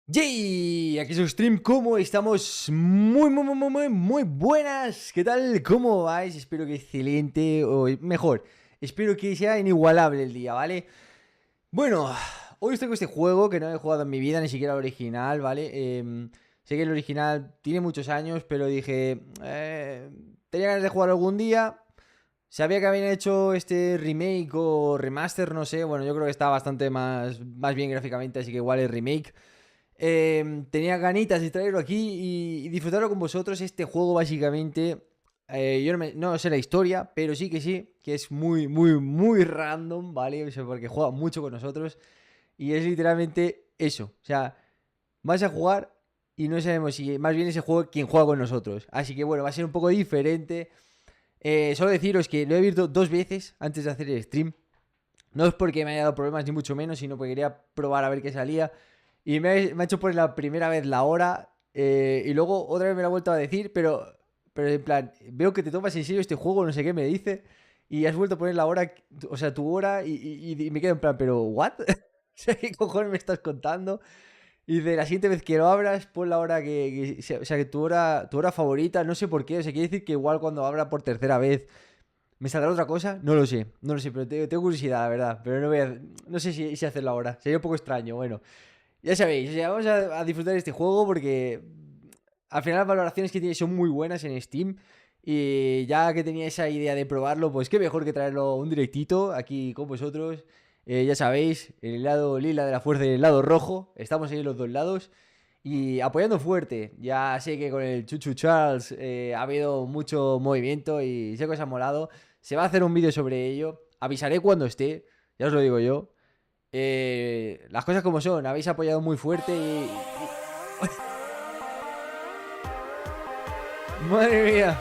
¡Yay! Aquí es su stream, ¿cómo estamos? Muy buenas. ¿Qué tal? ¿Cómo vais? Espero que excelente, o mejor, espero que sea inigualable el día, ¿vale? Bueno, hoy estoy con este juego que no he jugado en mi vida, ni siquiera el original, ¿vale? Sé que el original tiene muchos años, pero dije, tenía ganas de jugar algún día. Sabía que habían hecho este remake o remaster, no sé. Bueno, yo creo que está bastante más bien gráficamente, así que igual es remake. Tenía ganitas de traerlo aquí y disfrutarlo con vosotros. Este juego básicamente, yo no sé la historia, pero sí, que es muy random, ¿vale? O sea, porque juega mucho con nosotros y es literalmente eso. O sea, vas a jugar y no sabemos si más bien ese juego quien juega con nosotros. Así que bueno, va a ser un poco diferente. Solo deciros que lo he visto 2 veces antes de hacer el stream. No es porque me haya dado problemas ni mucho menos, sino porque quería probar a ver qué salía. Y me ha hecho por la primera vez la hora. Y luego otra vez me lo ha vuelto a decir. Pero en plan, veo que te tomas en serio este juego, no sé qué me dice. Y has vuelto a poner la hora, o sea, tu hora. Y me quedo en plan, pero ¿what? O sea, ¿qué cojones me estás contando? Y de la siguiente vez que lo abras, pon la hora o sea, que tu hora favorita, no sé por qué. O sea, quiere decir que igual cuando abra por tercera vez ¿me saldrá otra cosa? No lo sé, pero tengo curiosidad, la verdad. Pero no sé si hacerlo ahora. Sería un poco extraño, bueno. Ya sabéis, o sea, vamos a disfrutar de este juego porque al final las valoraciones que tiene son muy buenas en Steam. Y ya que tenía esa idea de probarlo, pues qué mejor que traerlo un directito aquí con vosotros. Ya sabéis, el lado lila de la fuerza y el lado rojo. Estamos ahí en los dos lados. Y apoyando fuerte. Ya sé que con el Chuchu Charles ha habido mucho movimiento y sé que os ha molado. Se va a hacer un vídeo sobre ello. Avisaré cuando esté, ya os lo digo yo. Las cosas como son, habéis apoyado muy fuerte Madre mía.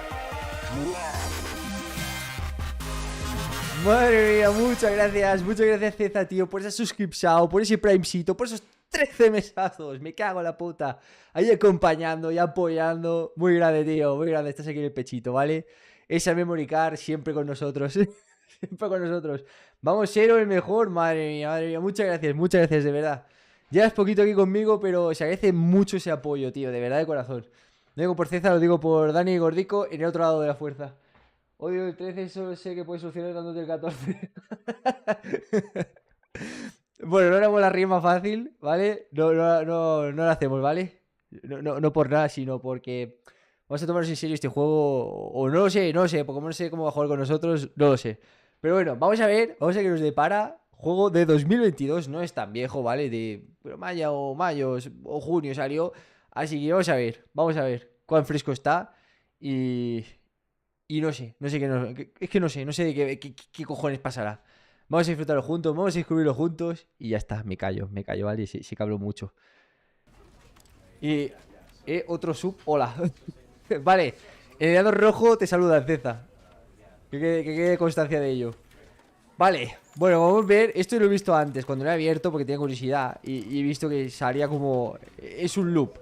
Madre mía, muchas gracias Ceza, tío, por esa suscripción, por ese primecito, por esos 13 mesazos, me cago en la puta. Ahí acompañando y apoyando, muy grande, tío, muy grande, estás aquí en el pechito, ¿vale? Esa memory card siempre con nosotros, siempre con nosotros. Vamos, Cero, el mejor, madre mía, muchas gracias, de verdad. Llevas poquito aquí conmigo, pero se agradece mucho ese apoyo, tío, de verdad, de corazón. No digo por César, lo digo por Dani Gordico en el otro lado de la fuerza. Odio el 13, solo sé que puedes solucionar dándote el 14. Bueno, no éramos la rima fácil, ¿vale? No la hacemos, ¿vale? No por nada, sino porque vamos a tomarnos en serio este juego. O no lo sé, porque como no sé cómo va a jugar con nosotros, no lo sé. Pero bueno, vamos a ver qué nos depara. Juego de 2022, no es tan viejo, ¿vale? Pero mayo o junio salió. Así que vamos a ver cuán fresco está. Y Y no sé es que no sé de qué cojones pasará. Vamos a disfrutarlo juntos, vamos a descubrirlo juntos. Y ya está, me callo, ¿vale? Sí que hablo mucho. Y... otro sub, hola. Vale, el dado rojo te saluda, Ceza. Que quede constancia de ello. Vale, bueno, vamos a ver. Esto lo he visto antes, cuando lo he abierto, porque tenía curiosidad. Y he visto que salía como... Es un loop.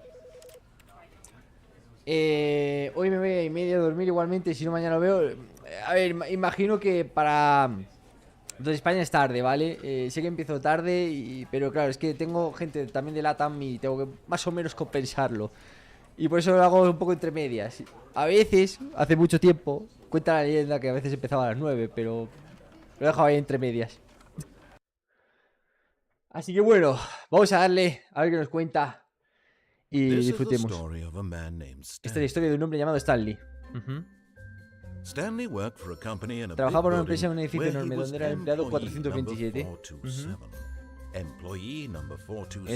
Hoy me voy a media a dormir igualmente. Si no, mañana lo veo. A ver, imagino que para... Entonces España es tarde, ¿vale? Sé que empiezo tarde, pero claro, es que tengo gente también de LATAM y tengo que más o menos compensarlo. Y por eso lo hago un poco entre medias. A veces, hace mucho tiempo, cuenta la leyenda que a veces empezaba a las 9, pero lo he dejado ahí entre medias. Así que bueno, vamos a darle a ver qué nos cuenta y disfrutemos. Esta es la historia de un hombre llamado Stanley. Trabajaba por una empresa en un edificio enorme donde era el empleado 427. El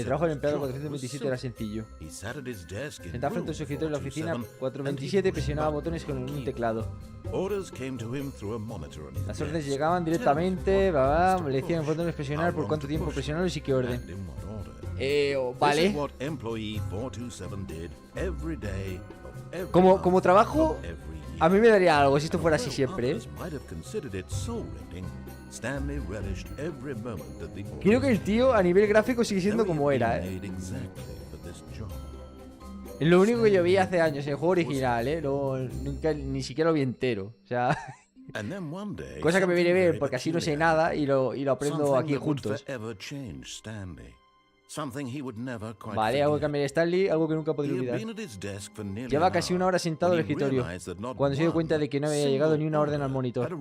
trabajo del empleado 427 era sencillo. Sentado frente a su escritorio en la oficina 427 presionaba botones con un teclado. Las órdenes llegaban directamente, le decían en botones presionar, por cuánto tiempo presionarlos y qué orden. Vale. Como trabajo, a mí me daría algo si esto fuera así siempre. Creo que el tío a nivel gráfico sigue siendo como era, Es lo único que yo vi hace años en el juego original, nunca, ni siquiera lo vi entero. O sea, cosa que me viene bien porque así no sé nada y lo aprendo aquí juntos. Vale, algo que cambiaría Stanley, algo que nunca podría olvidar. Lleva casi una hora sentado en el escritorio cuando se dio cuenta de que no había llegado ni una orden al monitor.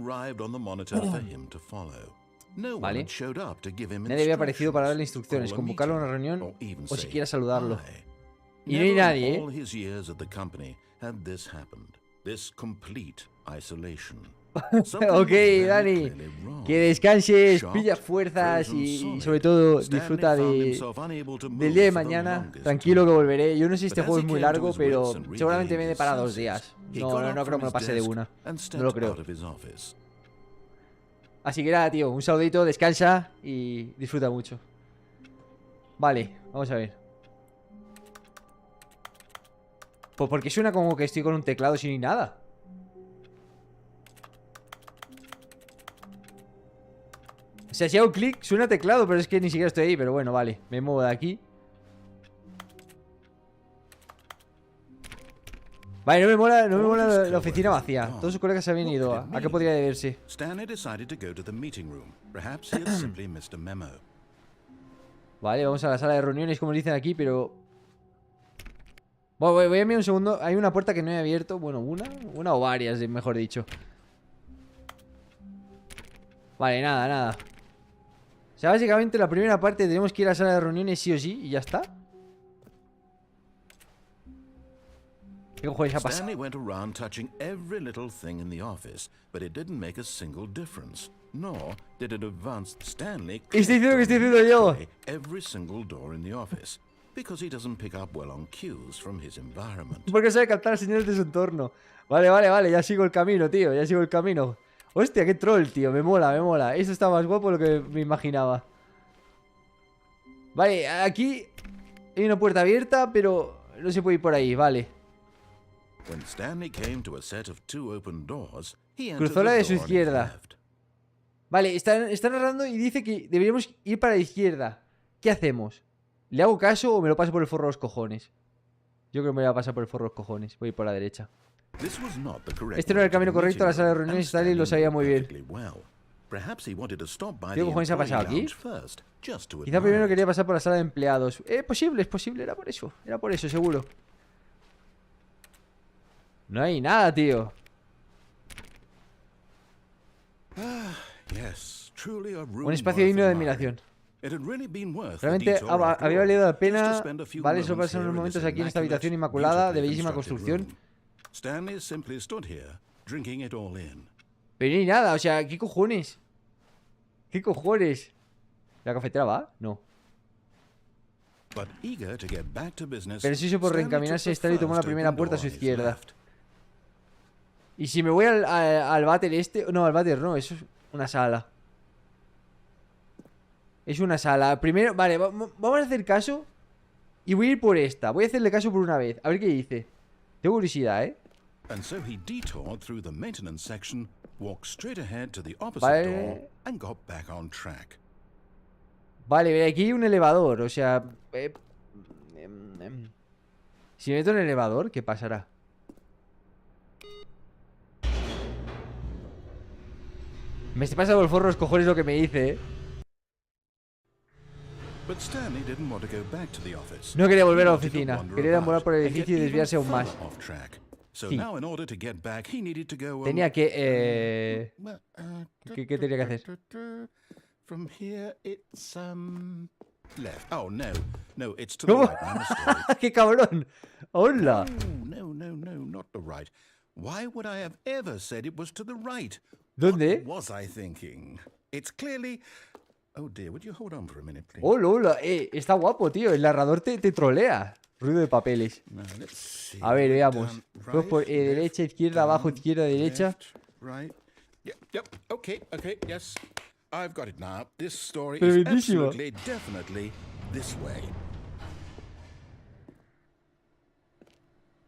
Vale. Nadie había aparecido para darle instrucciones, convocarlo a una reunión o siquiera saludarlo. Y no hay nadie, Ok, Dani, que descanses, pilla fuerzas y sobre todo disfruta del día de mañana. Tranquilo que volveré. Yo no sé si este juego es muy largo, pero seguramente me dé para 2 días. No creo que me lo pase de una. No lo creo. Así que nada, tío, un saludito, descansa y disfruta mucho. Vale, vamos a ver. Pues porque suena como que estoy con un teclado sin nada. O sea, si hago clic suena teclado, pero es que ni siquiera estoy ahí. Pero bueno, vale, me muevo de aquí. Vale, no me mola la oficina vacía. Todos sus colegas se habían ido. ¿A qué podría deberse? Vale, vamos a la sala de reuniones, como dicen aquí, pero... Bueno, voy a mirar un segundo. Hay una puerta que no he abierto. Bueno, una o varias, mejor dicho. Vale, nada. O sea, básicamente la primera parte tenemos que ir a la sala de reuniones sí o sí y ya está. ¿Qué cojones ha pasado? Stanley went around touching every little thing in the office, but it didn't make a single difference. Nor did it advance Stanley. Estoy diciendo que estoy haciendo yo. Every single door in the office, because he doesn't pick up well on cues from his environment. Porque sabe captar señales de su entorno. Vale, ya sigo el camino, tío, ya sigo el camino. Hostia, qué troll, tío, me mola. Esto está más guapo de lo que me imaginaba. Vale, aquí hay una puerta abierta, pero no se puede ir por ahí, vale. Cruzó la de su izquierda. Vale, está narrando y dice que deberíamos ir para la izquierda. ¿Qué hacemos? ¿Le hago caso o me lo paso por el forro de los cojones? Yo creo que me lo voy a pasar por el forro de los cojones. Voy a ir por la derecha. Este no era el camino correcto a la sala de reuniones. Stanley lo sabía muy bien. ¿Qué cojones ha pasado aquí? Quizá primero quería pasar por la sala de empleados. Es posible, era por eso, seguro. No hay nada, tío. Un espacio digno de admiración. Realmente había valido la pena. Vale, solo pasan unos momentos aquí en esta habitación inmaculada de bellísima construcción. Pero no hay nada, o sea, ¿qué cojones? ¿Qué cojones? ¿La cafetera va? No. Pero si hizo por reencaminarse, Stanley tomó la primera puerta a su izquierda. Y si me voy al váter este... No, al váter no, eso es una sala. Es una sala. Primero, vale, vamos a hacer caso. Y voy a ir por esta. Voy a hacerle caso por una vez. A ver qué dice. Tengo curiosidad, ¿eh? And so he detoured through the maintenance section, walked straight ahead to the opposite Vale. door, and got back on track. Vale, aquí hay un elevador. O sea... Si me meto en el elevador, ¿qué pasará? Me estoy pasando el forro los cojones lo que me dice, ¿eh? But Stanley didn't want to go back to the office. No quería volver a la He wanted to oficina. wander Quería deambular about por el and edificio y get desviarse even aún más. further off track. So Sí. now in order to get back, he needed to go Tenía que... ¿Qué tenía que hacer? From here it's left. Oh no, it's to the ¿Cómo? right. My mistake. ¡Qué cabrón! ¡Hola! No, not the right. Why would I have ever said it was to the right? ¿Dónde? What was I thinking? It's clearly... Oh dear, would you hold on for a minute, please? ¡Hola, hola! Está guapo, tío. El narrador te trolea. Ruido de papeles. Now, let's see. A ver, veamos. Down, Pues por right, derecha, left, izquierda, abajo, down, izquierda, derecha. left, right. Yep. Okay, yes. I've got it now. This story Pero is bellísimo. absolutely, definitely this way.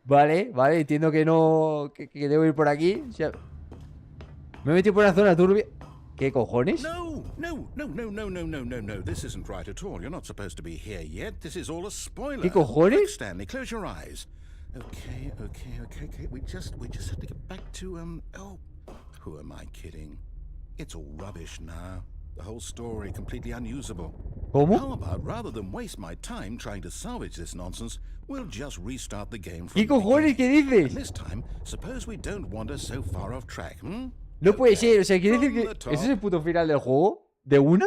Vale, entiendo que no... Que debo ir por aquí. O sea, me he metido por una zona turbia. ¿Qué cojones? No. This isn't right at all. You're not supposed to be here yet. This is all a spoiler. ¿Qué cojones? Look, Stanley, close your eyes. Okay. We just have to get back to oh, who am I kidding? It's all rubbish now. The whole story completely unusable. ¿Cómo? How about rather than waste my time trying to salvage this nonsense, we'll just restart the game from ¿Qué the cojones? beginning. ¿Qué And dices? this time, suppose we don't wander so far off track, hmm? No puede Okay. ser. O sea, ¿quiere decir From que... the top. ¿Ese es el puto final del juego? ¿De una?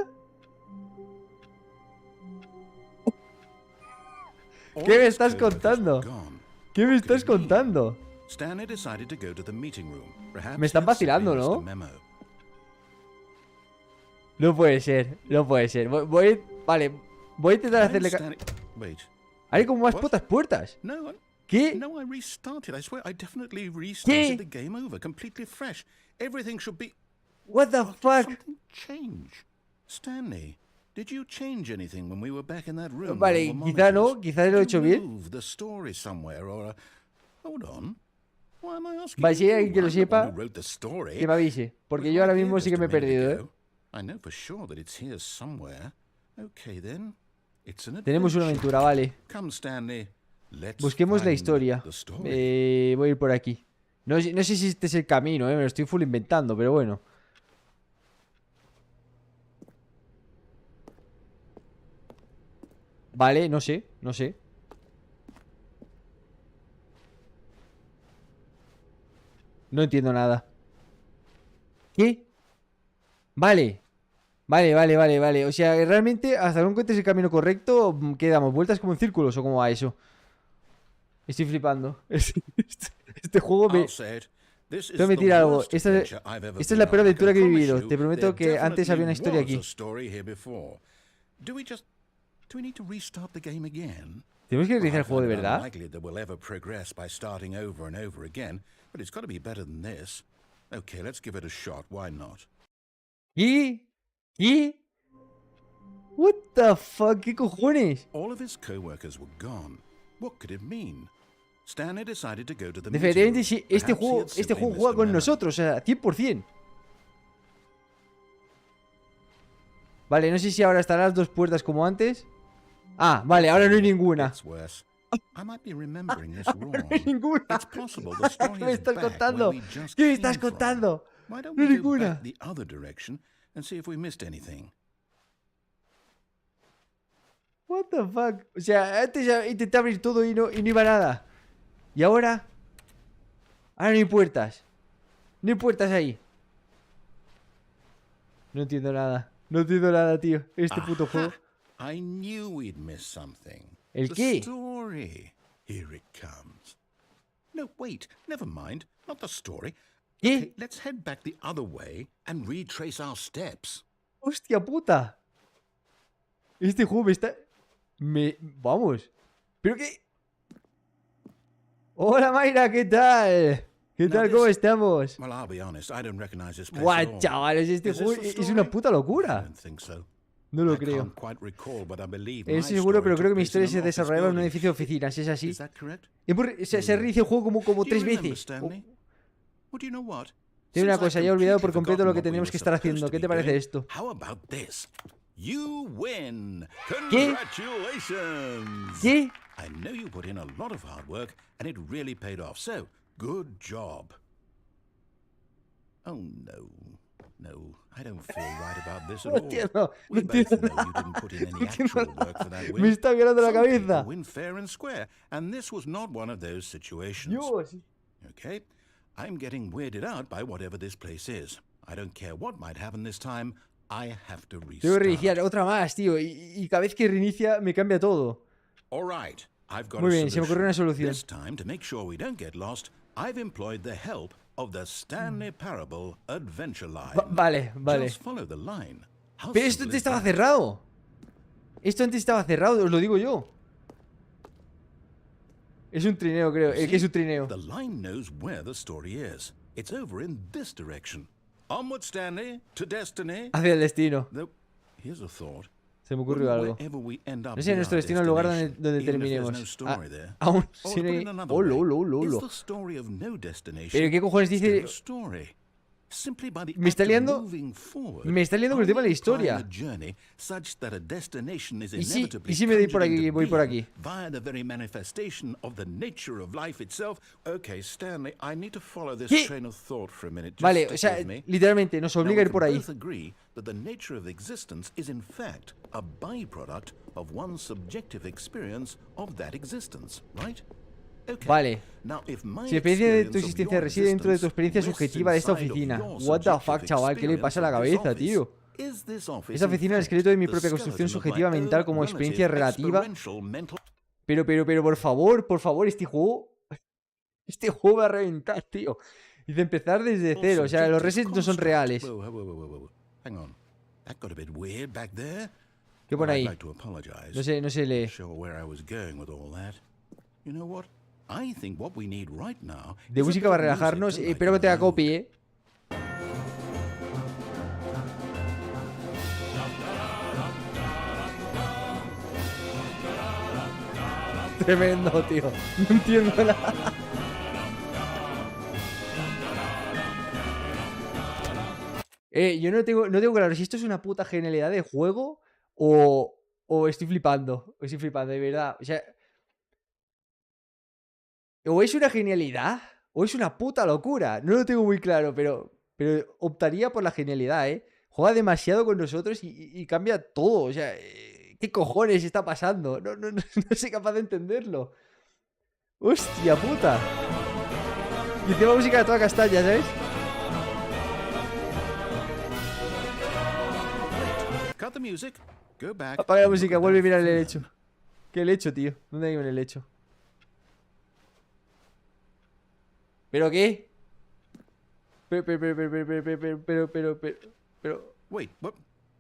All ¿Qué me his estás coworkers contando? were gone. ¿Qué me What could estás it mean? contando? Stanley decided to go to the meeting room. Perhaps Me están he had simply vacilando, missed ¿no? a memo. No puede ser. Vale, voy a intentar hacerle... Wait. Haré como más What? puertas. No, ¿Qué? no, I restarted. I swear I definitely restarted ¿Qué? the game over, completely fresh. Everything should be... What the Did fuck? something change? Stanley, did you change anything when we were back in that room? Vale, with all the quizá no, monitors? quizá lo he Did you hecho bien. move the story somewhere or hold on. Why am I asking Vale, si hay you? alguien que lo I'm the one sepa, who wrote the story. que me avise. Porque Was yo ahora right mismo here sí que just me he a minute perdido, ¿eh? ago. I know for sure that it's here somewhere. Okay then. It's an Tenemos una adventure. aventura, vale. Come, Stanley. Let's Busquemos la find historia. the story. Voy a ir por aquí. No sé si este es el camino, me lo estoy full inventando, pero bueno. Vale, no sé. No entiendo nada. ¿Qué? Vale. O sea, realmente hasta que no encuentres el camino correcto, ¿qué damos? ¿Vueltas como en círculos o cómo va eso? Estoy flipando. Este juego me... I'll say it. This is Tengo que the decir algo. worst Esta adventure I've ever es la been peor on. I aventura can que he promise vivido. you Te prometo there que antes había una historia definitely aquí. was a story here before. Do we need to restart the game again? ¿Tenemos que Well, reiniciar I el juego de find it verdad? unlikely that we'll ever progress by starting over and over again, but it's got to be better than this. Okay, let's give it a shot. Why not? ¿Qué? What the fuck? ¿Qué cojones? All of his co-workers were gone. What could it mean? Stanley decided to go to the Definitivamente meeting sí, room. este Perhaps he juego had simply juega missed a con memo. nosotros, o sea, 100%. Vale, no sé si ahora estarán las dos puertas como antes. Ah, vale, ahora no hay ninguna. It's worse. I might be remembering this No hay wrong. ninguna. It's possible the story ¿Qué me is estás back contando? where we just ¿Qué me came estás from. contando? Why don't No hay we go ninguna. back the other direction and see if we missed anything? What the fuck? O sea, antes ya intenté abrir todo y no iba nada. ¿Y ahora? Ahora no hay puertas. No hay puertas ahí. No entiendo nada, tío. Este puto juego. I knew we'd miss something. ¿El The qué? story. Here it comes. No, wait. Never mind. Not the story. ¿Qué? Okay, let's head back the other way and retrace our steps. ¡Hostia puta! Este juego me está... Vamos. ¿Pero qué? Hola Mayra, ¿qué tal? ¿Qué Now tal? ¿Cómo this- estamos? Well, I'll be honest, I don't recognize this place at Guau, all. chavales, este Is this juego the es una story? puta I locura. don't think so. No lo I creo. can't quite recall, but I believe Estoy my seguro, story pero creo que took mi place in historia an se office desarrollaba en un building. edificio de oficinas, ¿es así? Is that correct? Se reinicia el juego como Do you 3 remember, veces. Stanley? Well, do you know what? Tiene una Since I've cosa, ya he olvidado por completely completo lo que forgotten what we tendríamos were que estar haciendo. supposed ¿Qué to te be parece doing, esto? How about this? You win. ¿Qué? Congratulations. ¿Qué? I know you put in a lot of hard work and it really paid off. So, good job. Oh no. No, I don't feel right about this at No all. entiendo, We no both entiendo know you didn't put in any No entiendo actual work for that win. Me está violando la Some people cabeza. win fair and square, and this was not one of those situations. Dios. Okay? I'm getting weirded out by whatever this place is. I don't care what might happen this time. I have to Tengo que restart. reiniciar otra más, tío. Y cada vez que reinicia me cambia todo. All right, I've got Muy a bien, se me ocurrió una solución. This time, to make sure we don't get lost, I've employed the help of the Stanley Parable adventure line. Vale, vale. Just follow the line. How Pero esto simple antes is estaba that? cerrado. Esto antes estaba cerrado, os lo digo yo. Es un trineo, creo. ¿Qué es un trineo? The line knows where the story is. It's over in this direction. Onward, Stanley, to destiny. Hacia el destino. Though, here's a thought. Se me ocurrió algo. Wherever we end up No sé be nuestro our destino, el lugar destination, donde even if there's terminemos. no story there. Aún Or sin to put ahí. it another Olo, way, olo, olo, is olo. the story of no destination Pero ¿qué cojones still dice? a story? Simply by the Me está act of liando- moving forward, me está liando con el tema de la are we applying historia. a journey such that a destination is ¿Y si inevitably me doy por conjured aquí, into voy por being aquí? via the very manifestation of the nature of life itself? Okay, Stanley, I need to follow this ¿Qué? train of thought for a minute. Just Vale, stick o sea, with me. literalmente nos Now, obliga we a ir can por ahí. both agree that the nature of existence is in fact a byproduct of one's subjective experience of that existence, right? Okay. Vale. Now, if my Si la experiencia de tu experience of existencia your reside dentro de tu existence experiencia rests subjetiva de esta inside of oficina. your What the fuck, subjective chaval, ¿qué le pasa a la experience cabeza, of this tío? office, is this office Esta in oficina es el fact esqueleto de mi the propia construcción skeleton of my subjetiva own mental como experiencia relative relativa. experiential mental- Pero, por favor, este juego. Este juego va a reventar, tío. Dice empezar desde cero. O sea, los resets no son reales. Whoa, whoa, whoa, whoa, whoa. Hang on. That got a bit weird back there. ¿Qué pone I'd ahí? like to apologize. No sé lee. Not sure where I was going with all that. You know what? I think what we need right now De is a música bit para of music relajarnos. to Espero que lighten te la the mood. copie, Tremendo, tío. No entiendo nada. Yo no tengo claro si esto es una puta genialidad de juego o estoy flipando. O estoy flipando, de verdad. O sea. O es una genialidad o es una puta locura. No lo tengo muy claro, pero optaría por la genialidad, ¿eh? Juega demasiado con nosotros y cambia todo. O sea, ¿qué cojones está pasando? No soy capaz de entenderlo. Hostia puta. Y encima música de toda castaña, ¿sabes? Cut the music. Go back. Apaga la and música, look at vuelve a that mirar el film. helecho. ¿Qué helecho, tío? ¿Dónde hay un helecho? ¿Pero qué? Pero... Wait, what?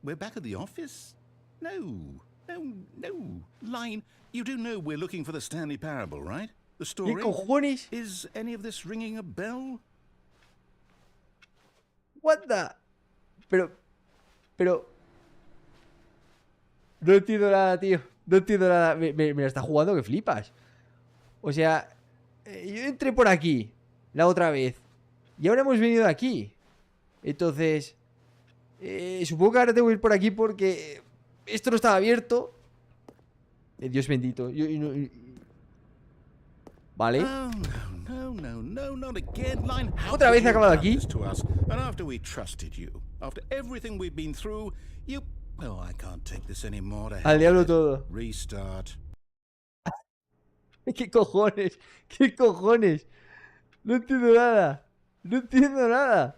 We're back at the office? No. Line, you do know we're looking for the Stanley Parable, right? The ¿Qué story? cojones? Is any of this ringing a bell? What the... Pero... No entiendo nada, tío. No entiendo nada. Me la está jugando que flipas. O sea... yo entré por aquí. La otra vez. Y ahora hemos venido aquí. Entonces... supongo que ahora tengo que ir por aquí porque... esto no estaba abierto. Dios bendito. Vale. Oh, no, not again, Line. How Otra could vez you he acabado have done aquí. this to us? And after we trusted you, after everything we've been through, you... Oh, I can't take this anymore. To hell Al diablo with it. todo. Restart. ¿Qué cojones? ¿Qué cojones? No entiendo nada. No entiendo nada.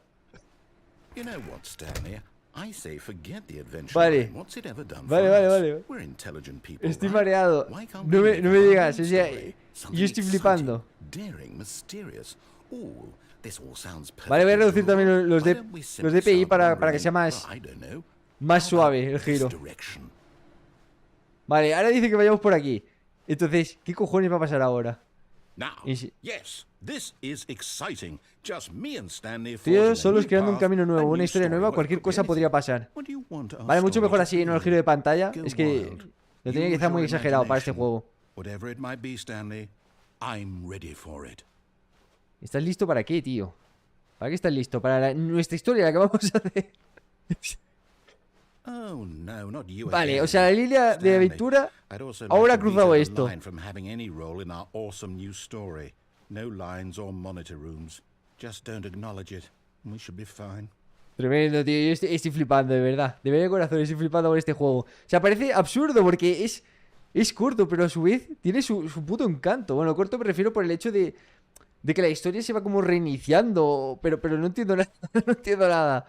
You know what, Stanley? I say forget the adventure. Vale. Line. What's it ever done Vale, for vale, us? vale. We're intelligent people, Estoy right? mareado. Why can't No we me make up our digas. own O sea, story? Something yo estoy exciting, flipando. daring, mysterious. Ooh, this all sounds Vale, voy a perfectly reducir también doable. los Why don't we simply DPI start para wandering que sea in, más I don't know, how suave el about this giro. direction? Vale, ahora dice que vayamos por aquí. Entonces, ¿qué cojones va a pasar ahora? Now, Y si- yes, this is exciting. Just me and Stanley Tío, forging a solos new creando un path, camino nuevo, a una new historia story. nueva, Well, it cualquier could be cosa podría anything. pasar. What do you want our Vale, mucho story mejor to así, no el be? giro de pantalla. Go Es que wild. lo tenía que Use estar muy your exagerado para este imagination. juego. Whatever it might be, Stanley, I'm ready for it. ¿Estás listo para qué, tío? ¿Para qué estás listo? Para nuestra historia, la que vamos a hacer. Oh, no, not you Vale, again. o sea, la línea de Stanley, aventura I'd also ahora ha like to cruzado veto the esto. line from having any role in our awesome new story. No lines or monitor rooms. Just don't acknowledge it. We should be fine. Tremendo, tío. Yo estoy flipando, de verdad. De verdad de corazón, estoy flipando con este juego. O sea, parece absurdo porque es corto, pero a su vez tiene su puto encanto. Bueno, corto me refiero por el hecho de que la historia se va como reiniciando. Pero no entiendo nada. No entiendo nada.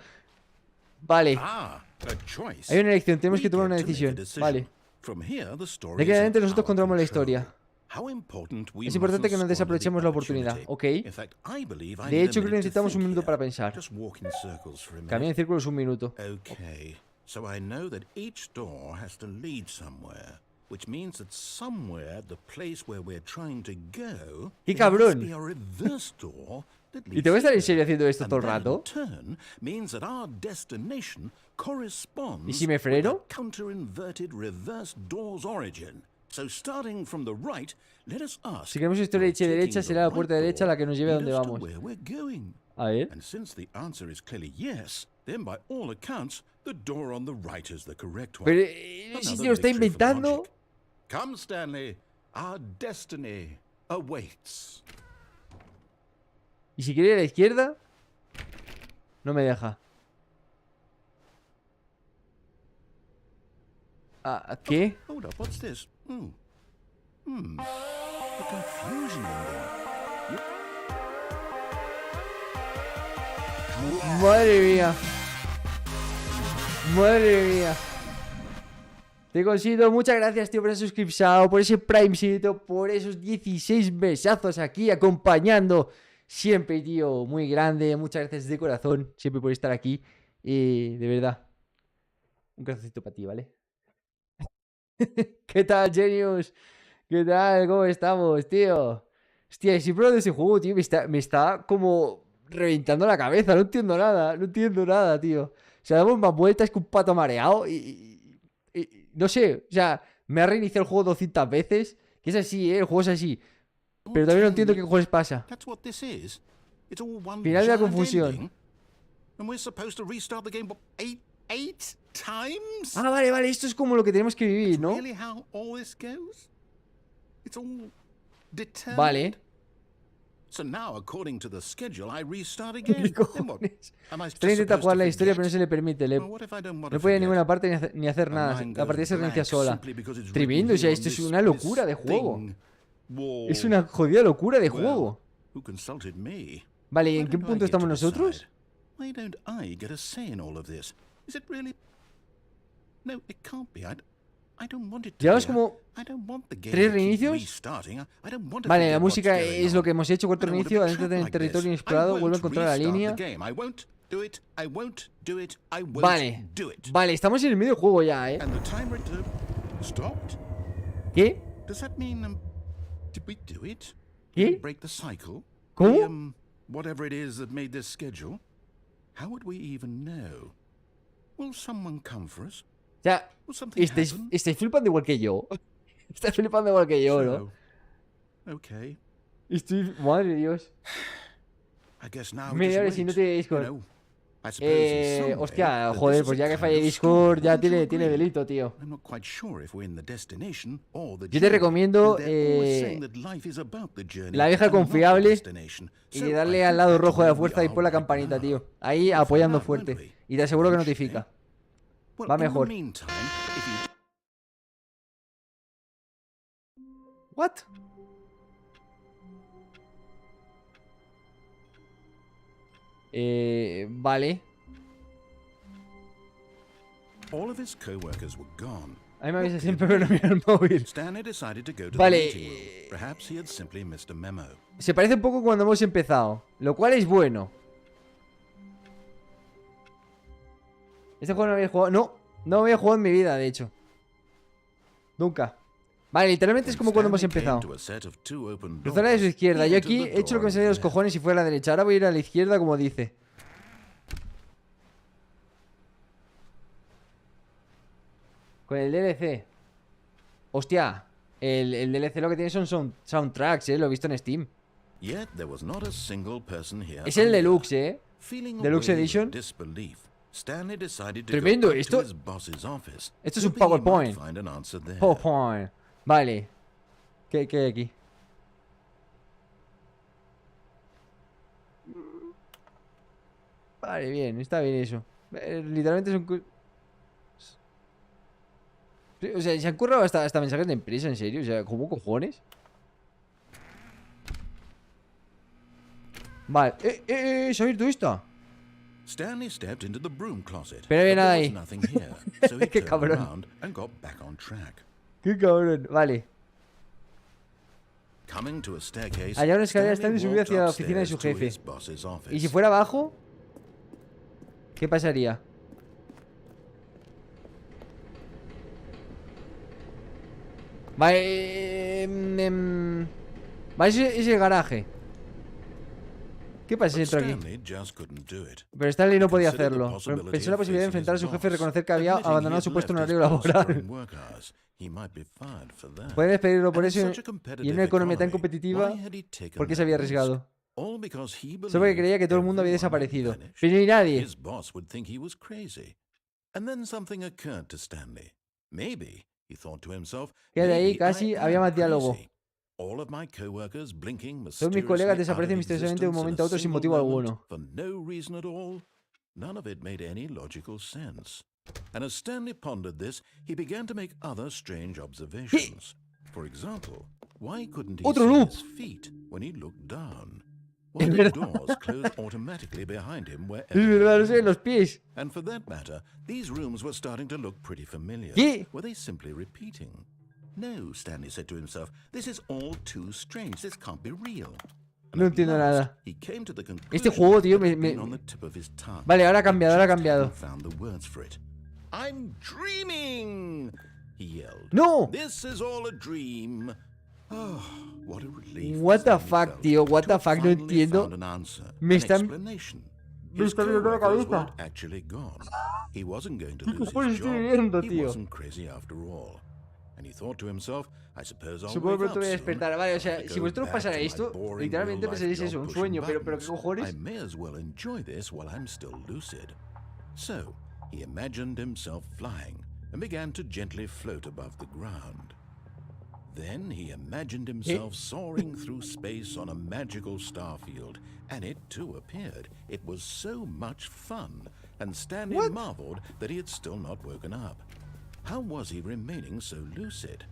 Vale. Ah, a choice. Hay una elección, tenemos que We tomar una get to make a decisión. decision. Vale. From here, the story De aquí en is in adelante nosotros our controlamos la control. historia. How important we Es importante que no mustn't desaprovechemos la squander the oportunidad, opportunity. ¿ok? In fact, I believe I De need hecho, a creo que minute to necesitamos un think minuto here. para pensar. Just walk in circles for a minute. Caminar en círculos un minuto. Okay, so I know that each door has to lead somewhere, which means that somewhere the place where we're trying to go ¡Qué there must cabrón! be a reverse door that ¿Y te voy a estar en leads serio there. haciendo esto And todo el that, in rato? turn, means that our destination corresponds ¿Y si me with freno? the counter-inverted reverse door's origin. So starting from the right, let us ask, Si queremos historia will hecha derecha, taking será the la puerta right derecha door la que nos lleve a lead donde us to vamos. where we're going? A ver. And since the answer is clearly yes, then by all accounts, the door on the right is the correct one. Pero si Another se lo está victory for inventando. logic. Come, Stanley. Our destiny awaits. Y si quiere ir a la izquierda, no me deja. Ah, ¿qué? Hold up, what's this? The confusion ending. Madre mía. Madre mía. Te consigo. Muchas gracias, tío, por esa suscripción, por ese primecito, por esos 16 besazos aquí acompañando. Siempre, tío, muy grande. Muchas gracias de corazón, siempre por estar aquí. Y de verdad, un corazoncito para ti, ¿vale? ¿Qué tal, Genius? ¿Qué tal? ¿Cómo estamos, tío? Hostia, siempre de ese juego, tío, me está como reventando la cabeza. No entiendo nada, tío. O sea, damos más vueltas que un pato mareado y no sé, o sea, me ha reiniciado el juego 200 veces. Que es así, el juego es así. Pero también no entiendo qué cojones pasa. That's what this is. It's all one Final de la giant confusión. ending. And we're supposed to restart the game what, eight times? Ah, vale, esto es como lo que tenemos que vivir, ¿no? Really how all this goes? It's all determined. Vale. So now, according to the schedule, I restart ¿Qué again. Then what? cojones? Am I just Stanley intenta supposed jugar to la historia, pero no forget? se le permite. Well, what if I don't want No to puede ir a forget? ninguna parte ni hacer My nada. mind La partida goes se reinicia blank sola. simply because it's Tremendo, written o sea, here esto on es this- una locura this de juego. thing wall. Es una jodida locura de Well, juego. who consulted me? Vale, ¿en Why qué don't I punto get estamos to nosotros? decide? Why don't I get a say in all of this? Is it really? No, it can't be. I don't want it to Llevamos be. como I don't want the game 3 to keep reinicios. restarting. I don't want to Vale, forget la what's música going es lo on. que hemos hecho. I Cuarto don't want to be reinicio, trapped adentro en like territorio this. inexplorado. I Vuelve a won't encontrar la restart línea. the game. I won't do it. I won't do it. I won't Vale, do it. vale, estamos en el medio del juego ya, ¿eh? And the timer stopped. ¿Qué? Does that mean did we do it? ¿Qué? Did we break the cycle? ¿Cómo? The, whatever it is that made this schedule. How would we even know? Will someone come for us? O sea, Will something happen? estáis flipando igual que yo. Estáis flipando igual que yo, ¿no? So, okay. Estoy... Madre de Dios. I guess now we Media hora just sin wait, no te you Discord. know. I suppose in some way Hostia, that joder, this is pues a ya que kind falle of Discord, story. ya Wouldn't you tiene agree? delito, tío. I'm not quite sure if we're in the destination or the Yo te journey. recomiendo, And they're always saying that life is about the journey la vieja and not the confiable destination. y So de I darle think al lado that's rojo de la where we fuerza y are pon la right campanita, now. tío. Ahí We'll apoyando find out, won't fuerte. we? Y te aseguro que Won't we, notifica. Well, Va in the mejor. meantime, if you ¿What? Vale. all of his co-workers were gone. A mí me avisa siempre, pero no mira el móvil. Stanley decided to go to Vale, the meeting room. Perhaps he had simply missed a memo. Se parece un poco cuando hemos empezado, lo cual es bueno. Este juego no había jugado... No había jugado en mi vida, de hecho. Nunca. Vale, literalmente es como cuando hemos Stanley came empezado. to a set of two open Cruzar a la de su doors. izquierda. He Yo entered aquí the he hecho lo que door me on salía de los his cojones y fue a la derecha. Ahora voy a ir a la izquierda como dice. Con el DLC. Hostia, el DLC lo que tiene son soundtracks, lo he visto en Steam. Yet there was not a single person here Es el either. Deluxe, Feeling a Deluxe wave of Edition. disbelief, Stanley decided to Tremendo, go up esto- to his boss's office, esto es un hoping he might PowerPoint. find an answer there. PowerPoint. Vale. ¿Qué hay aquí? Vale, bien, está bien eso. Literalmente son... O sea, se han currado hasta mensajes de empresa, en serio. O sea, ¿cómo cojones? Vale. ¿Se ha abierto esta? Stanley stepped into the broom closet. Pero no había but nada there ahí. was nothing here, so he Qué turned cabrón. around and got back on track. Qué cabrón. Vale. Coming to a staircase, Allá una escalera, Stanley Stanley subió hacia la walked oficina de su upstairs to jefe. his boss's office. ¿Y si fuera abajo? ¿Qué pasaría? Vale, vale, ese es el garaje. ¿Qué pasa si But entro aquí? Stanley just couldn't do it. Pero Stanley no podía Considered the hacerlo. possibility Pensó en la of posibilidad de facing enfrentar a his su jefe y boss, reconocer que había admitting he abandonado had su puesto en left horario his post laboral. during work hours. He might be fired for that. Pueden despedirlo por And in eso such a y en competitive una economía tan economy, competitiva, why had he taken ¿por qué se that había risk? arriesgado? All because he Solo porque creía que todo el mundo había believed everyone had desaparecido. vanished. Pero no hay nadie. His boss would think he was crazy. And then something occurred to Stanley. Maybe, he thought to himself, Queda de ahí, maybe casi I había am más diálogo. crazy. All of my coworkers blinking Todos mis colegas mysteriously desaparecen out of misteriosamente de un existence momento a in otro sin single motivo moment alguno. for no reason at all. None of it made any logical sense. And as Stanley pondered this, he began to make other strange observations. For example, why couldn't he Otro see loop. his feet when he looked down? Why Es did verdad. doors close automatically behind him wherever Es he verdad, no sé, went? los pies. And for that matter, these rooms were starting to look pretty familiar. ¿Qué? Were they simply repeating? No, Stanley said to himself, this is all too strange. This can't be real. And No at entiendo last, nada. he came to the conclusion Este juego, tío, that it had me- been on the tip of his tongue. Vale, ahora ha He cambiado, ahora ha just cambiado. hadn't found the words for it. I'm dreaming, he yelled. ¡No! This is all a dream. Oh, what a relief. What the Stanley fuck, felt tío, what to the have fuck, no finally entiendo. found an answer, Me an están- explanation. Me His está viendo la coworkers cabeza. weren't actually gone. He wasn't going to ¿Qué lose cojones his estoy job. viendo, He tío? wasn't crazy after all. And he thought to himself, I suppose I'll Supongo que wake pronto up voy a soon. despertar. Vale, o sea, I'll si go vosotros back pasara to my esto, boring literalmente real-life pensaréis job eso, un pushing sueño, pero ¿qué buttons. cojones? I may as well enjoy this while I'm still lucid. So, he imagined himself flying and began to gently float above the ground. Then he imagined himself soaring through space on a magical starfield, and it too appeared. It was so much fun, and Stanley What? marveled that he had still not woken up. How was he remaining so lucid?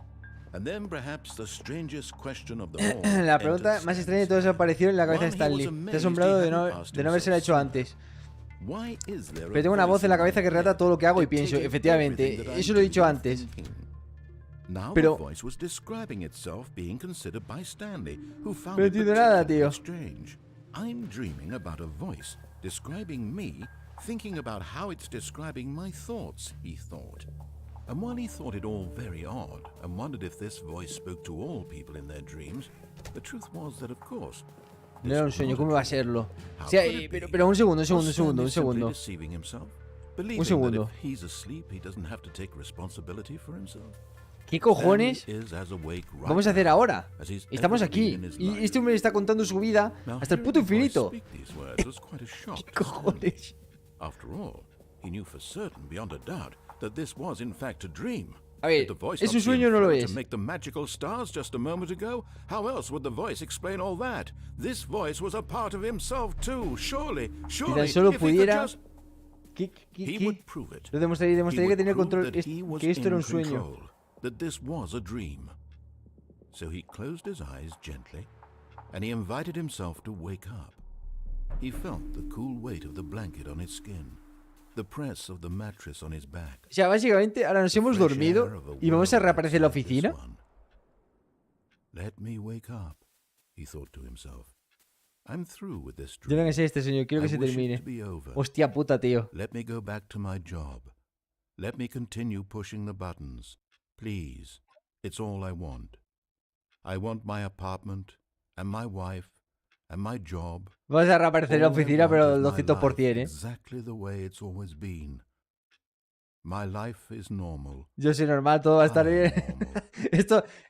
And then perhaps the strangest question of them all. La pregunta entered más extraña de Stanley's todas mind. apareció en la cabeza de One, he was Stanley. amazed Está asombrado he de no hadn't asked habérsela himself hecho sooner. antes. Why is there a Pero tengo una voz en la cabeza que relata todo lo que hago y pienso. dictating Efectivamente, everything that I eso lo he do dicho and antes. thinking? Now Pero- the voice was describing itself being considered by Stanley, who found No it entiendo nada, particularly tío. strange. I'm dreaming about a voice describing me, thinking about how it's describing my thoughts, he thought. And while he thought it all very odd and wondered if this voice spoke to all people in their dreams, the truth was that, of course, No this era un was sueño, not a ¿cómo va a dream. serlo? How O sea, could it be? pero un segundo, un segundo, un Was segundo, un Stanley simply segundo. deceiving himself? Believing segundo. that if he's asleep, he doesn't have to take responsibility for himself? ¿Qué cojones Stanley is as awake right vamos a hacer now ahora? as he's Estamos ever aquí. been in his Y life. este hombre está contando su vida Now, hasta el hearing puto the voice infinito. speak these words was quite a shock ¿Qué to Stanley. cojones? After all, he knew for certain, beyond a doubt, that this was in fact a dream. A ver, Did the voice ¿es not un see sueño o him no lo float es? to make the magical stars just a moment ago? How else would the voice explain all that? This voice was a part of himself too. Surely, Si surely, tan solo if he could pudiera... just... ¿Qué? He ¿Qué? would prove it. Lo demostraría, He demostraría que would tenía prove control, that he was que esto era in un sueño. control, that this was a dream. So he closed his eyes gently, and he invited himself to wake up. He felt the cool weight of the blanket on his skin, the press of the mattress on his back. O sea, básicamente ahora nos the hemos fresh air dormido of a y vamos a world reaparecer en la outside this oficina. one. Let me wake up, he thought to himself. I'm through with this Yo no dream. que sé este sueño, quiero I que se wish it termine. to be over. Hostia puta, tío. Let me go back to my job. Let me continue pushing the buttons. Please, It's all I want. I want my apartment, and my wife, and my job. Vas a reaparecer en la All I oficina, want pero is el my 200%, life ¿eh? exactly the way it's always been. My life is normal. Yo soy normal, todo va a estar I'm bien. normal.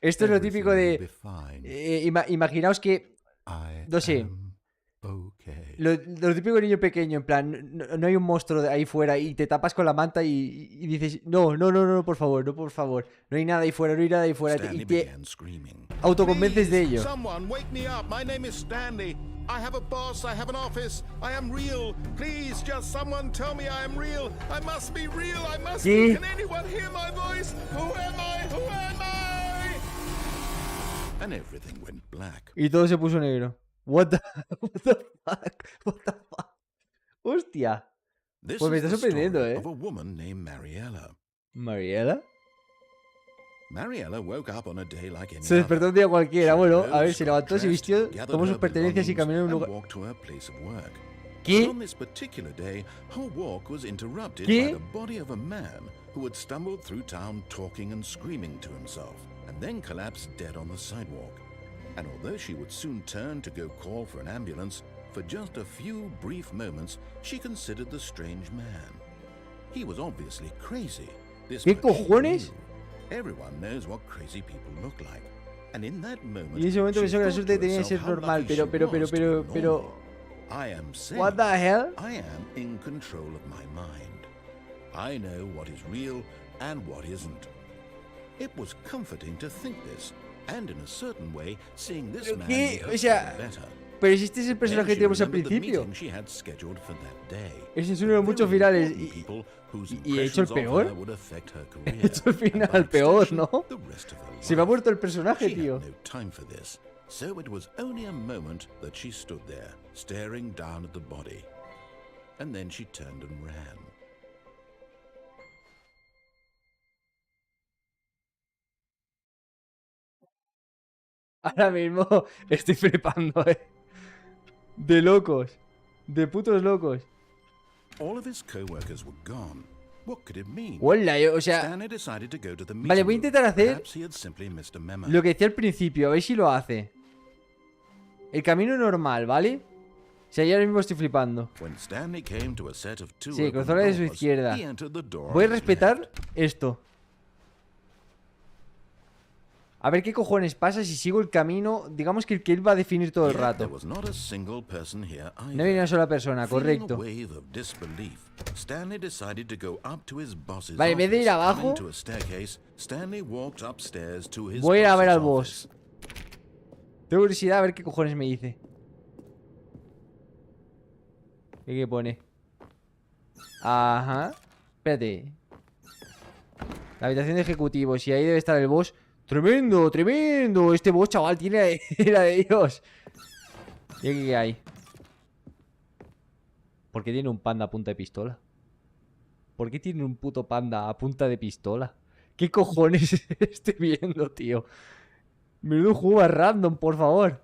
Esto es lo típico Everything will de... be fine. Imaginaos que... I No sé. am okay. Lo típico de niño pequeño, en plan, no hay un monstruo de ahí fuera y te tapas con la manta y dices, no, no, no, no, por favor, no, por favor. No hay nada ahí fuera, no hay nada ahí fuera. Y Stanley te began screaming. autoconvences de ello. Someone wake me up. My name is Stanley. I have a boss. I have an office. I am real. Please, just someone tell me I am real. I must be real. I must ¿Qué? be. Can anyone hear my voice? Who am I? Who am I? And everything went black. Y todo se puso negro. What the fuck? What the fuck? Hostia. This Pues me is está the story sorprendiendo, ¿eh? of a woman named Mariella. ¿Mariela? Mariella woke up on a day like any Se despertó other. un día cualquiera. She Bueno, a rose, ver, se levantó, se got vistió, dressed, gathered tomó her sus pertenencias y belongings, caminó en un and lugar... walked to her place of work. But ¿Qué? on this particular day, her walk was interrupted ¿Qué? by the body of a man who had stumbled through town talking and screaming to himself, and then collapsed dead on the sidewalk. And although she would soon turn to go call for an ambulance, for just a few brief moments, she considered the strange man. He was obviously crazy. This ¿Qué much she cojones? knew. Everyone knows what crazy people look like. And in that moment, Y en ese momento she pensó que la thought suerte to tenía que herself ser how normal, lucky pero, she pero, was to be pero... normal. I am saying, What the hell? I am in control of my mind. I know what is real and what isn't. It was comforting to think this, and in a certain way, seeing this ¿Pero man qué? made her O sea, feel better. Pero si este es el Then personaje que she tenemos al remembered the principio. meeting she had scheduled for that day. Ese es The uno de muchos very finales. important people whose Y he hecho el impressions of peor. her would affect her He career, hecho el and by final peor, extension, ¿no? the rest of her Se me ha life. muerto el personaje, She tío. had no time for this, so it was only a moment that she stood there, staring down at the body. And then she turned and ran. Ahora mismo estoy flipando, De locos. De putos locos. All of his co-workers were gone. What could it mean? Hola, o sea, Stanley decided to go to the vale, meeting voy a room. intentar hacer Perhaps he had simply missed a memo. lo que decía al principio, a ver si lo hace. El camino normal, ¿vale? O sea, yo ahora mismo estoy flipando. When Stanley came to a set of two Sí, open cruzó la de su doors, izquierda. he entered the door Voy a on his respetar left. esto. A ver qué cojones pasa si sigo el camino. Digamos que él va a definir todo el Yet rato. there was not a single person here either. No hay una sola persona, Feeling correcto. a wave of disbelief, Stanley decided to go up to his boss's Vale, en vez de ir office. abajo, Coming to a staircase, Stanley walked upstairs to his voy a ir a ver al boss's boss. office. Tengo curiosidad a ver qué cojones me dice. ¿Qué pone? Ajá. Espérate. La habitación de ejecutivos. Y ahí debe estar el boss. ¡Tremendo! ¡Tremendo! Este boss, chaval, tiene la de Dios. ¿Y aquí qué hay? ¿Por qué tiene un panda a punta de pistola? ¿Por qué tiene un puto panda a punta de pistola? ¿Qué cojones estoy viendo, tío? Menudo juego a random, por favor.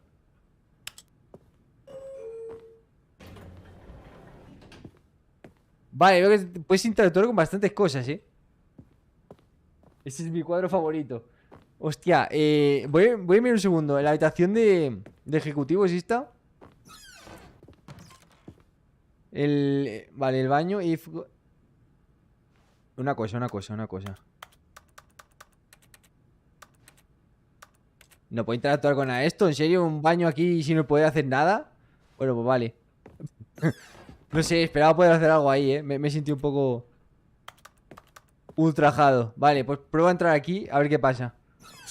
Vale, veo que puedes interactuar con bastantes cosas, ¿eh? Este es mi cuadro favorito. Hostia, voy a mirar un segundo. En la habitación de ejecutivos, ¿esta? Vale, el baño y... Una cosa. ¿No puedo interactuar con esto? ¿En serio? ¿Un baño aquí sin no poder hacer nada? Bueno, pues vale. No sé, esperaba poder hacer algo ahí, ¿eh? Me he sentido un poco... ultrajado. Vale, pues prueba a entrar aquí, a ver qué pasa.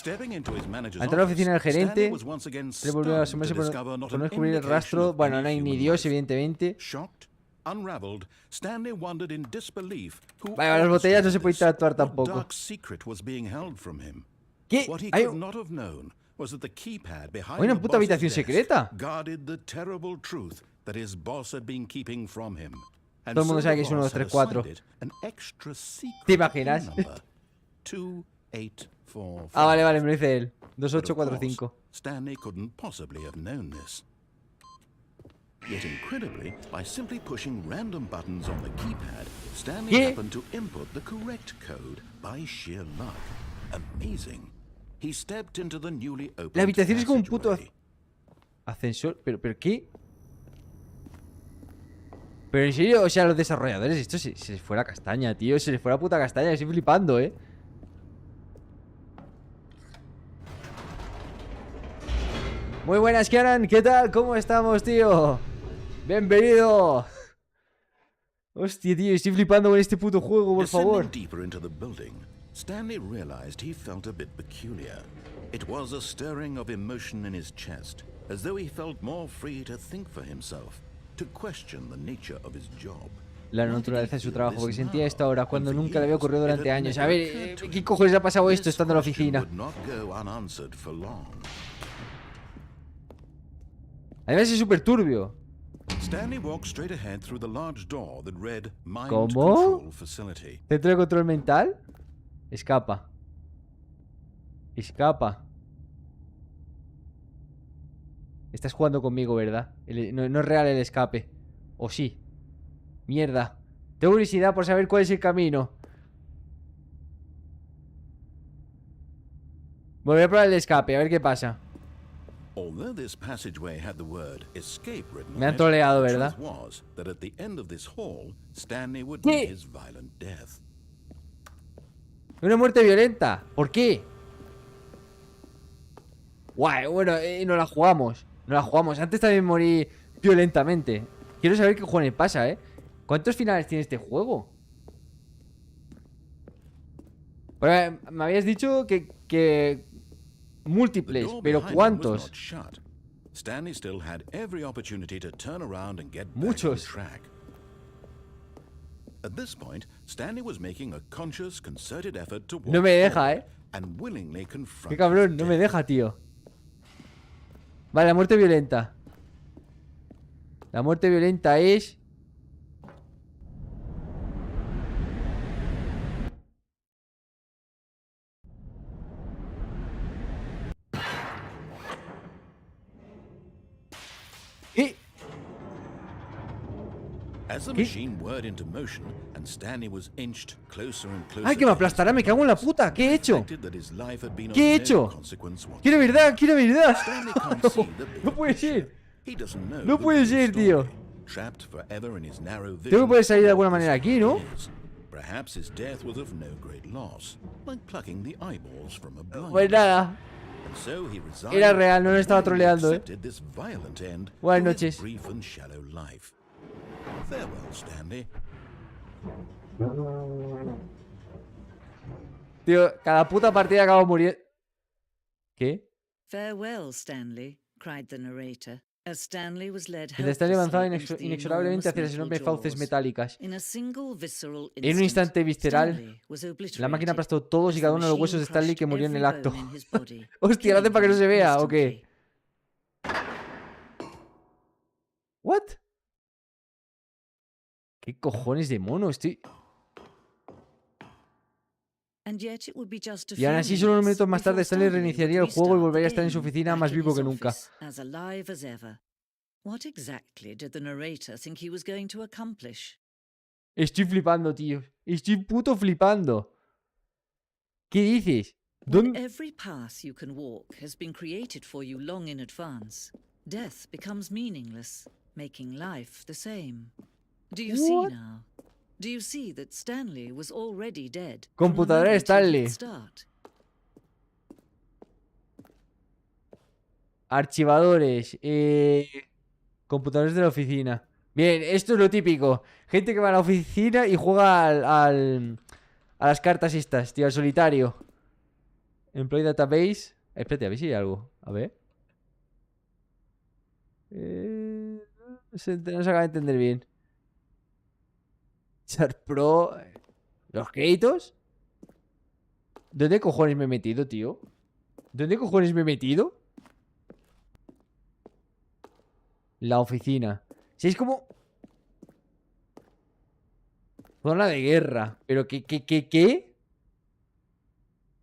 A entrar a la oficina del gerente, volvió a asomarse por no descubrir el rastro. Bueno, no hay ni Dios, evidentemente. Vale, las botellas no se puede interactuar tampoco. ¿Qué? Hay una puta habitación secreta. Todo el mundo sabe que es 1, 2, 3, 4. ¿Te imaginas? Ah, vale, me lo dice él. 2845. Stanley couldn't possibly have known this. Yet incredibly, by simply pushing random buttons on the keypad, Stanley happened to input the correct code by sheer luck. Amazing. he stepped into the newly opened La habitación es como un puto passageway. ascensor. ¿Pero qué? Pero en serio, o sea, los desarrolladores, esto se les fue la castaña, tío. Se les fue la puta castaña, estoy flipando, Muy buenas, Kieran, ¿qué tal? ¿Cómo estamos, tío? Bienvenido. Hostia, tío, estoy flipando con este puto juego, por favor. Descending deeper into the building, Stanley realized he felt a bit peculiar. It was a stirring of emotion in his chest, as though he felt more free to think for himself, to question the nature of his job. La naturaleza de su trabajo, porque sentía esto ahora cuando nunca le había ocurrido durante años. A ver, ¿qué cojones ha pasado esto estando en la oficina? Además es súper turbio. ¿Cómo? ¿Centro de control mental? Escapa. Escapa. Estás jugando conmigo, ¿verdad? No es real el escape. ¿O sí? Mierda. Tengo curiosidad por saber cuál es el camino. Volveré a probar el escape, a ver qué pasa. Me han troleado, ¿verdad? ¿Qué? Una muerte violenta. ¿Por qué? Guay, bueno, no la jugamos. No la jugamos. Antes también morí violentamente. Quiero saber qué cojones pasa, ¿Cuántos finales tiene este juego? Bueno, me habías dicho que múltiples, pero ¿cuántos? Muchos. No me deja, Qué cabrón, no me deja, tío. Vale, la muerte violenta. La muerte violenta es... ¿Qué? ¡Ay, que me aplastará! ¡Me cago en la puta! ¿Qué he hecho? ¿Qué he hecho? ¡Quiero verdad! ¡Quiero verdad! ¡No puede ser! ¡No puede ser, tío! Tengo que poder salir de alguna manera aquí, ¿no? Pues nada. Era real, no lo estaba troleando, Buenas noches. Tío, cada puta partida acabo muriendo. ¿Qué? Farewell, Stanley, cried the narrator, as Stanley was led Mientras Stanley avanzaba helplessly into the inexorablemente hacia las enormous enormes metal fauces jaws. metálicas. In a single visceral En un instante visceral, Stanley was obliterated, la máquina aplastó todos y cada uno de los huesos de Stanley que murió en el acto. every bone in his body, Hostia, ¿lo hace para que no se vea o qué? instantly. ¿What? ¿Qué cojones de mono? Estoy... And yet it would be just a Y aún few así, solo unos minutes minutos más tarde, before Stanley Stanley reiniciaría would el juego y restart volvería a the estar en su game, oficina back más in vivo his que nunca. office, as alive as ever. What exactly did the narrator think he was going to accomplish? Estoy flipando, tío. Estoy puto flipando. ¿Qué dices? When ¿Dónde? every path you can walk has been created for you long in advance, death becomes meaningless, making life the same. Do you see What? now? Do you see that Stanley was already dead? Computadora de Stanley. Start. Archivadores. Computadores de la oficina. Bien, esto es lo típico. Gente que va a la oficina y juega a las cartas estas, tío, al solitario. Employee Database. Espérate, a ver si hay algo. A ver. No se acaba de entender bien. Char Pro. ¿Los créditos? ¿Dónde cojones me he metido, tío? ¿Dónde cojones me he metido? La oficina. Si es como... Zona de guerra. ¿Pero qué?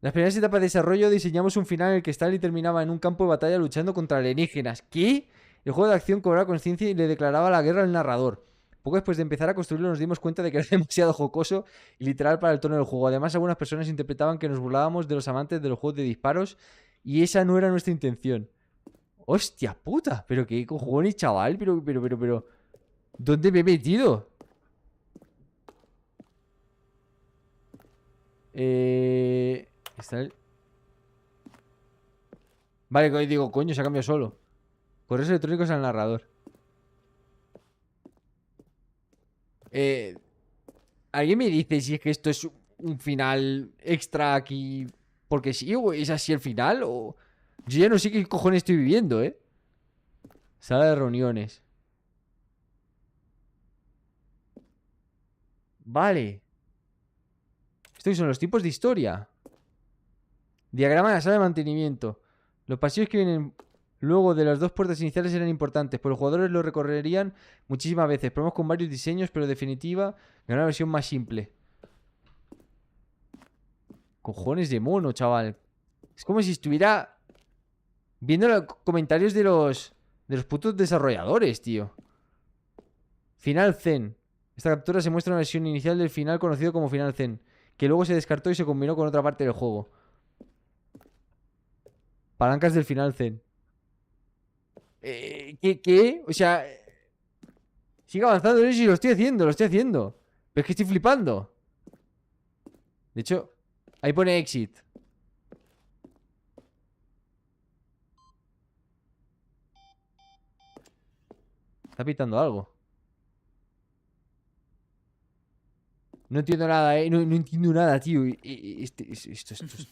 Las primeras etapas de desarrollo diseñamos un final en el que Stanley terminaba en un campo de batalla luchando contra alienígenas. ¿Qué? El juego de acción cobraba conciencia y le declaraba la guerra al narrador. Poco después de empezar a construirlo nos dimos cuenta de que era demasiado jocoso y literal para el tono del juego. Además, algunas personas interpretaban que nos burlábamos de los amantes de los juegos de disparos y esa no era nuestra intención. ¡Hostia puta! ¿Pero qué cojones, chaval? Pero... ¿Dónde me he metido? Está el... Vale, digo, coño, se ha cambiado solo. Correos electrónicos al narrador. ¿Alguien me dice si es que esto es un final extra aquí porque sí o es así el final? O... Yo ya no sé qué cojones estoy viviendo, ¿eh? Sala de reuniones. Vale. Estos son los tipos de historia. Diagrama de la sala de mantenimiento. Los pasillos que vienen luego de las dos puertas iniciales eran importantes, pues los jugadores lo recorrerían muchísimas veces. Probamos con varios diseños, pero en definitiva ganó una versión más simple. Cojones de mono, chaval. Es como si estuviera viendo los comentarios de los putos desarrolladores, tío. Final Zen. Esta captura se muestra una versión inicial del final conocido como Final Zen, que luego se descartó y se combinó con otra parte del juego. Palancas del Final Zen. ¿Qué? O sea, sigue avanzando en eso y lo estoy haciendo, lo estoy haciendo. Pero es que estoy flipando. De hecho, ahí pone exit. Está pitando algo. No entiendo nada, no entiendo nada, tío. Esto es...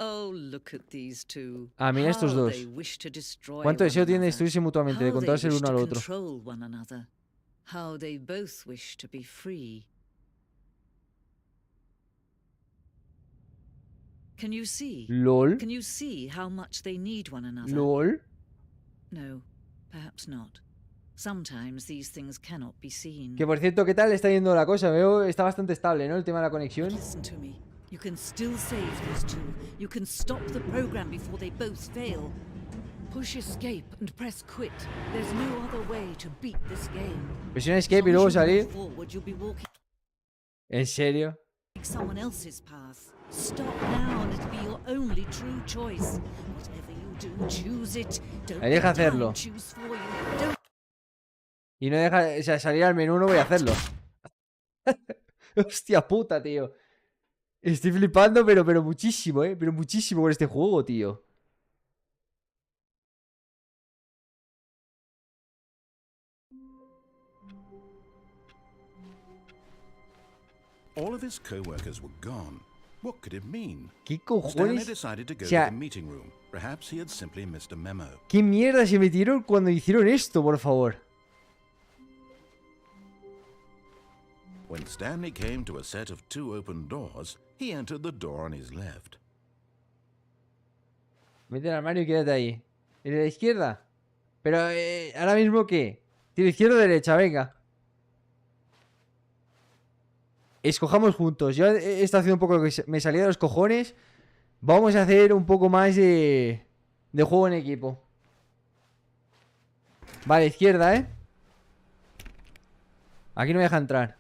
Oh, look at these two. Ah, mira estos How dos. they wish to destroy ¿Cuánto one deseo tienen de another. destruirse mutuamente, de How they controlarse el wish uno al to otro? control one another. How they both wish to be free. Can you see? LOL. Can you see how much they need one another? LOL. No, perhaps not. Sometimes these things cannot be seen. Que por cierto, ¿qué tal está yendo la cosa? Veo, está bastante estable, ¿no? El tema de la conexión. Listen to me. You can still save these two. You can stop the program before they both fail. Push escape and press quit. There's no other way to beat this game. Presiona escape y luego salir. Forward, you'll be walking ¿En serio? someone else's path. Stop now and it'll be your only true choice. Whatever you do, choose it. Don't Ahí deja let time hacerlo. choose for you. Don't Y no deja, o sea, salir al menú, no voy a hacerlo. Hostia puta, tío. Estoy flipando, pero muchísimo, pero muchísimo con este juego, tío. All of his co-workers were gone. What could it mean? ¿Qué Stanley cojones? decided to go O sea, to the meeting room. Perhaps he had simply missed a memo. ¿Qué mierda se metieron cuando hicieron esto, por favor? When Stanley came to a set of 2 open doors, he entered the door on his left. Mete el armario y quédate ahí. ¿El de la izquierda? Pero, ¿ahora mismo qué? ¿Tiro izquierda o derecha? Venga. Escojamos juntos. Yo he estado haciendo un poco lo que me salía de los cojones. Vamos a hacer un poco más de juego en equipo. Vale, izquierda, ¿eh? Aquí no me deja entrar.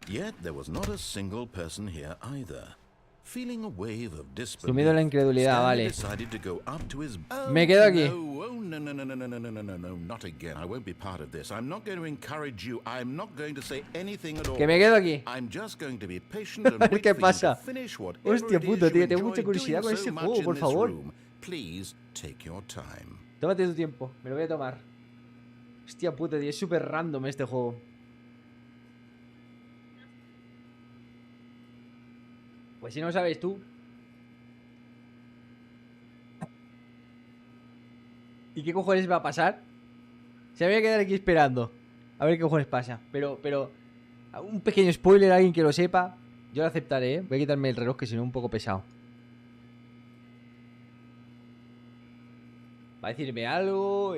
Yet there was not a single person here either. Feeling a wave of Sumido en la disbelief, incredulidad, Stanley vale. decided to go up to his... Me quedo aquí. No, not again. I won't be part of this. I'm not going to encourage you. I'm not going to say anything at all. Que me quedo aquí. I'm just going to be patient and A ver wait qué for you pasa. to finish whatever Hostia it is puta, you tío. Tengo enjoy mucha curiosidad doing con este so juego, much por in this favor. room. Please take your time. Tómate tu tiempo. Me lo voy a tomar. Hostia puta, tío. Es súper random este juego. Pues si no sabes tú. ¿Y qué cojones va a pasar? Se me voy a quedar aquí esperando. A ver qué cojones pasa. Pero, un pequeño spoiler, alguien que lo sepa. Yo lo aceptaré, ¿eh? Voy a quitarme el reloj, que si no es un poco pesado. Va a decirme algo.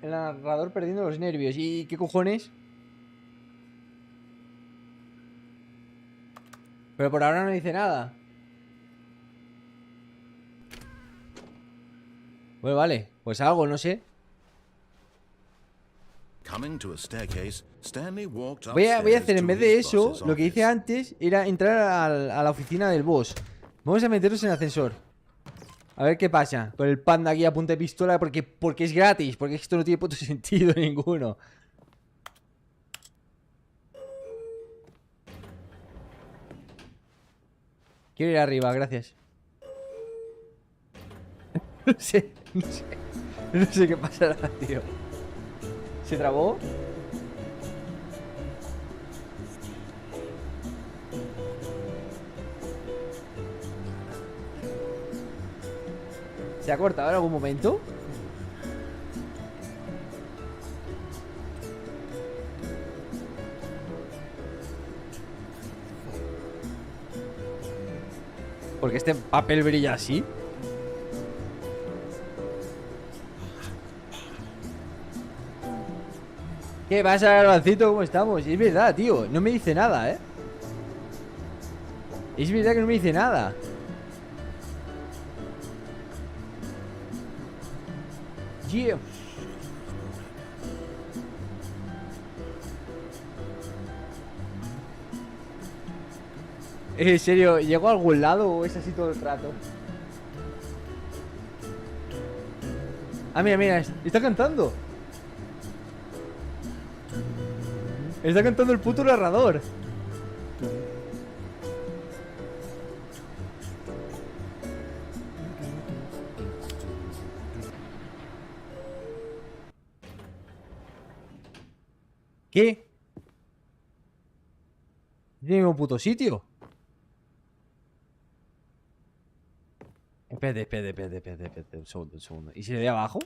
El narrador perdiendo los nervios. ¿Y qué cojones? Pero por ahora no dice nada. Bueno, vale. Pues algo, no sé. Voy a hacer en vez de eso, lo que hice antes era entrar a la oficina del boss. Vamos a meternos en el ascensor. A ver qué pasa. Con el panda aquí a punta de pistola porque es gratis. Porque esto no tiene puto sentido ninguno. Quiero ir arriba, gracias. No sé. No sé qué pasará, tío. ¿Se trabó? ¿Se ha cortado en algún momento? Porque este papel brilla así. ¿Qué pasa, Garbancito? ¿Cómo estamos? Es verdad, tío. No me dice nada, ¿eh? Es verdad que no me dice nada. Yeah. En serio, ¿llego a algún lado o es así todo el rato? Ah, mira, mira, está cantando. Está cantando el puto narrador. ¿Qué? ¿Tiene el mismo puto sitio? Espérate. Un segundo. ¿Y si le doy abajo?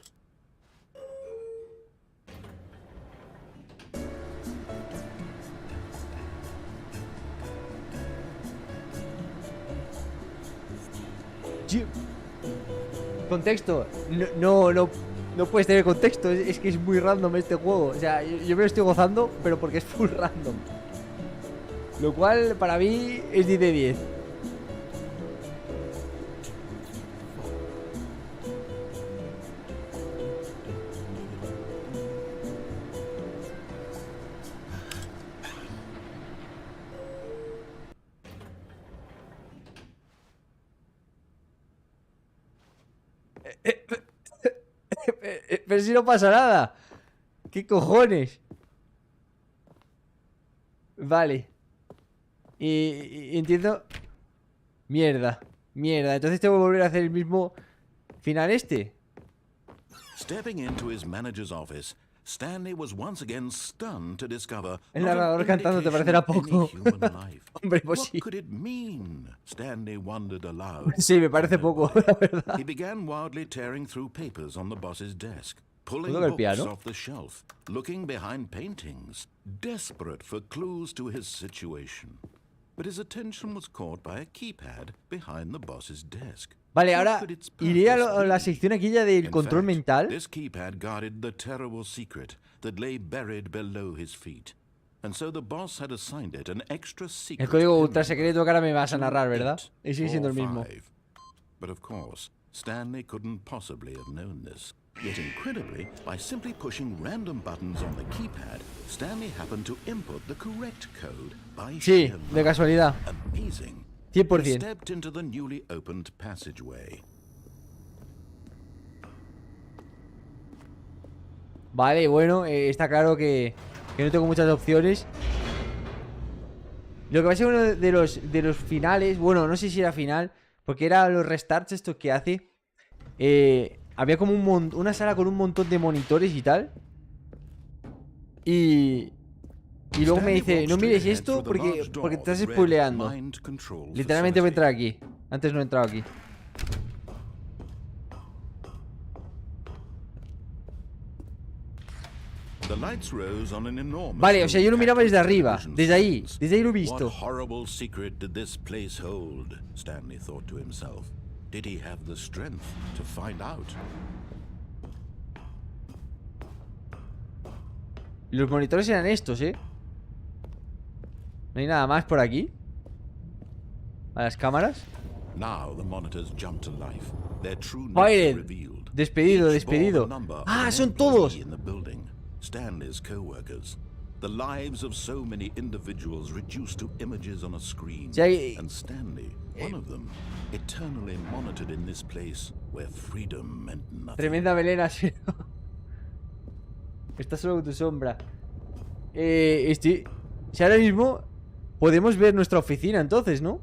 Contexto. No puedes tener contexto. Es que es muy random este juego. O sea, yo me lo estoy gozando, pero porque es full random. Lo cual para mí es 10 de 10. Pero si no pasa nada. ¿Qué cojones? Vale. Y entiendo. Mierda. Entonces tengo que volver a hacer el mismo final este. Stepping into his manager's office, Stanley was once again stunned to discover El narrador cantando te parecerá poco. Hombre, pues sí. What could it mean? Stanley wondered aloud. Sí, me parece poco, la verdad. He began wildly tearing through papers on the boss's desk, pulling ¿Puedo el books piano? off the shelf, looking behind paintings, desperate for clues to his situation. But his attention was caught by a keypad behind the boss's desk. Vale, ahora iré a la sección aquella del control mental. This keypad guarded the terrible secret that lay buried below his feet. And so the boss had assigned it an extra secret. El código ultra secreto que ahora me vas a narrar, ¿verdad? Y sigue siendo el mismo. But of course, Stanley couldn't possibly have known this. Yet incredibly, by simply pushing random buttons on the keypad, Stanley happened to input the correct code by Sí, sheer de casualidad. Amazing. 100%. He stepped into the newly opened passageway. Vale, bueno, está claro que no tengo muchas opciones. Lo que pasa es que uno de los finales, bueno, no sé si era final, porque era los restarts estos que hace. Había como una sala con un montón de monitores y tal. Y luego me dice, no mires esto porque te estás spoileando. Literalmente voy a entrar aquí. Antes no he entrado aquí. Vale, o sea, yo lo miraba desde arriba. Desde ahí lo he visto. What horrible secret did this place hold? Stanley thought to himself. Did he have the strength to find out? Y los monitores eran estos, ¿eh? No hay nada más por aquí. A las cámaras. Now the monitors jump to life. Their true nature Fired. revealed. Despedido, Each bore despedido. the number of Ah, an son employee todos. in the building. Stanley's co-workers. The lives of so many individuals reduced to images on a screen. And Stanley, one of them, eternally monitored in this place where freedom meant nothing. Tremenda melena, sí. Está solo con tu sombra. Si ahora mismo podemos ver nuestra oficina, entonces, ¿no?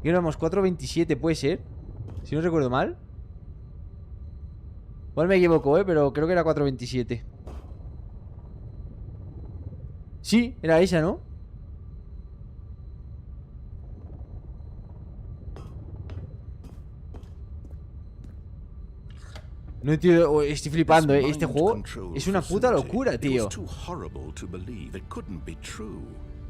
Y éramos 4:27, puede ser. Si no recuerdo mal. Igual me equivoco, pero creo que era 4:27. Sí, era esa, ¿no? No entiendo, estoy flipando, Este juego es una puta locura, tío.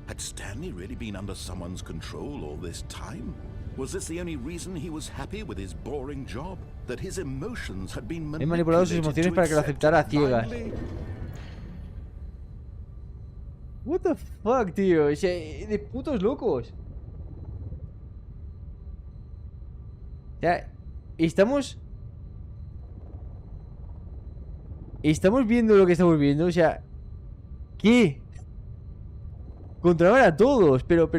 Had Stanley really been under someone's control all this time? Was this the only reason he was happy with his boring job? That his emotions had been He manipulado sus emociones para que lo aceptara a ciegas. What the fuck, tío. O sea, de putos locos. O sea, estamos viendo lo que estamos viendo. O sea, ¿qué? Controlaban a todos, pero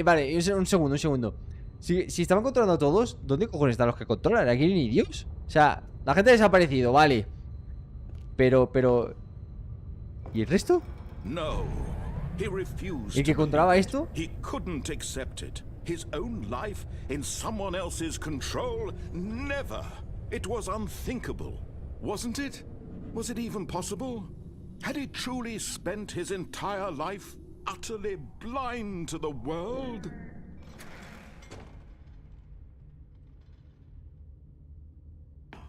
vale, un segundo. Si estaban controlando a todos, ¿dónde cojones están los que controlan? ¿Aquí ni Dios? O sea, la gente ha desaparecido, vale. Pero... ¿Y el resto? No. He refused. ¿El que controlaba esto? He couldn't accept it. His own life in someone else's control? Never. It was unthinkable. Wasn't it? Was it even possible? Had he truly spent his entire life utterly blind to the world?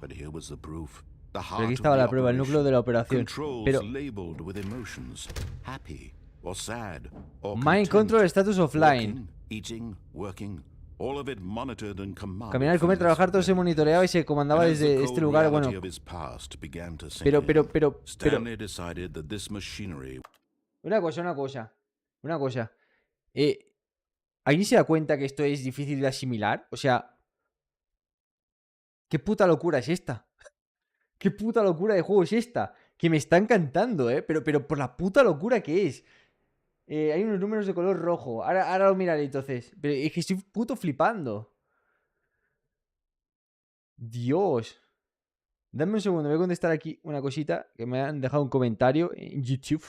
But here was the proof. The Pero heart aquí of estaba the la prueba, el núcleo de la operación. Controls Pero labeled with emotions, happy or sad or Mind content, control status offline. walking, eating, working, all of it monitored and commanded. Caminar, comer, trabajar, todo se monitoreaba y se comandaba desde este lugar. Bueno, pero Stanley decided that this machinery. Una cosa. ¿Alguien se da cuenta que esto es difícil de asimilar? O sea, ¿qué puta locura es esta? ¿Qué puta locura de juego es esta? Que me está encantando, pero por la puta locura que es. Hay unos números de color rojo. Ahora lo miraré entonces. Pero es que estoy puto flipando. Dios. Dame un segundo, voy a contestar aquí una cosita que me han dejado un comentario en YouTube.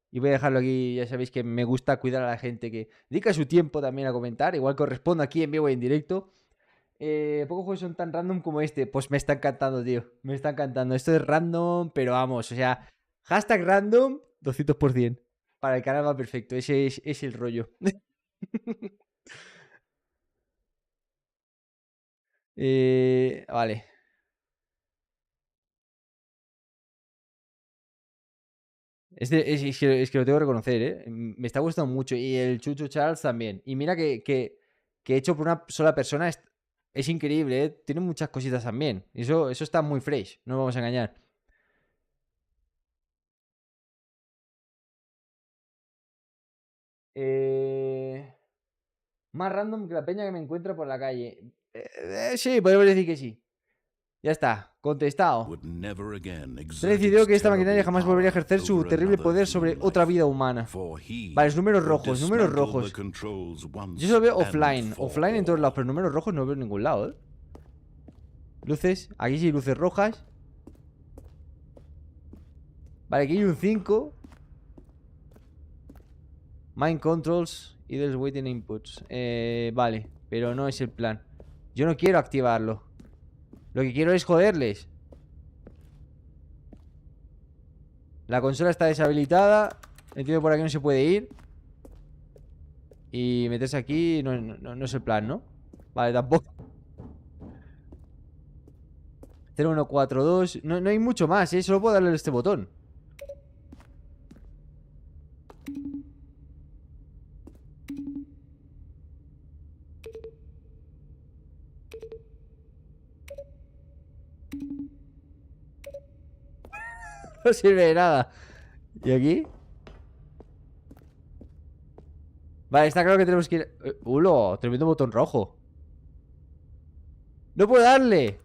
Y voy a dejarlo aquí, ya sabéis que me gusta cuidar a la gente que dedica su tiempo también a comentar. Igual que os respondo aquí en vivo y en directo. Pocos juegos son tan random como este. Pues me está encantando, tío. Me está encantando. Esto es random, pero vamos, o sea, hashtag random 200%. Para el canal va perfecto. Ese es el rollo. Vale. Es que lo tengo que reconocer, me está gustando mucho. Y el Chucho Charles también. Y mira que hecho por una sola persona es increíble, Tiene muchas cositas también. Eso está muy fresh, no nos vamos a engañar. Más random que la peña que me encuentro por la calle. Sí, podemos decir que sí. Ya está, contestado. Se decidió que esta maquinaria jamás volvería a ejercer su terrible poder sobre otra vida humana. Vale, números rojos. Yo solo veo offline en todos lados, pero números rojos no veo en ningún lado, Luces, aquí sí, luces rojas. Vale, aquí hay un 5. Mind controls, idles waiting inputs. Vale, pero no es el plan. Yo no quiero activarlo. Lo que quiero es joderles. La consola está deshabilitada. Entiendo por aquí no se puede ir. Y meterse aquí no es el plan, ¿no? Vale, tampoco. 0142. No hay mucho más, Solo puedo darle este botón. No sirve de nada. ¿Y aquí? Vale, está claro que tenemos que ir... ¡Ulo! Tremendo botón rojo. ¡No puedo darle!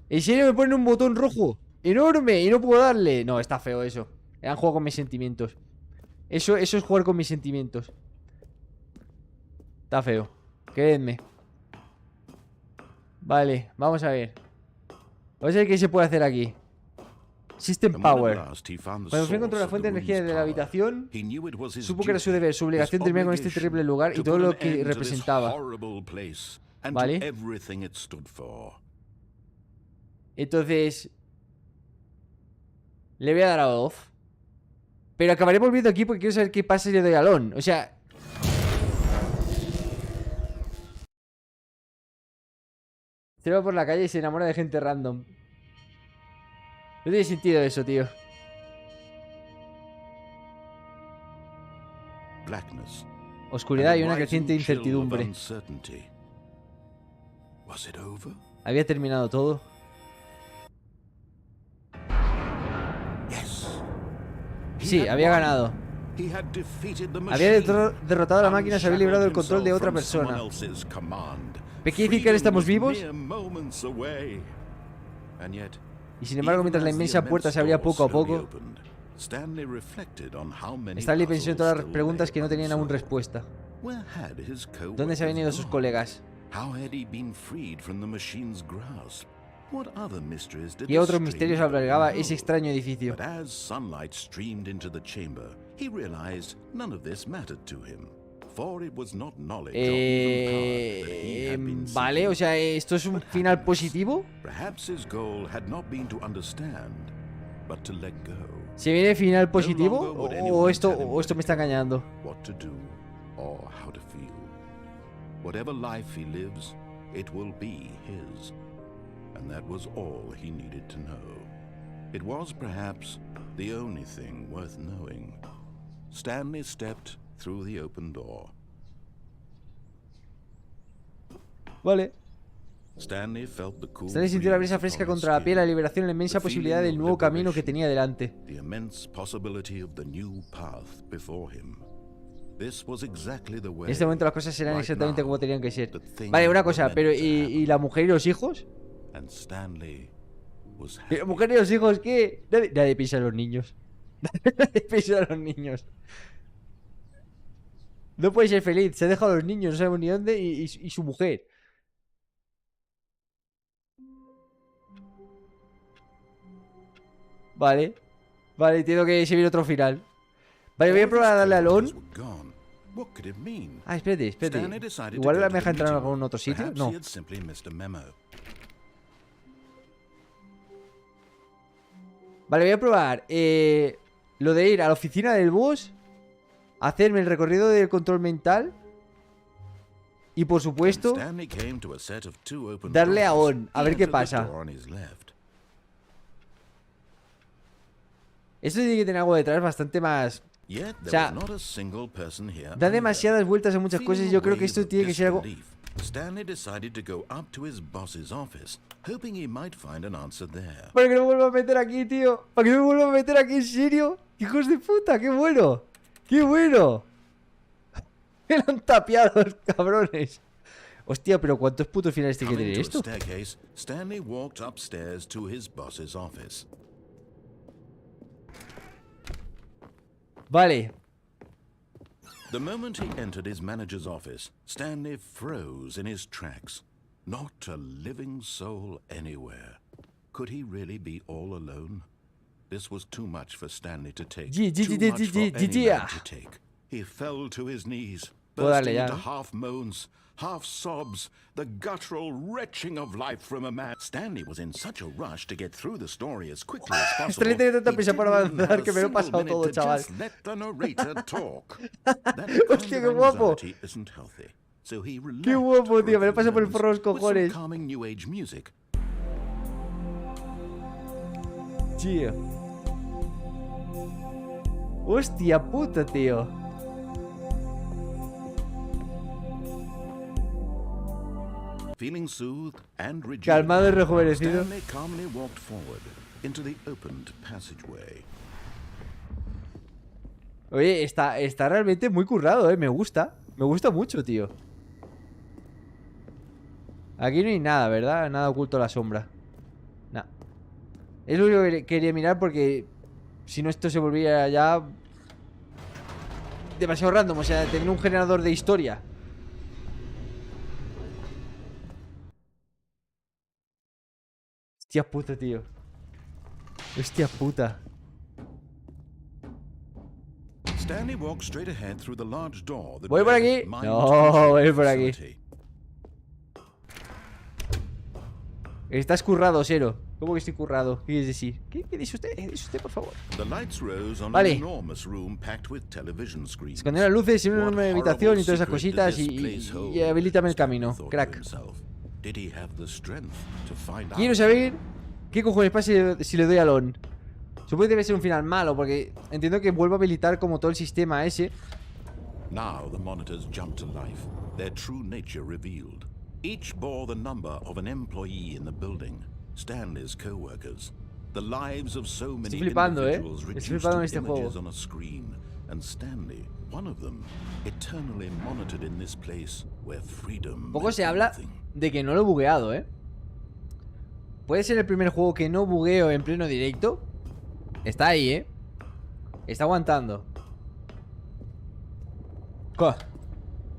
¿En serio me ponen un botón rojo enorme y no puedo darle? No, está feo eso. Han jugado con mis sentimientos. Eso es jugar con mis sentimientos. Está feo. Quédenme. Vale, vamos a ver. Vamos a ver qué se puede hacer aquí. System Power. Cuando fue encontró la fuente de energía de la habitación, supo que era su deber, su obligación terminar con este terrible lugar y todo lo que representaba. Vale. Entonces le voy a dar a off. Pero acabaré volviendo aquí porque quiero saber qué pasa si le doy al on. O sea, se va por la calle y se enamora de gente random. No tiene sentido eso, tío. Oscuridad y una creciente incertidumbre. ¿Había terminado todo? Sí, había ganado. Había derrotado a la máquina, se había librado del control de otra persona. ¿Qué quiere decir que ahora estamos vivos? Y sin embargo, mientras la inmensa puerta se abría poco a poco, Stanley pensó en todas las preguntas que no tenían aún respuesta. ¿Dónde se habían ido sus colegas? ¿Qué otros misterios albergaba ese extraño edificio? Vale, o sea, ¿esto es un final positivo? ¿Se viene final positivo? ¿O esto me está engañando? And that was all he needed to know. It was perhaps the only thing worth knowing. Stanley stepped through the open door. Vale. Stanley felt the cool Stanley sintió la brisa fresca contra la piel, la liberación, la inmensa posibilidad del nuevo camino que tenía delante. The immense possibility of the new path before him. This was exactly the way. En este momento las cosas serán exactamente como tenían que ser. Vale, una cosa, pero ¿y la mujer y los hijos? ¿Y la mujer y los hijos qué? Nadie piensa en los niños. Nadie piensa en los niños. No puede ser feliz, se ha dejado a los niños, no sabemos ni dónde, y su mujer. Vale. Vale, entiendo que se viene otro final. Vale, voy a probar a darle al on. Ah, espérate. Igual me deja entrar en algún otro sitio. No. Vale, voy a probar lo de ir a la oficina del boss, hacerme el recorrido del control mental y, por supuesto, darle a on, a ver qué pasa. Esto tiene que tener algo detrás bastante más... O sea, da demasiadas vueltas a muchas cosas y yo creo que esto tiene que ser algo... Stanley decided to go up to his boss's office, hoping he might find an answer there. ¿Para que no me vuelva a meter aquí, tío? ¿Para que no me vuelva a meter aquí, en serio? ¡Hijos de puta! ¡Qué bueno! ¡Qué bueno! Me lo han tapiado los cabrones. Hostia, pero ¿cuántos putos finales tiene que tener esto? Stanley walked upstairs to his boss's office. Vale. The moment he entered his manager's office, Stanley froze in his tracks. Not a living soul anywhere. Could he really be all alone? This was too much for Stanley to take. Too much for any man to take. He fell to his knees, bursting into half moans, half sobs, the guttural retching of life from a man. Stanley was in such a rush to get through the story as quickly as possible. He didn't have a single minute to just let the narrator talk. Hostia, qué guapo. Isn't healthy. So he qué guapo, tío, me lo pasa por el forro los cojones. Calming new age music. Tío. Hostia puta, tío. Feeling soothed and calmado y rejuvenecido. Stanley calmly walked forward into the opened passageway. Oye, está realmente muy currado, me gusta. Me gusta mucho, tío. Aquí no hay nada, ¿verdad? Nada oculto a la sombra. Nah. Es lo único que quería mirar porque si no esto se volvía ya demasiado random. O sea, tener un generador de historia. Hostia puta, tío. Hostia puta. Stanley walked straight ahead through the large door that Voy por led aquí. to No, voy por aquí. facility. Estás currado, Sero. ¿Cómo que estoy currado? ¿Qué quieres decir? ¿Qué dice usted? ¿Qué dice usted, por favor? The lights rose on Vale. an enormous room packed with television screens. Esconder las luces en una What enorme horrible habitación y todas esas secret did cositas this y place hold? habilítame el camino, Stanley thought to crack. himself. Did he have the strength to find Quiero out? saber qué cojones pasa si le doy al on. Supongo que debe ser un final malo porque entiendo que vuelvo a habilitar como todo el sistema ese. Now the monitors jumped to life, their true nature revealed. Each bore the number of an employee in the building, Stanley's co-workers. The lives of so many flipando, individuals Estoy reduced flipando en to este images juego. on a screen, and Stanley, one of them, eternally monitored in this place where freedom Poco meant se habla nothing. de que no lo he bugueado, Puede ser el primer juego que no bugueo en pleno directo. Está ahí, Está aguantando.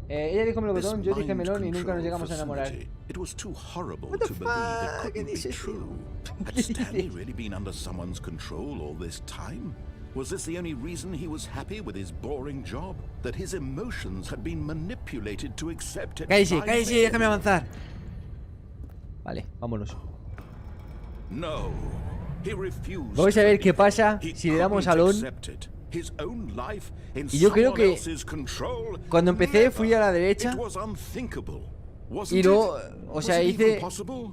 Ella dijo melocotón, yo dije melón y nunca nos llegamos a enamorar. It was too horrible What the to believe it fuck? couldn't be ¿Qué dices, true. tío? Had ¿Qué Stanley dices? really been under someone's control all this time? Was this the only reason he was happy with his boring job? That his emotions had been manipulated to accept it? Cállese, by cállese, them? déjame avanzar. Vale, vámonos. No. He refused Vamos a to ver qué believe pasa it. He si le damos couldn't al on. accept it. His own life in Y yo creo someone que else's control. cuando empecé Never. fui a la derecha. It was unthinkable. Y no, o sea, Was it even hice... possible?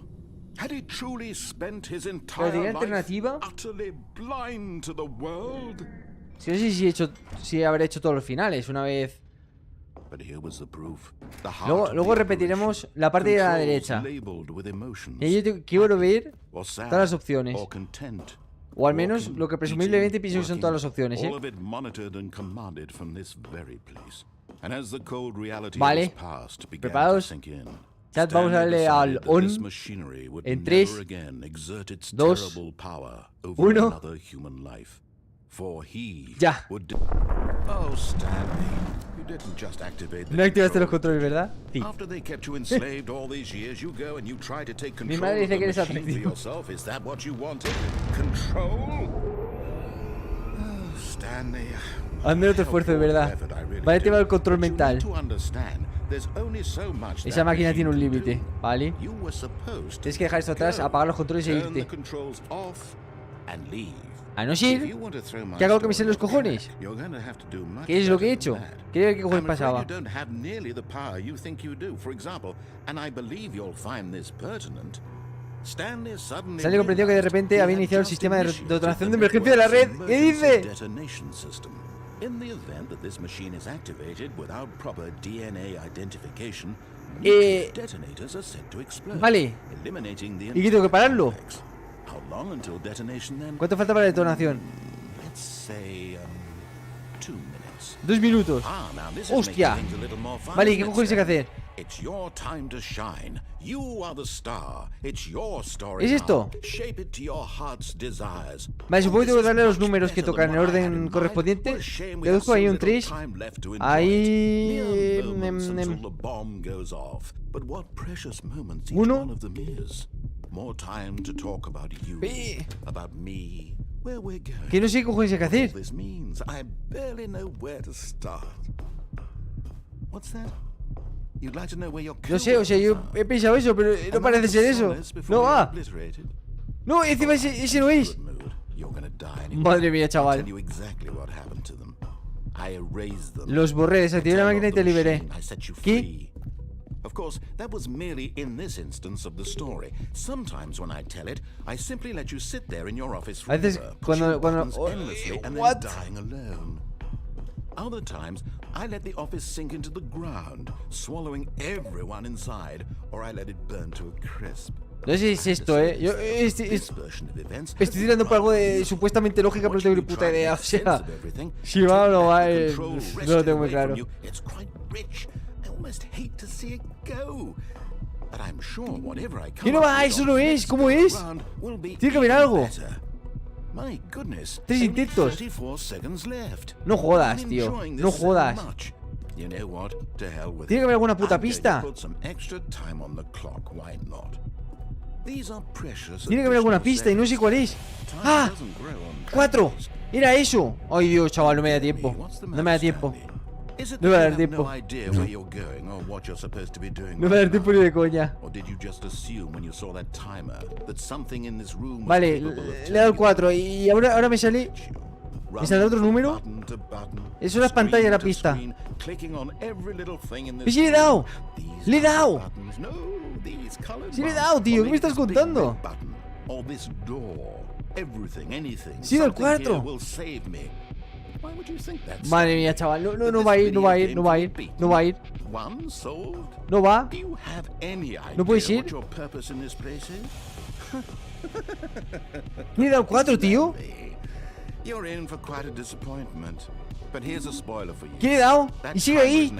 Had he truly spent his Pero entire tenía life alternativa. utterly blind to the world? Sí, no sé si habré hecho todos los finales una vez. But here was the proof. The heart Luego, of luego the repetiremos operation. la parte de la Controls derecha. labeled with emotions. Y yo quiero ver Or sad, todas las opciones. or content, O al menos walking, lo que presumiblemente eating, pienso que son working, todas las opciones, all of it monitored and commanded from this very place. And as the cold reality Vale. of his past began to ¿Preparados? sink in, Chat, vamos a Stanley darle al decided that on this machinery would en never 3, again exert its 2, terrible power over 1. another human life. For he Ya. would Oh, Stanley, you didn't just activate the No activaste los controls, controles, did you? ¿verdad? Sí. After they kept you enslaved all these years, you go and you try to take Mi control madre of dice the que eres machine for atractivo. yourself. Is that what you wanted? Control? Oh, Stanley. Hazme otro esfuerzo, de verdad. Vale, te va el control mental. Esa máquina tiene un límite, ¿vale? Tienes que dejar esto atrás, apagar los controles e irte. A no ser que haga lo que me salen los cojones. ¿Qué es lo que he hecho? Quería ver qué cojones pasaba. Stanley comprendió que de repente había iniciado el sistema de detonación de emergencia de la red. ¿Qué dice? In the event that this machine is activated without proper DNA identification, detonators are set to explode, Vale. eliminating the ¿Y qué tengo que pararlo? complex. How long until detonation then? ¿Cuánto falta para la detonación? Let's say 2 minutes. 2 minutos. Now this is ¡Hostia! making things a little more fun, Vale, ¿y isn't qué it, cojones hay que Stan? hacer? It's your time to shine. You are the star. It's your story. ¿Es esto? now. Shape it to your heart's desires. Vale, supongo que tengo que This is darle los much números que better tocan than en what I had orden in mind. correspondiente. What a shame we Deduzco have ahí so un little 3. time left to enjoy it. Ahí... Mere moments until the bomb goes off. But what precious moments each Uno. one of them is. More time to talk about you, about me, where we're going. Que no sé qué cojones hay que All hacer. this means I barely know where to start. What's that? You'd like to know where your No sé, o sea, yo coworkers are? he pensado eso, pero no parece ser eso. No va. No, encima ese no es. Madre mía, chaval. Los borré, desactivé la máquina y te liberé. ¿Qué? Of course, that was merely in this instance of the story. Sometimes when I tell it, I simply let you sit there in your office A veces, forever, cuando- pushing buttons oh, endlessly and what? then dying alone. Other times, I let the office sink into the ground, swallowing everyone inside, or I let it burn to a crisp. No sé si es esto, Yo estoy tirando por algo de supuestamente lógica, pero no tengo ni puta idea. O sea, si va o no va, no lo tengo muy claro. ¿Qué no va? Eso no es. ¿Cómo es? Tiene que haber algo. 3 intentos. No jodas, tío. No jodas. Tiene que haber alguna puta pista. Tiene que haber alguna pista y no sé cuál es. ¡Ah! 4. Era eso. Ay, Dios, chaval, no me da tiempo. No me da tiempo. No me va a dar tiempo. No me va a dar tiempo ni de coña. Vale, le he dado el 4 y ahora me sale... ¿Me sale otro número? Eso es la pantalla, la pista. ¡Sí le he dado! ¡Le he dado! ¡Sí le he dado, tío! ¿Qué me estás contando? ¡Sí, el 4! Madre mía, chaval. No va a ir, no va a ir, no va a ir. No va a ir. No va. No puedes ir. ¿Le he dado 4, tío? ¿Qué le he dado? Y sigue ahí.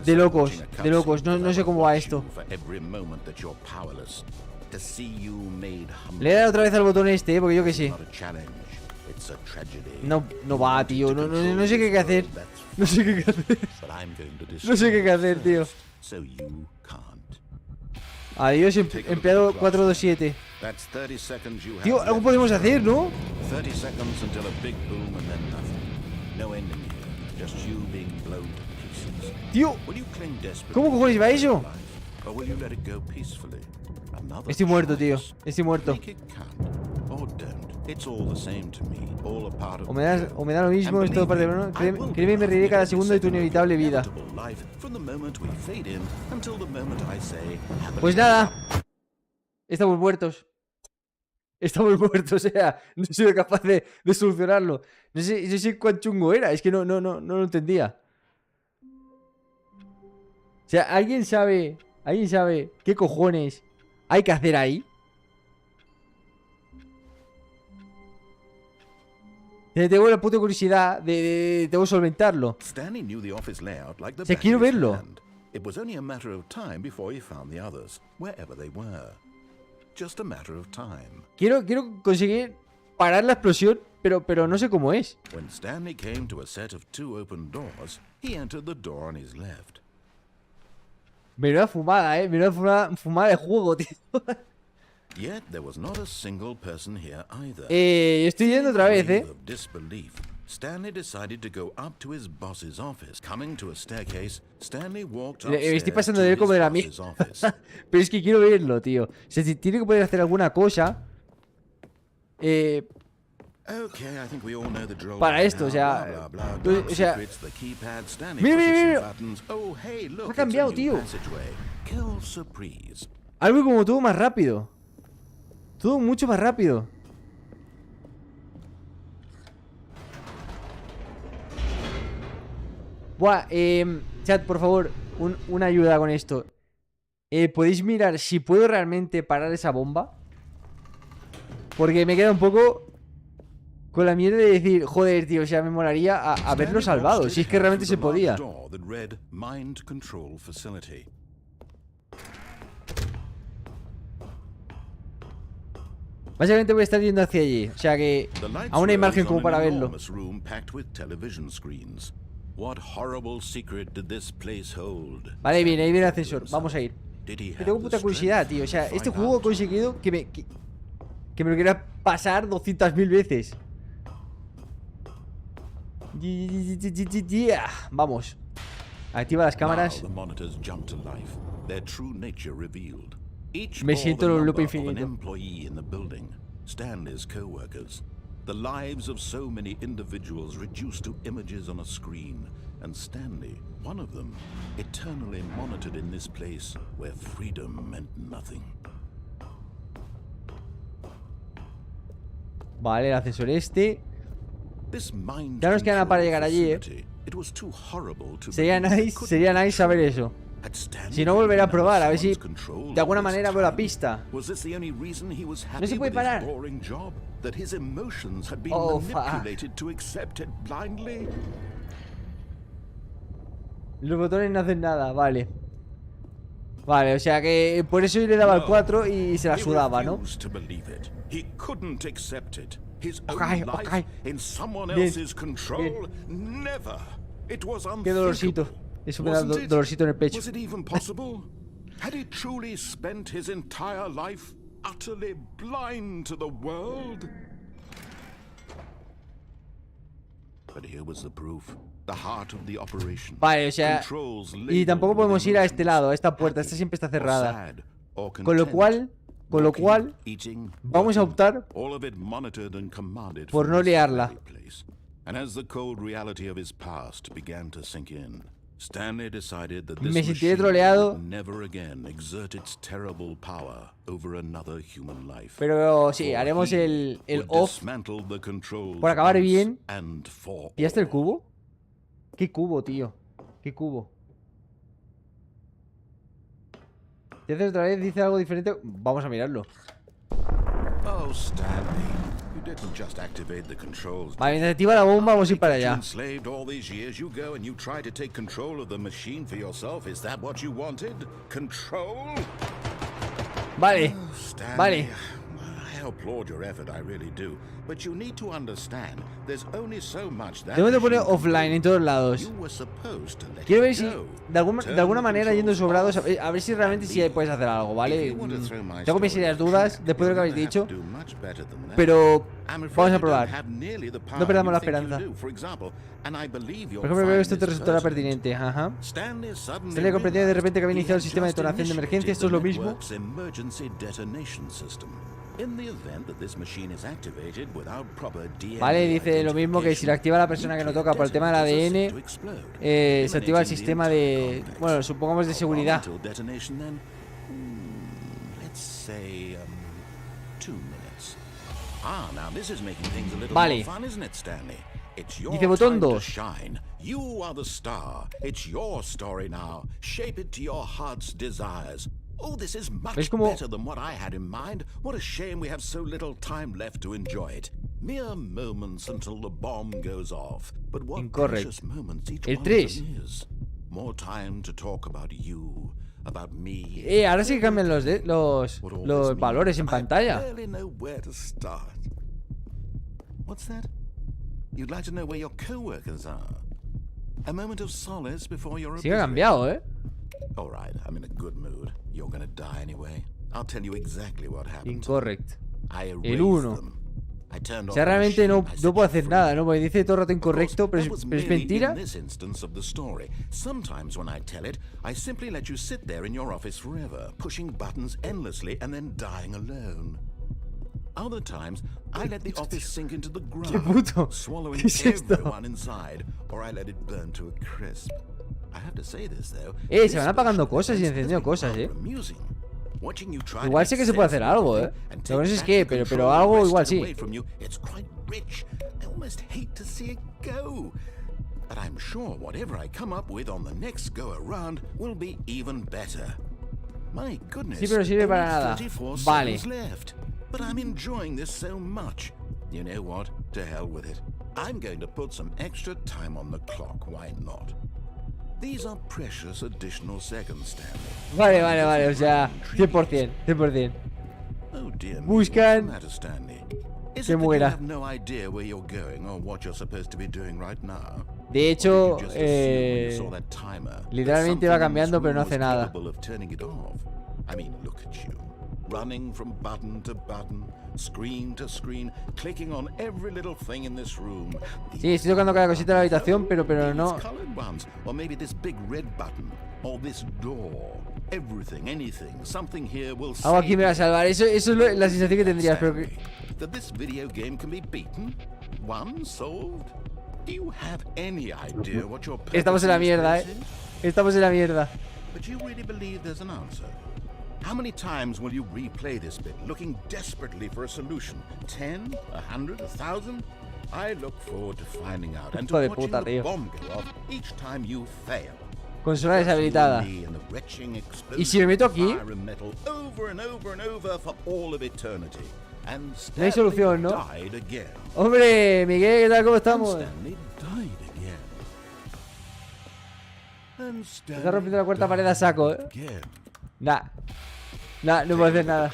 De locos, no sé cómo va esto. Le he dado otra vez al botón este, porque yo qué sé. No va, tío. No sé qué hacer. No sé qué hacer. No sé qué hacer, tío. Adiós, empleado 427. Tío, algo podemos hacer, ¿no? Tío, ¿cómo cojones va eso? Estoy muerto, tío. Estoy muerto. O me da lo mismo, es todo parte de... ¿no? Créeme, me reiré cada segundo de tu inevitable vida. Pues nada. Estamos muertos. Estamos muertos, o sea, no he sido capaz de solucionarlo. No sé cuán chungo era, es que no lo entendía. O sea, ¿alguien sabe qué cojones hay que hacer ahí? Tengo la puta curiosidad de tengo que solventarlo. O sea, quiero verlo. Quiero conseguir parar la explosión, pero no sé cómo es. Menuda fumada, menuda fumada de juego, tío. Estoy yendo otra vez, Stanley decided to go up to his boss's office. Coming to a staircase, Stanley walked upstairs. Estoy pasando de él como de la mía. Pero es que quiero verlo, tío. O sea, si tiene que poder hacer alguna cosa. Para esto, o sea. Mira. Ha cambiado, tío. Algo como todo más rápido. Todo mucho más rápido. Buah, chat, por favor, una ayuda con esto. ¿Podéis mirar si puedo realmente parar esa bomba? Porque me queda un poco con la mierda de decir, joder, tío, o sea, me molaría haberlo salvado, si es que realmente se podía. Básicamente voy a estar yendo hacia allí, o sea que aún hay margen como para verlo. Vale, bien, ahí viene el ascensor. Vamos a ir. Que tengo puta curiosidad, tío. O sea, este juego he conseguido que me lo quiera pasar 200.000 veces. Vamos. Activa las cámaras. Me siento en un loop infinito. The lives of so many individuals reduced to images on a screen, and Stanley, one of them, eternally monitored in this place where freedom meant nothing. Vale, el ascensor este. Ya nos quedan para llegar allí, It was too horrible to Sería believe they nice, couldn't sería nice saber eso. Had Stanley Si no, volveré a been under probar, a ver si someone's control de alguna all this manera veo la time? pista. Was this the only reason he was happy No se puede with parar. his boring job? That his emotions had been Oh, fuck. manipulated to accept it blindly? Los botones no hacen nada, vale. Vale, o sea que por eso yo le daba el 4 y se la sudaba, ¿no? He refused to believe it. He couldn't accept it. His own Okay, life okay. in someone Bien, else's control. Never. It was Qué dolorcito. unthinkable. Eso me da Wasn't it? dolorcito en el pecho. Was it even possible? Had he truly spent his entire life utterly blind to the world? But here was the proof. The heart of the operation. Vale, o sea, Controls y tampoco labeled podemos with ir a este emotions, lado, a esta puerta. Esta happy siempre está or cerrada. sad or Con lo content, cual, eating, vamos a working, optar all of it monitored and commanded por from no this liarla. very place. And as the cold reality of his past began to sink in, Stanley decided that this Me sentiré machine troleado. would never again exert its terrible power over another human life. Pero sí, For haremos he el would off dismantle the controls por acabar once bien. and for ¿Y hasta el all. cubo? ¿Qué cubo, tío? ¿Qué cubo? Si haces otra vez, dice algo diferente. Vamos a mirarlo. Oh, Stanley, you didn't just activate the controls. Vale, mientras activa la bomba, vamos a ir para You allá. enslaved all these years, you go and you try to take control of the machine for yourself. Is that what you wanted? Control? Vale, Stanley, vale. I applaud your effort, I really do. But you need to understand, there's only so much that Tengo que poner machine can offline do. en todos lados. You were supposed to let Quiero it ver si, go. de alguna manera, yendo sobrados, a ver si realmente sí puedes hacer algo, ¿vale? Tengo mis serias dudas después de lo que habéis dicho, pero vamos a probar. No perdamos la esperanza. Por ejemplo, veo que esto te resultará pertinente. Ajá. Stanley comprendió de repente que había iniciado el sistema de detonación de emergencia. Esto es lo mismo. Vale, dice lo mismo que si lo activa la persona que no toca por el tema del ADN, se activa el sistema de... Bueno, supongamos de seguridad. Vale. Dice botón 2. You are the star. It's your story now. Shape it to your heart's desires. Oh, this is much better than what I had in mind. What a shame we have so little time left to enjoy it. Mere moments until the bomb goes off. But what precious moments each one of them is. More time to talk about you, about me. Ahora sí que cambian los valores en pantalla. I barely know where to start. What's that? You'd like to know where your co-workers are? A moment of solace before your Sí que ha cambiado, All right, I'm in a good mood. You're gonna die anyway. I'll tell you exactly what happened. Incorrect. El 1. O sea, realmente no puedo hacer nada, ¿no? Porque dice todo el rato incorrecto, pero es mentira. Sometimes when I tell it, I simply let you sit there in your office forever, pushing buttons endlessly and then dying alone. Other times, I let the office sink into the ground, swallowing everyone inside, or I let it burn to a crisp. I have to say this though. Se van apagando cosas y encendiendo cosas, Igual sí que se puede hacer algo, Lo que no sé es qué, pero algo igual sí. But I'm sure whatever I come up with on the next go around will be even better. My goodness. Sí, pero sirve para nada. Vale. But I'm enjoying this so much. You know what? To hell with it. I'm going to put some extra time on the clock. Why not? These are precious additional seconds, Stanley. Vale, o sea, 100%, 100%. Oh dear me, Buscan what's the matter, Stanley? Is que it that you muera. have no idea where you're going or what you're supposed to be doing right now? De hecho, Or did you just assume when you saw that timer that literalmente va something in cambiando, this pero no room hace was nada. capable of turning it off? I mean, look at you. Running from button to button, screen to screen, clicking on every little thing in this room. Sí, estoy tocando cada cosita de la habitación, pero no. These colored ones, or maybe this big red button, or this door. Everything, anything, something here will Algo aquí me va a salvar. Eso es la sensación que tendrías, pero que... That this video game can be beaten, won, solved. Do you have any idea what your Estamos en la mierda, Estamos en la mierda. But you really believe there's an answer? How many times will you replay this bit, looking desperately for a solution? 10? 100? 1,000? I look forward to finding out and Hijo to de watching puta, the tío. bomb go off each time you fail. Consola deshabilitada. ¿Y si me meto aquí? No hay solución, ¿no? Hombre, Miguel, ¿qué tal? ¿Cómo estamos? Se está rompiendo la cuarta pared a saco, ¿eh? Nah. Nah, no puedo hacer nada.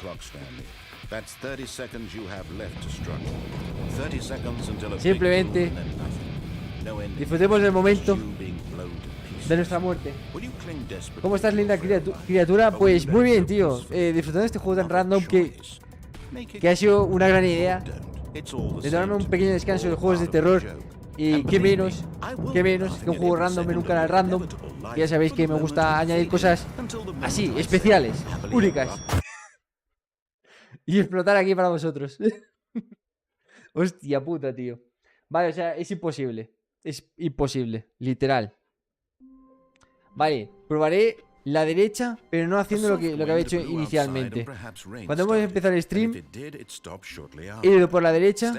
Simplemente disfrutemos del momento de nuestra muerte. ¿Cómo estás, linda criatura? Pues muy bien, tío. Disfrutando de este juego tan random que ha sido una gran idea de tomarme un pequeño descanso de juegos de terror. Y qué menos que un juego random en un canal random. Que ya sabéis que me gusta añadir cosas así, especiales, únicas. Y explotar aquí para vosotros. Hostia puta, tío. Vale, o sea, es imposible. Es imposible, literal. Vale, probaré la derecha, pero no haciendo lo que había hecho inicialmente. Cuando hemos empezado el stream, he ido por la derecha,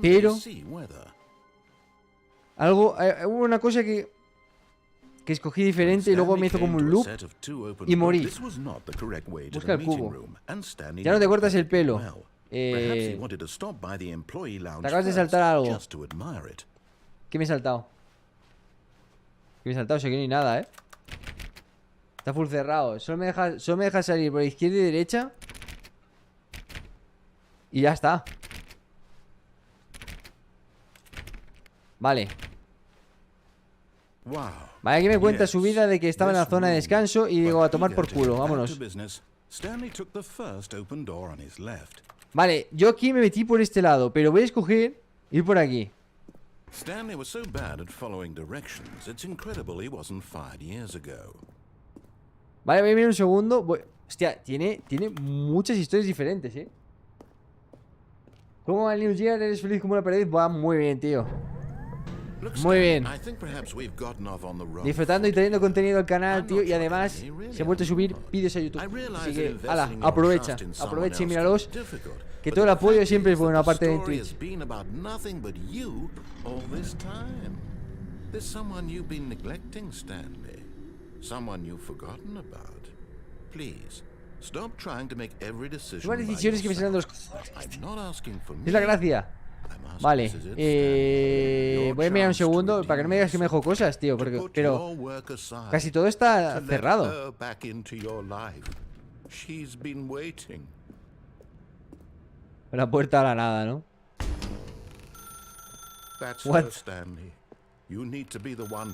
pero hubo una cosa que escogí diferente y luego me hizo como un loop y morí. Busca el cubo. Ya no te cortas el pelo. Te acabas de saltar algo. ¿Qué me he saltado? ¿Qué me he saltado? O sea que no hay nada, ¿eh? Está full cerrado. Solo me deja salir por izquierda y derecha. Y ya está. Vale. Vale, aquí me cuenta su vida de que estaba en la zona de descanso y digo, a tomar por culo, vámonos. Vale, yo aquí me metí por este lado, pero voy a escoger ir por aquí. Stanley was so bad at following directions, it's incredible he wasn't fired years ago. Vale, voy a mirar un segundo. Hostia, tiene muchas historias diferentes, ¿eh? ¿Cómo va el New Year? ¿Eres feliz como una pared? Va muy bien, tío. Muy bien. Disfrutando y trayendo contenido al canal, tío. Y además se ha vuelto a subir vídeos a YouTube. Así que, ala, aprovecha y míralos. Que todo el apoyo siempre es bueno, aparte de en Twitch. Toma decisiones que me salen de los cojones. Es la gracia. Vale, voy a mirar un segundo para que no me digas que me dejo cosas, tío, pero casi todo está cerrado. La puerta a la nada, ¿no? What?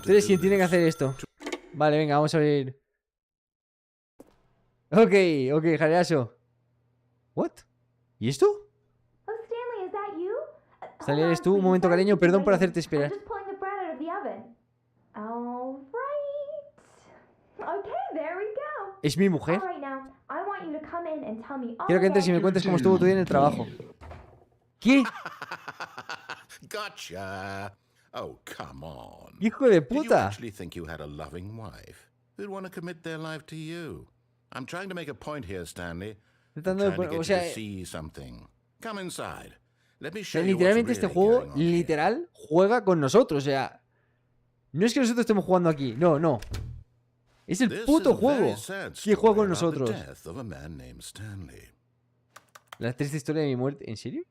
Tú eres quien tiene que hacer esto. Vale, venga, vamos a ver. Ok, Jareaso. What? ¿Y esto? Stanley, ¿eres tú? Un momento, cariño, perdón por hacerte esperar. ¿Es mi mujer? Quiero que entres y me cuentes cómo estuvo tu día en el trabajo. ¿Qué? Gotcha. Oh, come on. ¡Hijo de puta! I'm trying to make a point here, Stanley. Tratando de o sea, see something. Come inside. Let me o show sea, you literalmente what's este really juego, going on here. literal, juega con nosotros. O sea, no es que nosotros estemos jugando aquí. No, no. Es el This puto is a juego very sad que juega con story about nosotros. the death of a man named Stanley. La triste historia de mi muerte. ¿En serio?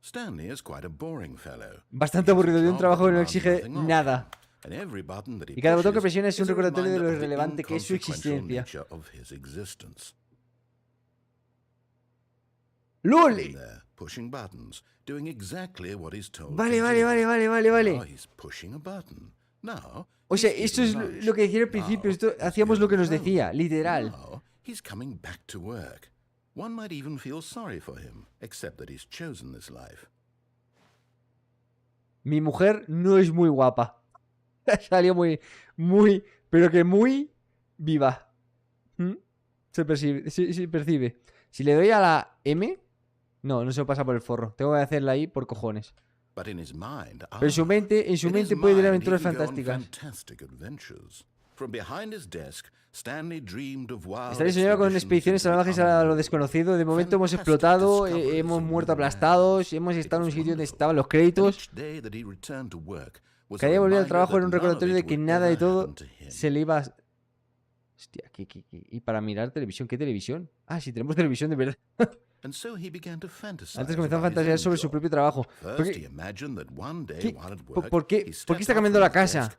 Stanley is quite a boring fellow. Bastante aburrido de un trabajo que no exige nada. Y cada botón que presiona es un recordatorio de lo irrelevante que es su existencia. ¡LOL! Vale. O sea, esto es lo que decía al principio. Esto, hacíamos lo que nos decía, literal. Mi mujer no es muy guapa. Salió muy, pero que muy viva. Se percibe. Si le doy a la M, no se pasa por el forro. Tengo que hacerla ahí por cojones. Pero en su mente puede tener aventuras fantásticas. From behind his desk, Stanley dreamed of wild Está diseñado con expediciones salvajes a lo desconocido. De momento hemos explotado, hemos muerto aplastados, hemos estado en un sitio donde estaban los créditos. Cada día volvía al trabajo en un recordatorio de que nada de todo se le iba a... Hostia, ¿y para mirar televisión? ¿Qué televisión? Ah, sí, tenemos televisión de verdad. Antes comenzó a fantasear sobre su propio trabajo. ¿Por qué está cambiando la casa?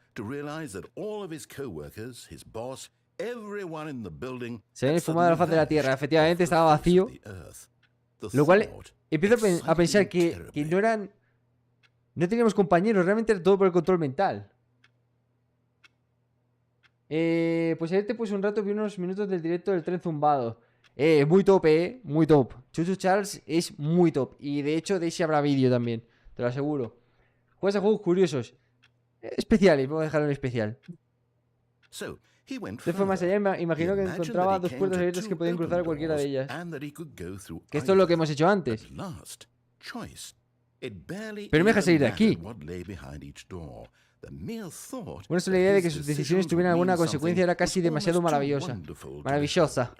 Se habían esfumado de la faz de la tierra. Efectivamente estaba vacío. Lo cual empiezo a pensar que no eran... No teníamos compañeros. Realmente era todo por el control mental. Pues ayer te puse un rato, vi unos minutos del directo del tren zumbado. Muy top, muy top. Chuchu Charles es muy top. Y de hecho de ese habrá vídeo también, te lo aseguro. Juegas a juegos curiosos, especiales, vamos a dejarlo en especial. Se fue más allá, imaginó que encontraba dos puertas abiertas que podían cruzar cualquiera de ellas. Que esto es lo que hemos hecho antes. Pero me deja salir de aquí. Bueno, esto, la idea de que sus decisiones tuvieran alguna consecuencia era casi demasiado maravillosa. Maravillosa.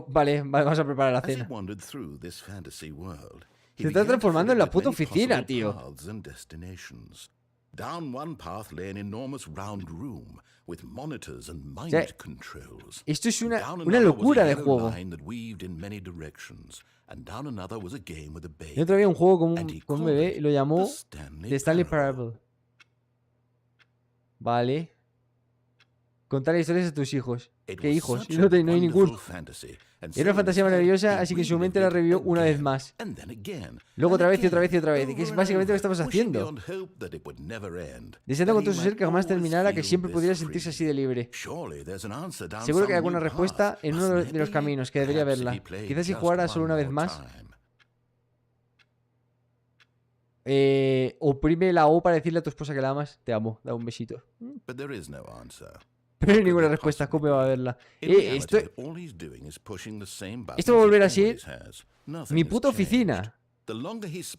Vale, vamos a preparar la cena. Se está transformando en la puta oficina, tío. O sea, esto es una locura de juego. Y otro había un juego con un bebé y lo llamó The Stanley Parable. Vale. Contar historias a tus hijos. ¿Qué hijos? No hay ninguno. Era una fantasía maravillosa, así que su mente la revivió una vez más. Luego otra vez y otra vez y otra vez. Que es básicamente lo que estamos haciendo. Deseando con todo su ser que jamás terminara, que siempre pudiera sentirse así de libre. Seguro que hay alguna respuesta en uno de los caminos, que debería verla. Quizás si jugara solo una vez más. Oprime la O para decirle a tu esposa que la amas. Te amo, da un besito. Pero no hay ninguna respuesta. ¿Cómo va a verla? Esto va a volver a ser mi puta oficina. ¿Tienes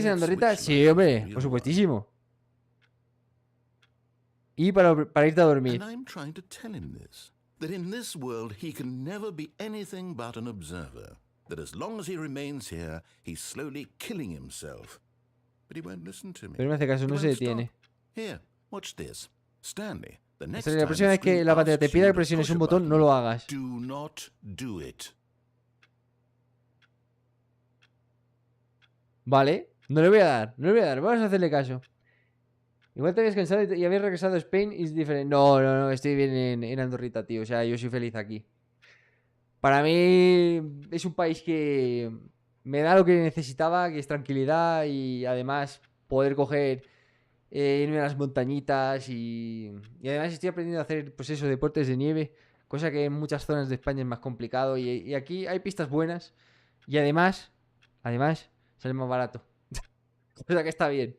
en Andorrita? Sí, hombre, por supuestísimo. Y para irte a dormir. Pero no me hace caso, no se detiene. La próxima vez que la pantalla te pida que presiones un botón, no lo hagas. Vale, no le voy a dar, vamos a hacerle caso. Igual te habías cansado y habías regresado a Spain y es diferente. No, estoy bien en Andorrita, tío. O sea, yo soy feliz aquí. Para mí es un país que me da lo que necesitaba, que es tranquilidad y además poder coger... irme a las montañitas y además estoy aprendiendo a hacer, pues eso, deportes de nieve, cosa que en muchas zonas de España es más complicado y aquí hay pistas buenas y además sale más barato. O sea que está bien.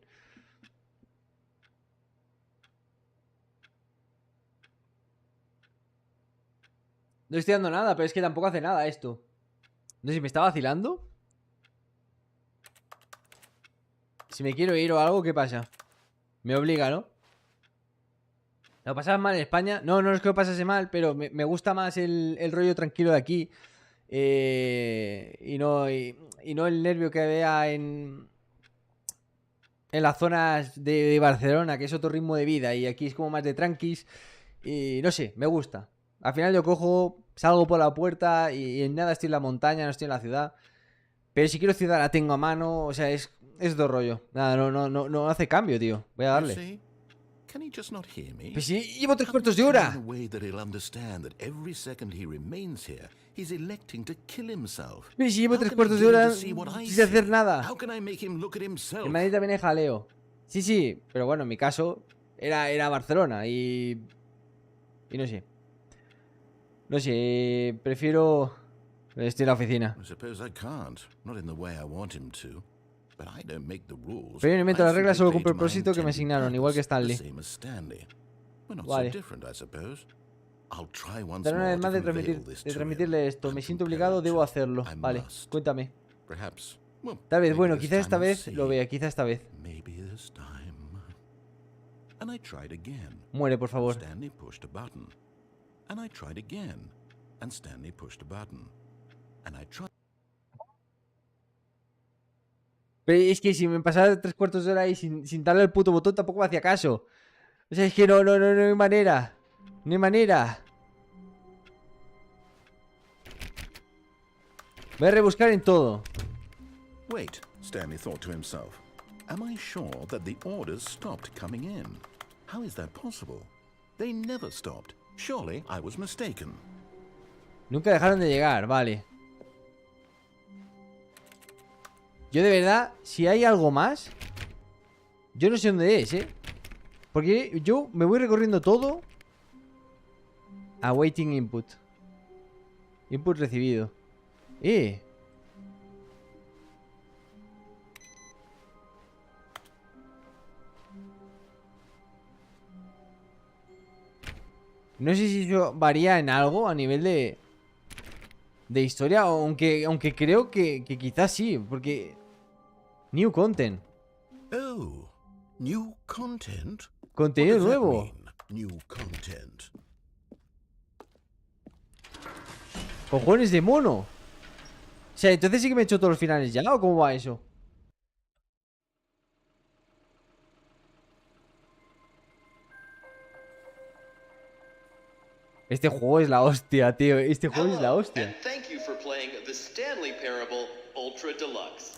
No estoy dando nada, pero es que tampoco hace nada esto. No sé si me está vacilando. Si me quiero ir o algo, ¿qué pasa? Me obliga, ¿no? ¿Lo pasabas mal en España? No es que lo pasase mal, pero me gusta más el rollo tranquilo de aquí. Y no el nervio que vea en las zonas de Barcelona, que es otro ritmo de vida. Y aquí es como más de tranquis. Y no sé, me gusta. Al final yo cojo, salgo por la puerta y en nada estoy en la montaña, no estoy en la ciudad. Pero si quiero ciudad la tengo a mano, o sea, es todo rollo. Nada, no hace cambio, tío. Voy a darle. Pues sí, llevo 3/4 de hora. Pero si llevo 3/4 de hora sin hacer nada. El Madrid también es jaleo. Sí, pero bueno, en mi caso era Barcelona y no sé. No sé, prefiero... Estoy en la oficina. Pero yo no invento las reglas, solo cumplo el propósito que me asignaron, igual que Stanley. Vale. Daré una vez más de transmitirle esto. Me siento obligado, debo hacerlo. Vale, cuéntame. Well, Tal vez, maybe bueno, this quizás esta time we'll vez see. lo vea, quizás esta vez. Maybe this time. And I tried again. Muere, por favor. Stanley pushed a button. And I tried again. And Stanley pushed a button. And I tried. Pero es que si me pasara 3/4 de hora ahí sin darle al puto botón, tampoco me hacía caso. O sea, es que no hay manera. No hay manera. Voy a rebuscar en todo. Wait, Stanley thought to himself. Am I sure that the orders stopped coming in? How is that possible? They never stopped. Surely I was mistaken. Nunca dejaron de llegar, vale. Yo de verdad, si hay algo más, yo no sé dónde es, porque yo me voy recorriendo todo. Awaiting input. Input recibido. No sé si eso varía en algo a nivel de historia, aunque creo que quizás sí, porque... New content. Oh, new content? Contenido What does that nuevo. mean, new content. Cojones de mono. O sea, entonces sí que me he hecho todos los finales ya, ¿o cómo va eso? Este juego es la hostia, tío. Este juego es la hostia. And thank you for playing the Stanley Parable Ultra Deluxe.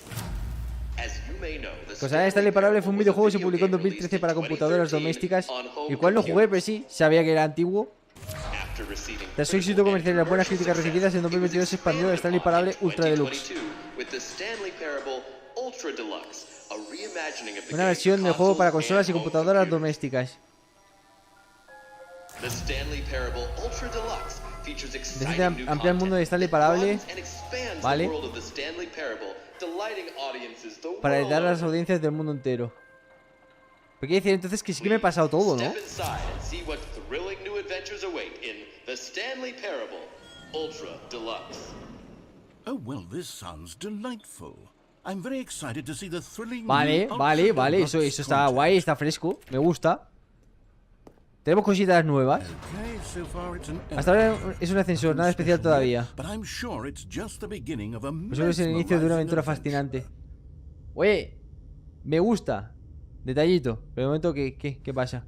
As you may know, the Cosa de Stanley Parable fue un videojuego que se publicó en 2013 para computadoras domésticas, el cual no jugué, pero sí, sabía que era antiguo. Tras su éxito comercial y las buenas críticas recibidas, en 2022 se expandió a Stanley Parable Ultra Deluxe. Una versión del juego para consolas y computadoras domésticas. Decide ampliar el mundo de Stanley Parable, ¿vale? Para ayudar a las audiencias del mundo entero. ¿Pero quiere decir entonces que sí que me he pasado todo, no? Oh, well, this sounds delightful. I'm very excited to see the thrilling Vale, new vale, Ultra vale. Eso Deluxe está content. guay, está fresco. Me gusta. Tenemos cositas nuevas. Okay, so far it's an Hasta ahora es un ascensor, nada especial todavía. But I'm sure it's just the beginning of a Solo es el inicio de una aventura fascinante. Oye, me gusta. Detallito. Pero de momento, ¿qué pasa?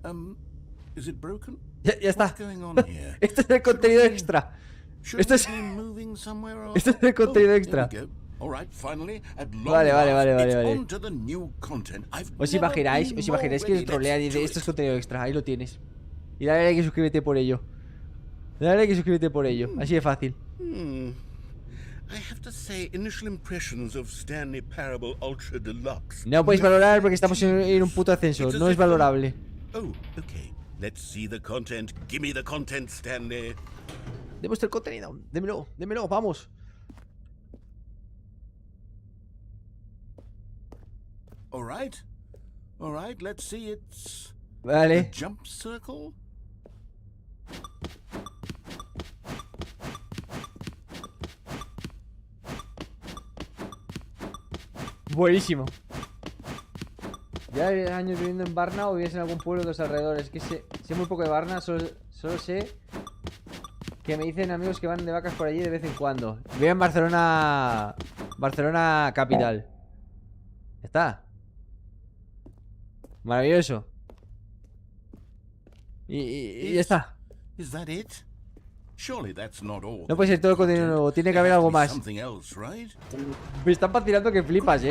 Is it broken? Ya está. What's going on here? Esto es el contenido extra. Should Esto es... we be moving somewhere or... Esto es el contenido Oh, extra. there we go. All right, finally, at long Vale, last, vale. it's on to the new content. I've Os never imagináis been more que ready. os trolea y Let's dice, do esto es it. contenido extra, ahí lo tienes. Y dale like y suscríbete por ello. Dale like y suscríbete por ello, así de fácil. I have to say, initial impressions of Stanley Parable Ultra Deluxe. No podéis valorar porque estamos en un puto ascensor, It's as no es if- valorable. Oh, okay. Let's see the content. Give me the content, Stanley. Demuestra el contenido, démelo, vamos. All right, let's see. It's a Vale. jump circle. Buenísimo. Ya años viviendo en Varna o vives en algún pueblo de los alrededores. Que sé muy poco de Varna, solo sé que me dicen amigos que van de vacas por allí de vez en cuando. Vivo en Barcelona. Barcelona capital. Ya está. Maravilloso. Y ya está. Is that it? Surely that's not all. No puede ser todo el contenido nuevo, tiene que haber There has algo to be más. Something else, right? Me están vacilando que flipas,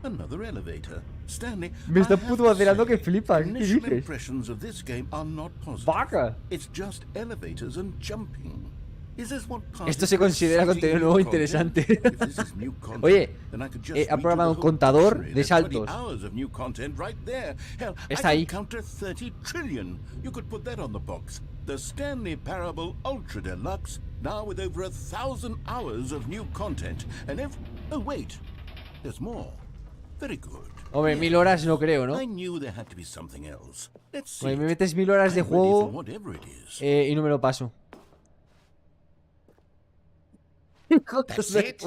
Another elevator. Stanley, Me I están have puto to vacilando say, que flipas. ¿Qué initial dices? impressions of this game are not positive. Vaca. It's just elevators and jumping. Is this what Esto se considera contenido nuevo interesante. If this is new content, Oye, then I could just ha read you programado the un whole contador dictionary. de There's 20 saltos. hours of new content right there. Hell, Está I ahí. could counter 30 trillion. You could put that on the box. The Stanley Parable Ultra Deluxe, now with over 1,000 hours of new content. And oh wait, there's more. Very good. Hombre, 1000 horas no creo, ¿no? I knew there had to be something else. Let's see. Oye, me it. metes 1000 horas de I'm ready for juego whatever it is. y no me lo paso. That's it?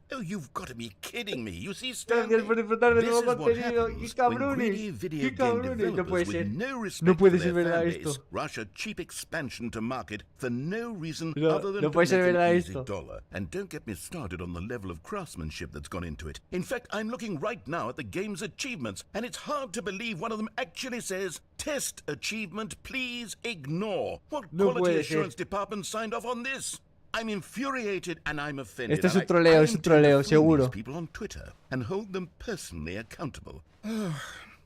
Oh, you've got to be kidding me. You see, Gracias Stanley, por disfrutar de this nuevo is what contenido. ¡Qué happens when cabrones! greedy video ¡Qué game cabrones! No puede developers ser. with no No respect puede for ser their verdad fan esto. base rush a cheap expansion to market for no reason No, other than no to puede ser make verdad an easy esto. dollar. And don't get me started on the level of craftsmanship that's gone into it. In fact, I'm looking right now at the game's achievements, and it's hard to believe one of them actually says, "Test achievement, please ignore." What No quality puede assurance ser. department signed off on this? I'm infuriated and I'm offended. Esto es un and troleo, I es un intend to troleo, phone seguro. these people on Twitter and hold them personally accountable.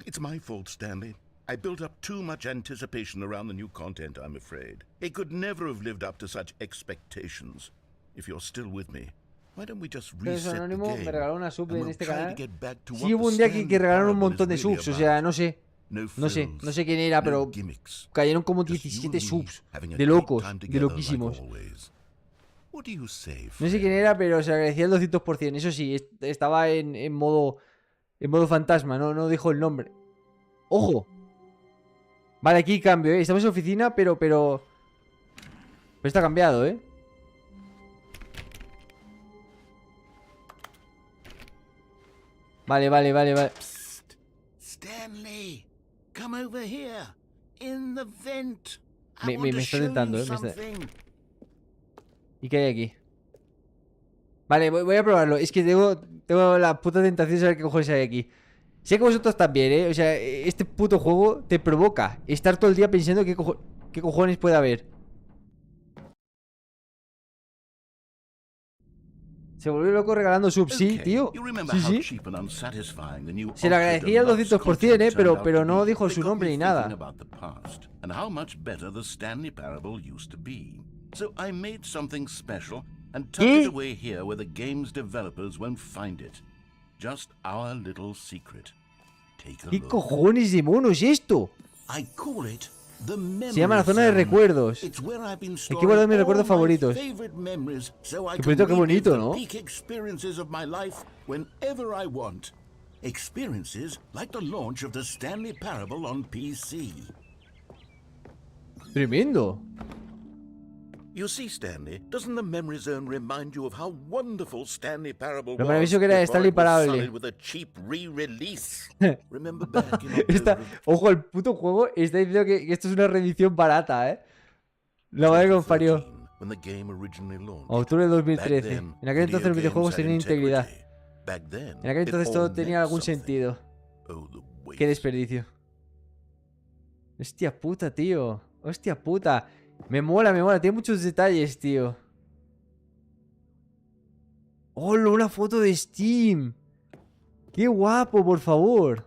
It's my fault, Stanley. I built up too much anticipation around the new content, I'm afraid. It could never have lived up to such expectations. If you're still with me, why don't we just Entonces reset the Anónimo game? me regaló una sub and en we'll este try to canal. get back to Sí, what hubo the un día Stanley que regalaron un Parable montón de is really subs, o sea, about. no sé. No No frills, sé quién era, no pero gimmicks. cayeron como Just you 17 and me subs. having a De great locos, time de together like loquísimos. always. What do you say, No sé quién era, pero se agradecía el 200%. Eso sí, estaba en modo fantasma, no dijo el nombre. ¡Ojo! Vale, aquí cambio, ¿eh? Estamos en oficina, pero está cambiado, ¿eh? Vale. Psst. Stanley, come over here. In the vent. I want to me está show tentando, you me está- something. ¿Y qué hay aquí? Vale, voy a probarlo. Es que tengo la puta tentación de saber qué cojones hay aquí. Sé que vosotros también, ¿eh? O sea, este puto juego te provoca estar todo el día pensando qué cojones puede haber. Se volvió loco regalando subs, sí, Okay, tío. you remember Sí, how sí. cheap and unsatisfying the new Se le agradecía al Ultra Deluxe 200%, content pero turned out to no be. dijo It su got nombre me ni nada. thinking about the past and how much better the Stanley Parable used to be. So I made something special and tucked ¿Qué? it away here where the game's developers won't find it. Just our little secret. Take a ¿Qué look. cojones de mono es esto? I call it the memory Se llama la zona de zone. recuerdos. It's where I've been Aquí guardo mis storing recuerdos all my favoritos. favorite memories, so I Qué can bonito, qué relive bonito, the ¿no? peak experiences of my life whenever I want. Experiences like the launch of the Stanley Parable on PC. Tremendo. You see, Stanley, doesn't the memory zone remind you of how wonderful Stanley Parable Lo was maravilloso que era before Stanley it was Parable. sullied with a cheap re-release? Remember back in Esta, October ojo, el puto juego está diciendo que esto es una reedición barata, ¿eh? La madre que me parió. 2013, when the game originally launched. Octubre de Back 2013. then, En aquel entonces los video videojuegos games had tenían integridad. integrity. Back then, En aquel it entonces all todo tenía meant algún something. sentido. Oh, the waste. Qué desperdicio. Hostia puta, tío. Hostia puta. Me mola. Tiene muchos detalles, tío. ¡Hola! Una foto de Steam. ¡Qué guapo, por favor!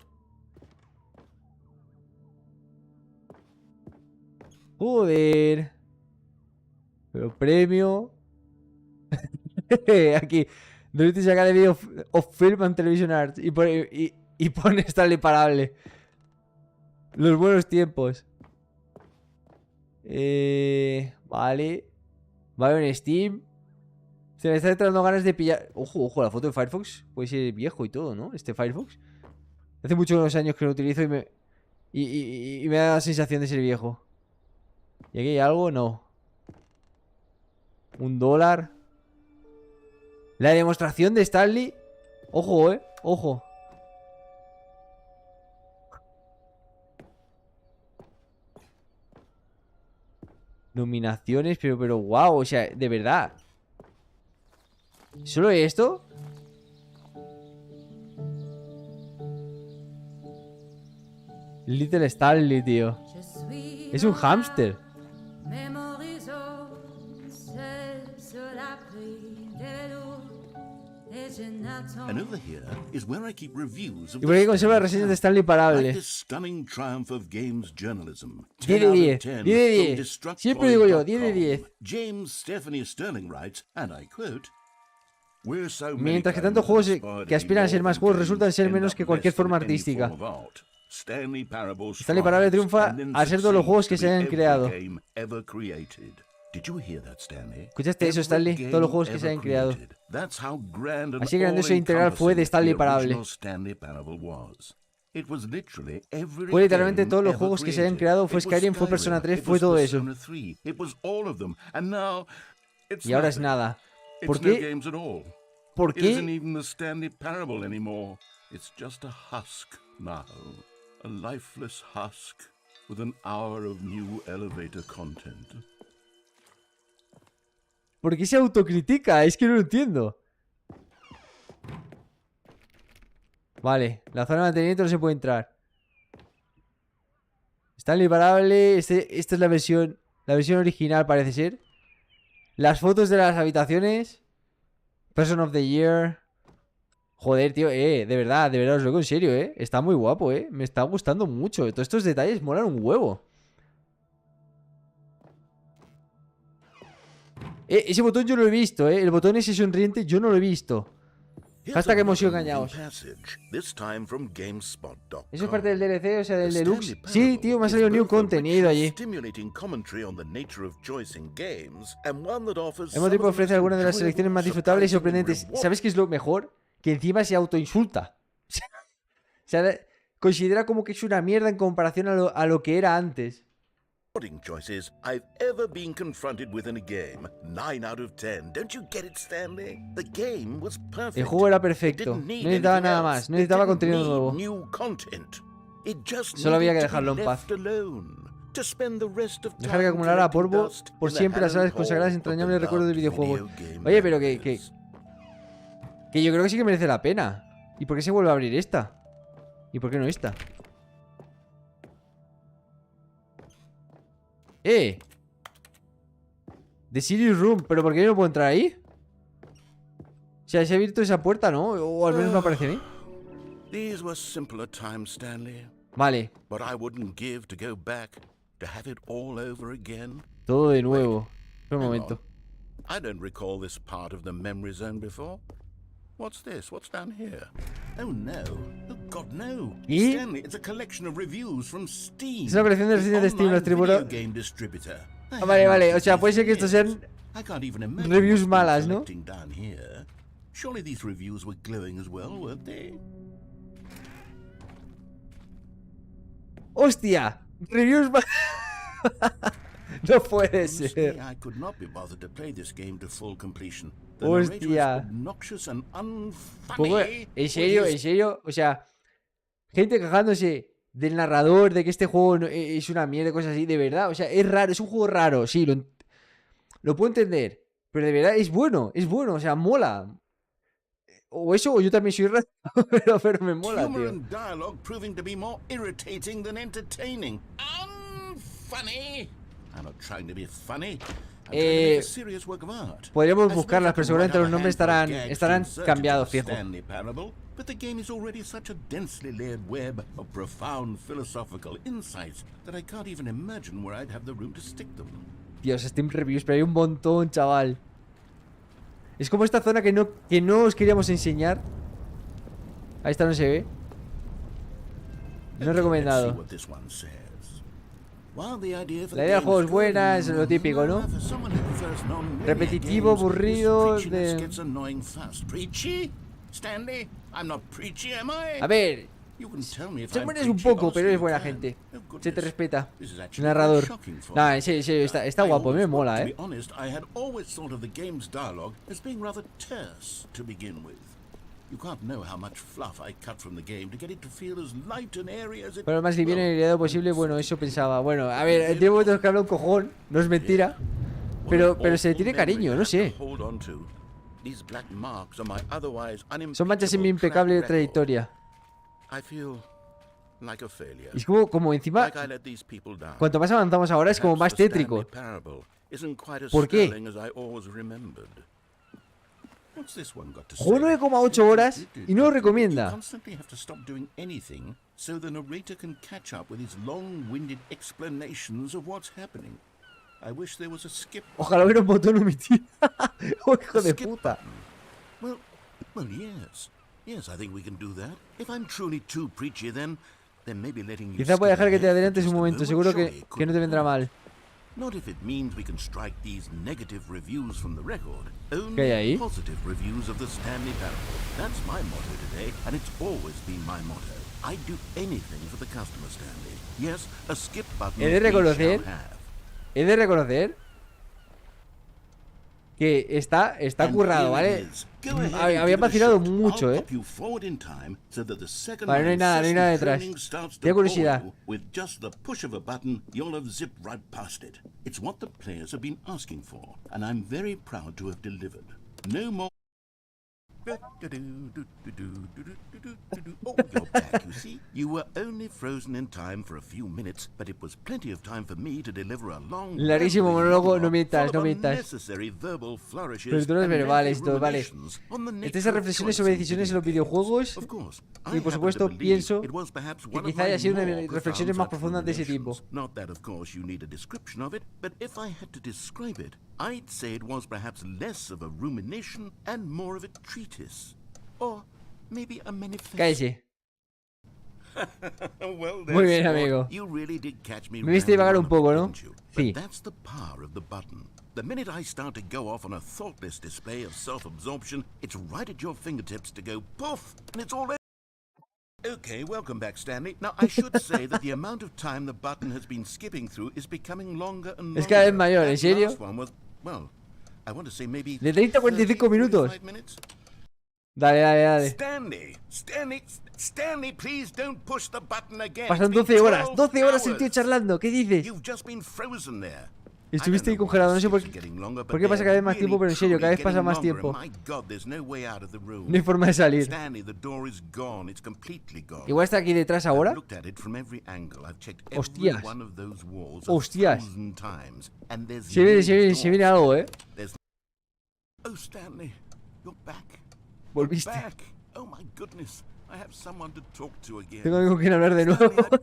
Joder. Pero premio. Aquí. Directo sacar de video of film and television arts. Y pone Stanley Parable. Los buenos tiempos. Vale. Vale, en Steam. Se me está entrando ganas de pillar. Ojo, la foto de Firefox. Puede ser viejo y todo, ¿no? Este Firefox. Hace muchos años que lo utilizo y me da la sensación de ser viejo. ¿Y aquí hay algo? No. $1. La demostración de Stanley. Ojo, ojo. Nominaciones, pero wow, o sea, de verdad. ¿Solo esto? Little Stanley, tío. Es un hámster. And over here is where I keep reviews of Y por aquí the conserva las Stanley reseñas de Parable. Stanley Like Parable. this stunning triumph of games journalism. 10 de 10, 10 10 de 10. Siempre digo yo, 10 de 10. James Stephanie Sterling writes, and I quote, "We're so many Mientras que times tantos juegos inspired que aspiran a ser more más than juegos games resultan ser end menos up que cualquier less than forma any artística. form of art. Stanley Parable Stanley Parable strives triunfa and then al ser todos los juegos que se succeeds hayan to be creado. every game ever created. Did you hear that, Stanley? ¿Escuchaste eso, Every Stanley? game Todos los juegos que se ever hayan creado. created. That's how grand and Así grandioso e integral fue de all-encompassing Stanley the Parable. original Stanley Parable was. It was literally every Fue literalmente game todos los ever juegos que se hayan created. creado. Fue It was Skyrim, fue Persona Skyrim, 3, it fue was todo eso. Persona 3, it was all of them. And now it's Y ahora es nothing. nada. It's ¿Por no qué? games at all. ¿Por It isn't qué? even the Stanley Parable anymore. It's just a husk now. A lifeless husk with an hour of new elevator content. ¿Por qué se autocritica? Es que no lo entiendo. Vale, la zona de mantenimiento no se puede entrar. Stanley Parable. Esta es la versión original, parece ser. Las fotos de las habitaciones. Person of the Year. Joder, tío, de verdad os lo digo en serio, está muy guapo, me está gustando mucho. Todos estos detalles molan un huevo. Ese botón yo no lo he visto, el botón ese sonriente yo no lo he visto. Hasta que hemos sido engañados. ¿Eso es parte del DLC, o sea, del Deluxe? Sí, tío, me ha salido new contenido allí. El modo tipo ofrece algunas de las selecciones más disfrutables y sorprendentes. ¿Sabes qué es lo mejor? Que encima se autoinsulta. O sea, considera como que es una mierda en comparación a lo que era antes. Choices I've ever been confronted with in a game. 9 out of 10. Don't you get it, Stanley? The game was perfect. El juego era perfecto. No necesitaba nada más. No necesitaba contenido nuevo. Solo había que dejarlo en paz. Dejar que acumulara polvo por siempre las horas consagradas entrañables recuerdos del videojuego. Oye, pero que yo creo que sí que merece la pena. ¿Y por qué se vuelve a abrir esta? ¿Y por qué no esta? The Serious Room. ¿Pero por qué no puedo entrar ahí? O sea, se ha abierto esa puerta, ¿no? O al menos me aparece a mí. These were simpler times, Stanley. Vale. But I wouldn't give to go back, to have it all over again. Todo de nuevo. Un momento. I don't recall this part of the memory zone before. What's this? What's down here? Oh no. Oh God, no. ¿Y? Stanley, it's a collection of reviews from Steam. Es una colección de reseñas de Steam, los tributos. Vale. O sea, puede ser que estos sean reviews malas, ¿no? Surely these reviews were glowing as well, weren't they? ¡Hostia! Reviews malas. No puede ser. Hostia. ¿En serio? O sea, gente quejándose del narrador, de que este juego es una mierda, cosas así, de verdad. O sea, es raro, es un juego raro, sí, lo puedo entender. Pero de verdad es bueno, o sea, mola. O eso, o yo también soy raro, pero me mola, tío. Podríamos buscarlas, pero seguramente los nombres estarán cambiados, fijo. But the game is already such a densely layered web of profound philosophical insights that I can't even imagine where I'd have the room to stick them. Dios, Steam Reviews, pero hay un montón, chaval. Es como esta zona que no os queríamos enseñar. Ahí está, no se ve. No es recomendado. La idea del juego es buena, es lo típico, ¿no? Repetitivo, aburrido, A ver, se mueres un poco, pero es buena gente. Se te respeta. Narrador. Nah, en serio, está guapo, me mola, Bueno, lo más liviano y aliado posible, bueno, eso pensaba. Bueno, a ver, tiene momentos que habla un cojón, no es mentira. Pero se le tiene cariño, no sé. Son manchas en mi impecable trayectoria. Es como encima, cuanto más avanzamos ahora es como más tétrico. ¿Por qué? Juego 9,8 horas y no lo recomienda. Ojalá hubiera un botón omitir. Oh, hijo de puta. Quizá pueda dejar que te adelantes un momento. Seguro que no te vendrá mal. ¿Qué hay ahí? He de reconocer que está currado, ¿vale? Había vacilado mucho, ¿eh? Vale, no hay nada detrás. Tengo curiosidad. Oh, you're back, you see. You were only frozen in time for a few minutes, but it was plenty of time for me to deliver a long, larguísimo monólogo, no mientas, full no of mientas. unnecessary verbal flourishes Florituras and verbales, mental todo, vale. ruminations on the nature Estas of reflexiones sobre choice in decisiones en los video videojuegos. games. Of course, I Y por happen to supuesto believe pienso it was perhaps que one of quizá my haya sido una de more mis reflexiones más profound profundas de ese tipo. ruminations. Not that, of course, you need a description of it, but if I had to describe it, I'd say it was perhaps less of a rumination and more of a treatise. Or maybe a manifesto. Cállese. Well, Muy bien, sport, amigo. you really did catch me Me viste rambling divagar on un a poco, bit, ¿no? didn't you? Sí. But that's the power of the button. The minute I start to go off on a thoughtless display of self-absorption, it's right at your fingertips to go poof, and it's all over. Okay, welcome back, Stanley. Now, I should say that the amount of time the button has been skipping through is becoming longer and longer. Es cada vez mayor, ¿en That serio? last one was, well, I want to say maybe De 30 a 45 minutos. 45 minutes. Dale. Stanley, please don't push the button again. Pasan It's 12 been horas. 12 12 horas el tío hours. charlando. ¿Qué dices? You've just been frozen there. Estuviste ahí congelado. No sé por qué pasa cada vez más tiempo, pero en serio, cada vez pasa más tiempo. My God, there's no way out of the room. No hay forma de salir. Stanley, the door is gone. It's completely gone. Igual está aquí detrás ahora. I've looked at it from every angle. I've checked every Hostias. one of those walls Hostias. 1,000 times, and there's Se viene, no se viene door. algo, ¿eh? There's... Oh, Stanley, you're back. Volviste. Back. Oh my goodness. I have someone to talk to again. Tengo con quien hablar de nuevo. Stanley,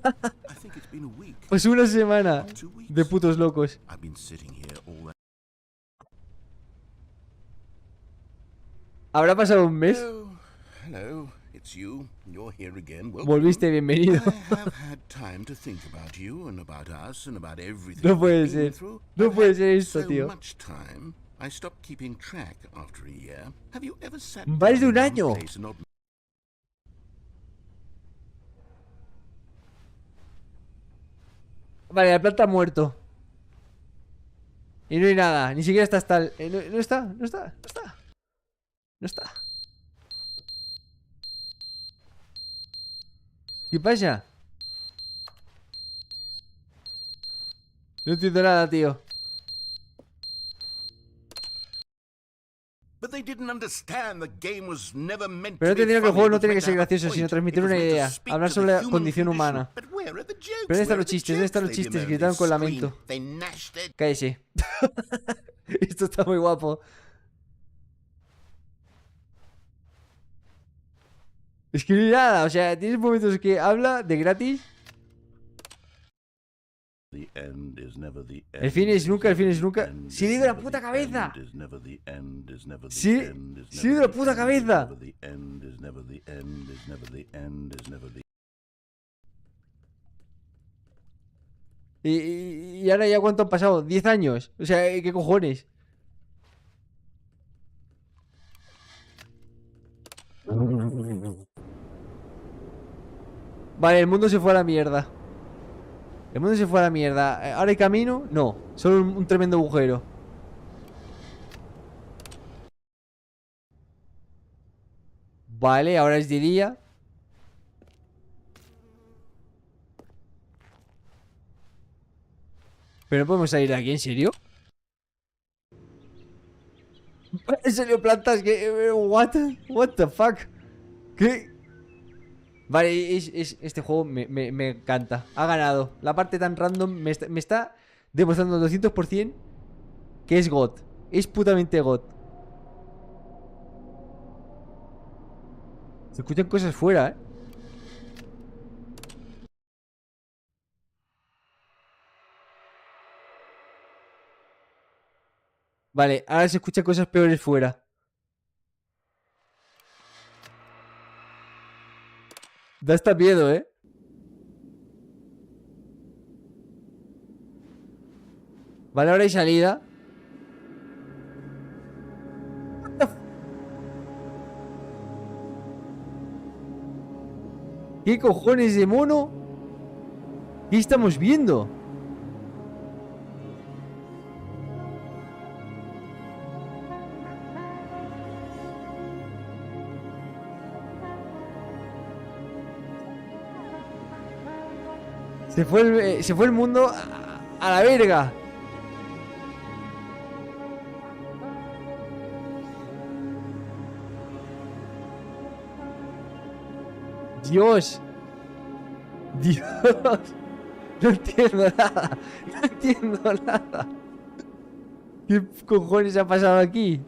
I think it's been a week. Pues una semana 2 weeks. de putos locos. I've been sitting here all that. ¿Habrá pasado un mes? Oh, hello. It's you. You're here again. Welcome. Volviste, bienvenido. I have had time to think about you and about us and about everything No puede we've been ser. through. No I've puede had ser esto, so tío. much time. I stopped keeping track after a year. Have you ever sat Más de down un in año. one place and not... Vale, la planta ha muerto. Y no hay nada. Ni siquiera está el... no está. ¿Qué pasa? No entiendo nada, tío. But they didn't understand the game was never meant Pero no to be entendieron que el funny. juego It no was tiene que meant to ser have a gracioso, sino point. transmitir It was una meant to idea. speak Hablar to sobre the la human condición condition. humana. But where are the jokes? ¿Pero dónde están Where los are the chistes? ¿Dónde están los jokes? They chistes? didn't Gritaron con only lamento. scream. They gnashed it. Cállese. Esto está muy guapo. Es que no hay nada, o sea, tienes momentos que habla de gratis. The end is never the end. El fin es nunca, el fin es nunca. end ¡Se is le ha ido la never puta the cabeza! end is never the end is never the Sí, end is se le ha ido never la the puta end is cabeza. never the end is never the end is never the end is never the... Y ahora ya cuánto han pasado, 10 años. O sea, ¿qué cojones? Vale, el mundo se fue a la mierda. El mundo se fue a la mierda. ¿Ahora hay camino? No, solo un tremendo agujero. Vale, ahora es de día. Pero no podemos salir de aquí, ¿en serio? ¿En serio plantas? ¿Qué? What the fuck? ¿Qué? Vale, este juego me encanta. Ha ganado. La parte tan random me está demostrando al 200% que es God. Es putamente God. Se escuchan cosas fuera, ¿eh? Vale, ahora se escuchan cosas peores fuera. Da hasta miedo, ¿eh? Vale, ahora hay salida. ¿Qué cojones de mono? ¿Qué estamos viendo? Se fue el mundo a la verga. Dios. Dios. No entiendo nada. No entiendo nada. ¿Qué cojones ha pasado aquí?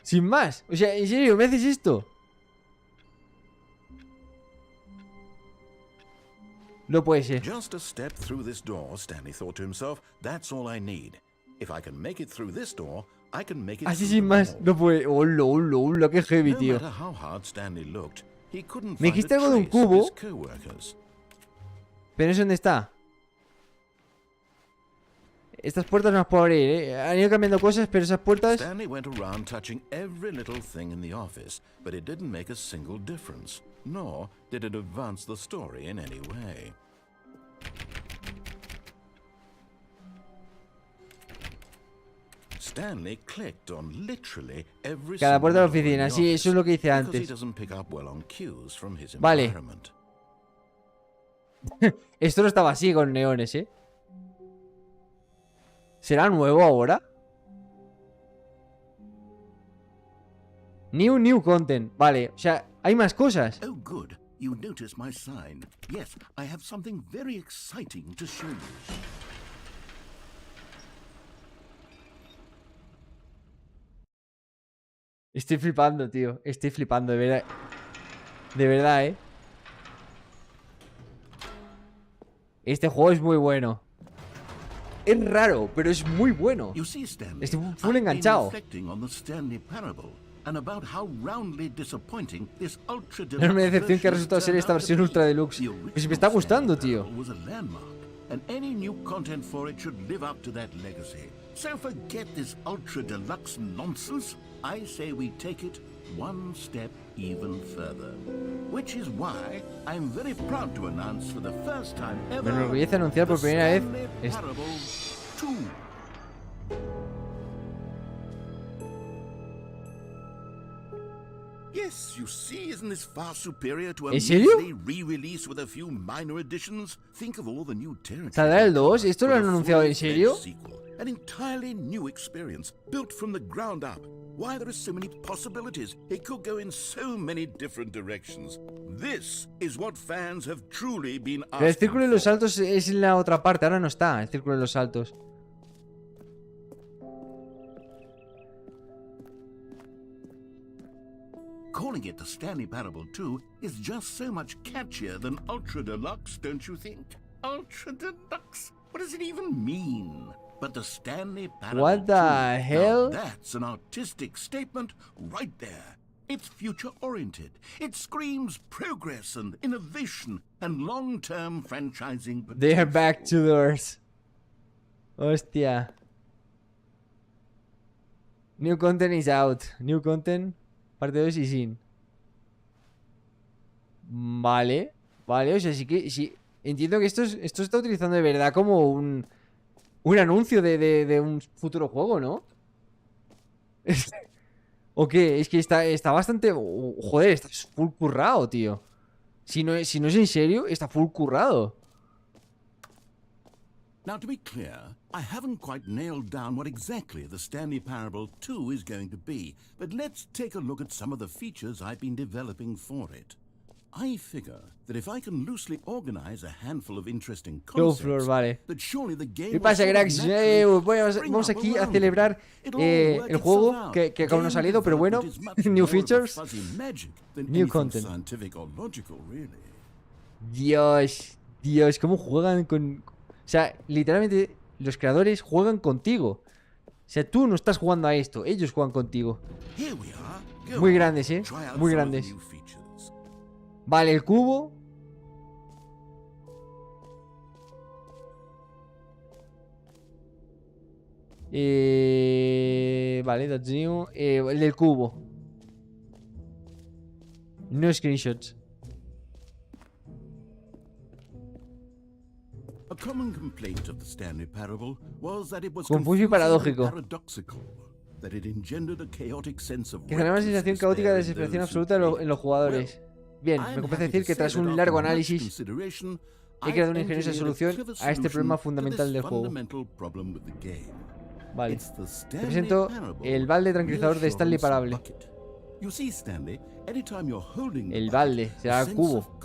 Sin más. O sea, ¿en serio me haces esto? No puede ser. Just a step through this door, Stanley thought to himself, that's all I need. If I can make it through this door, I can make it Así through sin them más. all. No puede. Hola, hola, hola, qué heavy, No tío. matter how hard Stanley looked, he couldn't Me find dijiste a algo de un trace of cubo. his coworkers. Pero eso, ¿dónde está? Estas puertas no las puedo abrir, ¿eh? Han ido cambiando cosas, pero esas puertas... Stanley went around touching every little thing in the office, but it didn't make a single difference, nor did it advance the story in any way. Stanley clicked on literally every Cada puerta de la single door in oficina, the sí, eso es lo que hice office, because he antes. doesn't pick up well on cues from his Vale. environment. Esto no estaba así con neones, ¿eh? ¿Será nuevo ahora? New content. Vale, o sea, hay más cosas. Oh, good. You notice my sign. Yes, I have something very exciting to show you. Estoy flipando, tío. Estoy flipando, de verdad. De verdad, ¿eh? Este juego es muy bueno. Es raro, pero es muy bueno. You see, Stanley, Estoy I've full been enganchado. reflecting on the Stanley Parable and about how roundly disappointing this ultra No me deluxe decepción que ha resultado ser esta versión ultra deluxe. The Pues si me está original gustando, Stanley tío. Parable was a landmark, and any new content for it should live up to that legacy. So forget this ultra deluxe nonsense. I say we take it one step even further. Which is why I'm very proud to announce for the first time ever Me enorgullece anunciar por the primera vez Stanley esto. Parable 2. Yes, you see, isn't this far superior to a ¿En serio? measly re-release with a few minor additions? Think of all the new territory. ¿Saldrá el 2? ¿Esto lo han anunciado en serio? An entirely new experience, built from the ground up. Why, there are so many possibilities. It could go in so many different directions. This is what fans have truly been Pero el asking círculo de los for. saltos es en la otra parte. Ahora no está el círculo de los saltos. Calling it the Stanley Parable 2 is just so much catchier than Ultra Deluxe, don't you think? Ultra Deluxe? What does it even mean? But the Stanley Parable What the 2, now hell? that's an artistic statement right there. It's future-oriented. It screams progress and innovation and long-term franchising potential. They are back to doors. Hostia. New content is out. New content. Parte 2 y sin. Vale. Vale, o sea, sí que... Sí, entiendo que esto se está utilizando de verdad como un anuncio de un futuro juego, ¿no? ¿O qué? Es que está bastante... Joder, está full currado, tío. Si no es en serio, está full currado. Now, to be clear, I haven't quite nailed down what exactly the Stanley Parable 2 is going to be, but let's take a look at some of the features I've been developing for it. I figure that if I can loosely organize a handful of interesting Go concepts, Floor, vale. that surely the game ¿Qué pasa, will cracks? naturally spring Vamos up aquí a around celebrar them. It'll work el itself juego out. que aún no ha Game salido, pero bueno. development is much New more of a features. fuzzy magic than New anything content. scientific or logical, really. Dios, cómo juegan con... O sea, literalmente los creadores juegan contigo. O sea, tú no estás jugando a esto, ellos juegan contigo. Here we are. Go Muy on, grandes, try out muy some of the grandes. new features. Vale, el cubo. Vale, that's new. El del cubo. No screenshots. A common complaint of the Stanley Parable was that it was Confuso y confusing and paradójico. paradoxical. that it engendered a chaotic sense of Que genera una sensación reckless caótica de despair in desesperación those who absoluta played. en los jugadores. Bien, me complace decir que tras un largo análisis he creado una ingeniosa solución a este problema fundamental del juego. Vale. Te presento el balde tranquilizador de Stanley Parable. El balde, será el cubo.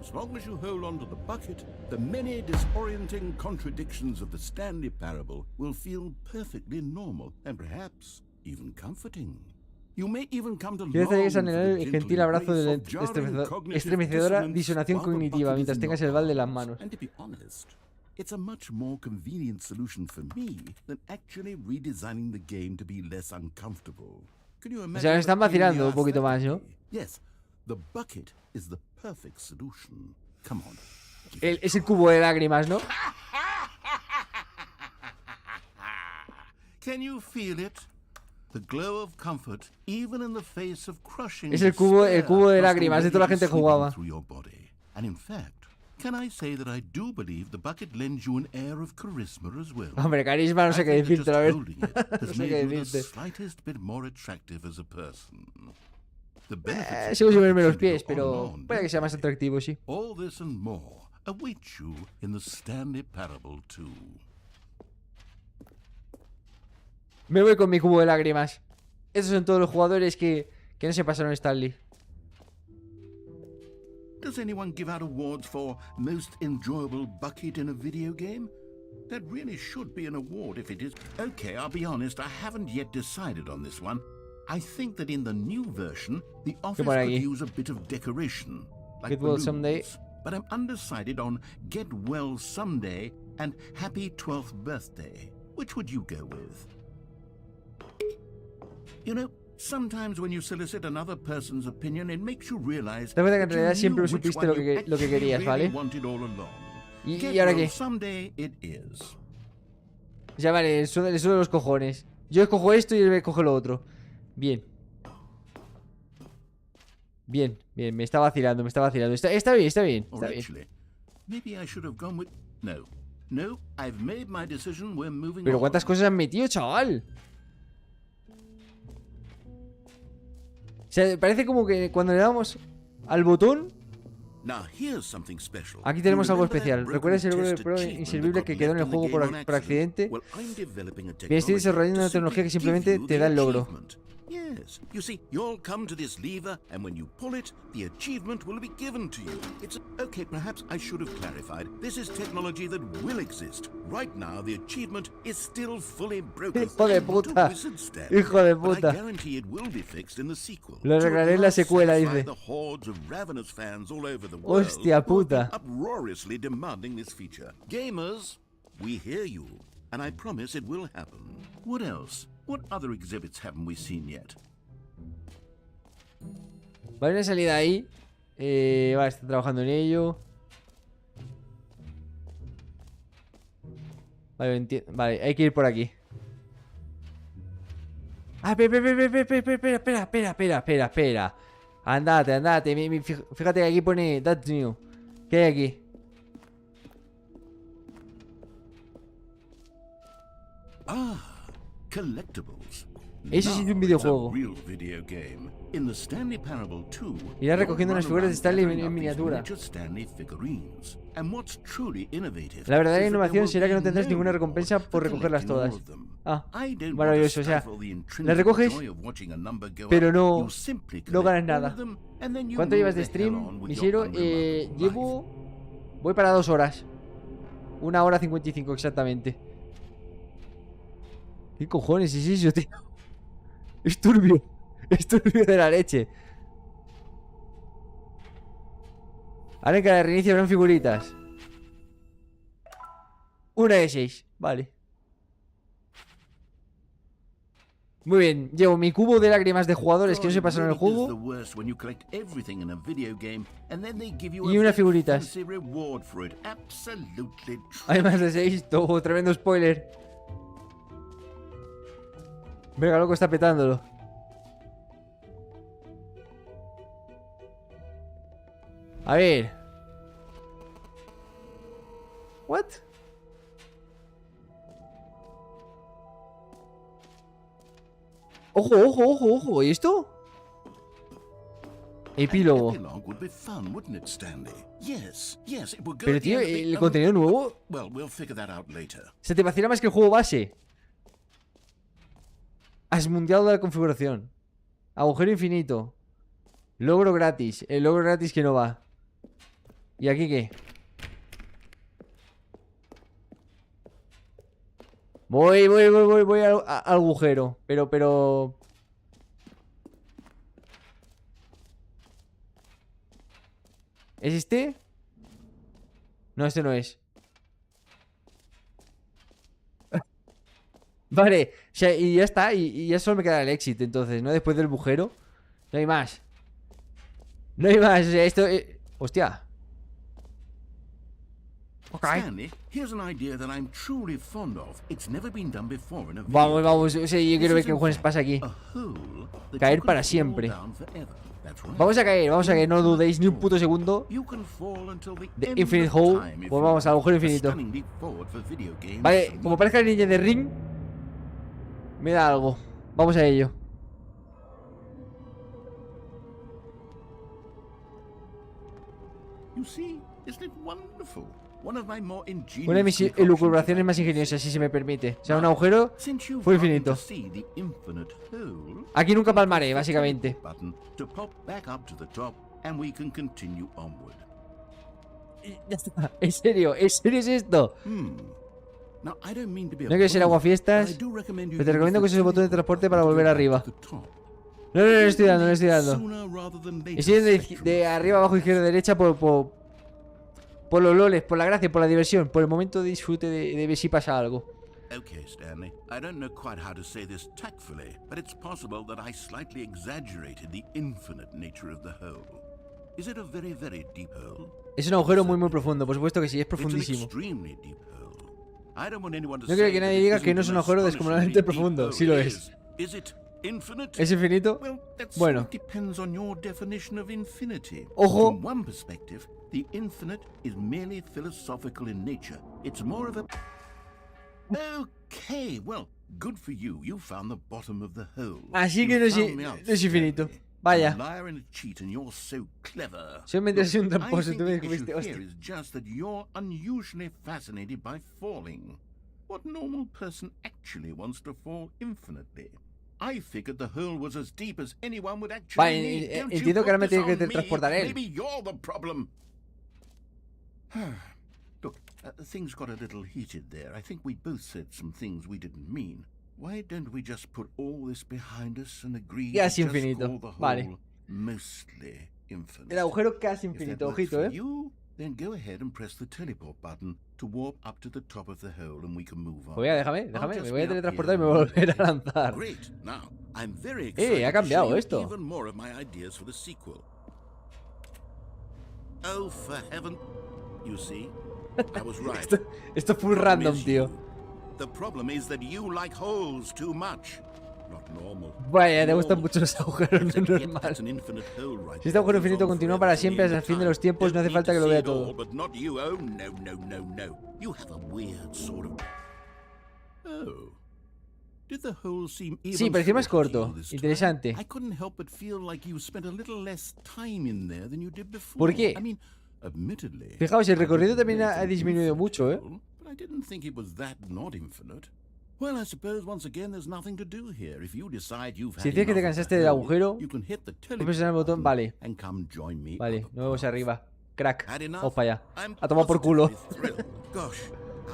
As long as you hold on to the bucket, the many disorienting contradictions of the Stanley Parable will feel perfectly normal and perhaps even comforting. You may even come to Quiero que long anhelar for the el gentle gentil abrazo de la embrace of jarring cognitive estremecedora dissonance disonación while the cognitiva bucket mientras is tengas in el your balde en las arms. manos. And to be honest, it's a much more convenient solution for me than actually redesigning the game to be less uncomfortable. Can you imagine? O sea, me están what pain in the vacilando un ass poquito that más, would ¿no? be? Yes, the bucket is the perfect solution. Come on. Es el cubo de lágrimas, ¿no? Can you feel it? The glow of comfort, even in the face of crushing Es el cubo de despair, lágrimas de toda la gente que must already be jugaba. through your body. And in fact, can I say that I do believe the bucket lends you an air of charisma as well? Hombre, carisma, no sé I qué think that decirte, la just verdad. holding it No has sé made qué you the decirte. slightest bit more attractive as a person. The benefits of Sigo sin verme buckets los you go pies, on pero and on, puede que don't sea más they? atractivo, sí. All this and more await you in the Stanley Parable 2. Me voy con mi cubo de lágrimas. Estos son todos los jugadores que no se pasaron Stanley. Does anyone give out awards for most enjoyable bucket in a video game? That really should be an award if it is. Okay, I'll be honest, I haven't yet decided on this one. I think that in the new version, the office por could aquí? use a bit of decoration, like Get well balloons. someday. But I'm undecided on Get Well Someday and Happy 12th Birthday. Which would you go with? You know, sometimes when you solicit another person's opinion, it makes you realize Te das cuenta que en that you realidad siempre knew lo which supiste one lo you que actually querías, ¿vale? really wanted all along. ¿Y Get ahora well qué? someday it is. Ya vale, eso de los cojones. Yo escojo esto y él escoge lo otro. Bien. Bien, bien, me está vacilando, me está vacilando. Está bien, está bien, Or está bien. actually, maybe I should have gone with no. No, I've made my decision. We're moving Pero on. cuántas cosas han metido, chaval. O sea, parece como que cuando le damos al botón, Now here's something special. aquí tenemos You algo remember that especial. broken ¿Recuerdas el test prueba achievement inservible that que got quedó en el left juego the game on por accidente? Well, I'm developing a Bien, estoy technology desarrollando to una tecnología que simply simplemente give you te the da el logro. achievement. Yes, you see, you'll come to this lever, and when you pull it, the achievement will be given to you. It's okay. Perhaps I should have clarified. This is technology that will exist. Right now, the achievement is still fully broken. Hijo de I'm not a puta. wizard, Stan, Hijo de but I puta. guarantee it will be fixed in the sequel. Lo to arreglaré en at la last secuela, satisfy dice. the hordes of ravenous fans all over the world Hostia who have been puta. uproariously demanding this feature. Gamers, we hear you, and I promise it will happen. What else? What other exhibits haven't we seen yet? Vale, una salida ahí. Vale, está trabajando en ello. Vale, vale, hay que ir por aquí. Ah, espera. Andate. Fíjate que aquí pone That's new. ¿Qué hay aquí? Ah, collectibles. Eso sí es un Now it's videojuego. a real video game. In the Stanley Parable 2, Irá you'll recogiendo run unas figuras de around Stanley gathering en up these miniatura. miniature Stanley figurines. And what's truly innovative La verdadera is that there innovación will será que no be tendrás no ninguna reward recompensa for por recogerlas collecting all todas. of them. Ah, I don't want to maravilloso, o sea, stifle the las intrinsic recoges, joy of watching a number go pero up. no- You simply no ganas collect all nada. of them, and then you ¿Cuánto move llevas de the hell stream, on with your Misero? unremarkable life. Voy para 2 horas. 1 hora 55 exactamente. ¿Qué cojones es eso, tío? Es turbio. Es turbio de la leche. Ahora en cada reinicio habrán figuritas. 1 de 6. Vale. Muy bien. Llevo mi cubo de lágrimas de jugadores que no se pasaron el juego. Y una figuritas. Hay más de 6. Todo tremendo spoiler. Venga, loco, está petándolo. A ver. What? Ojo, ojo, ojo, ojo. ¿Y esto? Epílogo. Epilogue would be fun, wouldn't it, Stanley? Yes, yes, it would go Pero at the tío, end of the- el contenido nuevo Well, we'll figure that out later. se te vacila más que el juego base. Has mundial de la configuración. Agujero infinito. Logro gratis. El logro gratis que no va. ¿Y aquí qué? Voy al agujero. Pero... ¿Es este? No, este no es. Vale, o sea, y ya está, y ya solo me queda el exit, entonces, ¿no? Después del agujero. No hay más. No hay más, o sea, esto... hostia. Ok. Stanley, here's an idea that I'm truly fond of. It's never been done before in a Vamos, video. vamos, o sea, yo quiero ver qué cojones pasa aquí. A hole that Caer you can para fall siempre. down forever. That's right. Vamos a caer, no dudéis ni un puto segundo. You can fall until the The end infinite of hole. time if Pues you vamos al want. agujero A infinito. stunning leap forward for video games Vale, and como parezca el ninja de Ring, me da algo. Vamos a ello. You see, isn't it wonderful? One of my more ingenious Una de mis concoctions elucubraciones of más ideas. ingeniosas, si se me permite. O sea, un agujero Since you've fue gotten infinito. to see the infinite hole, Aquí nunca palmaré, básicamente. button to pop back up to the top and we can continue onward. Ya está. ¿En serio es esto? Now, I don't mean to be a No quiero ser bummer, aguafiestas, but I do recommend you pero te use recomiendo que the uses el botón de teleport transporte button para to volver go arriba. to the top. No, no, no, no estoy dando, no estoy dando. Sooner rather than later, Estoy yendo sexually. de arriba, abajo, izquierda, derecha por los loles, por la gracia, por la diversión, por el momento de disfrute de ver si pasa algo. Okay, Stanley. I don't know quite how to say this tactfully, but it's possible that I slightly exaggerated the infinite nature of the hole. Is it a very, very deep hole? Es un agujero muy muy profundo, por supuesto que sí, es It's an profundísimo. extremely deep hole. I don't want anyone to No quiero say que that nadie it diga isn't que no es an un agujero descomunalmente astonishingly profundo. deep Sí lo hole. es. Is it infinite? ¿Es infinito? Well, that Bueno. sort of depends on your definition of infinity. Ojo. From one perspective, the infinite is merely philosophical in nature. It's more of a... Okay, well, good for you. You found the bottom of the hole. Así You que no es, found me out, no es infinito. Stanley. Vaya. You're a liar and a cheat, and you're so clever. Solamente Look, soy un I tramposo, think tú me the issue descubriste, hostia. here is just that you're unusually fascinated by falling. What normal person actually wants to fall infinitely? I figured the hole was as deep as anyone would actually Vale, need. Don't you entiendo que ahora me put this tiene que on me. teletransportar él. Maybe you're the problem. Look, things got a little heated there. I think we both said some things we didn't mean. Why don't we just put all this behind us and agree to Casi just infinito. call the hole Vale. mostly infinite? El agujero casi If that infinito, works ojito, for you, then go ahead and press the teleport button to warp up to the top of the hole and we can move on. Pues déjame, I'll me just voy a be up teletransportar y me here voy a volver a waiting. lanzar. Great. Now, I'm very excited ha to cambiado show you esto. even more of my ideas for the sequel. Oh, for heaven. You see? I was right. Esto es full Problem random, is tío. you. The problem is that you like holes too much. Not normal. Vaya, te gustan Normal. mucho los agujeros, no es Yep, normal. that's an infinite hole right Si este there. agujero Goes infinito on continúa forever para till the siempre end hasta of el fin de time. los tiempos, no hace Don't falta que need lo to vea see it todo. all, but not you. Oh, no, no, no, no. You have a weird sort of... Oh. Did the hole seem even Sí, pareció más shorter to corto. you this time? Interesante. I couldn't help but feel like you spent a little less time in there than you did before. ¿Por qué? I mean, admittedly, Fijaos, el I recorrido didn't también make ha an disminuido infinite mucho, ¿eh? hole, but I didn't think it was that not infinite. Well, I suppose once again there's nothing to do here. If you decide you've Si had decides que te enough of the cansaste del hole, agujero, you can hit the puedes presionar el botón, button vale. and come join me Vale, up nos vemos above. arriba. Crack. Had enough? Vamos para allá. I'm A tomar por culo. positively thrilled. Gosh,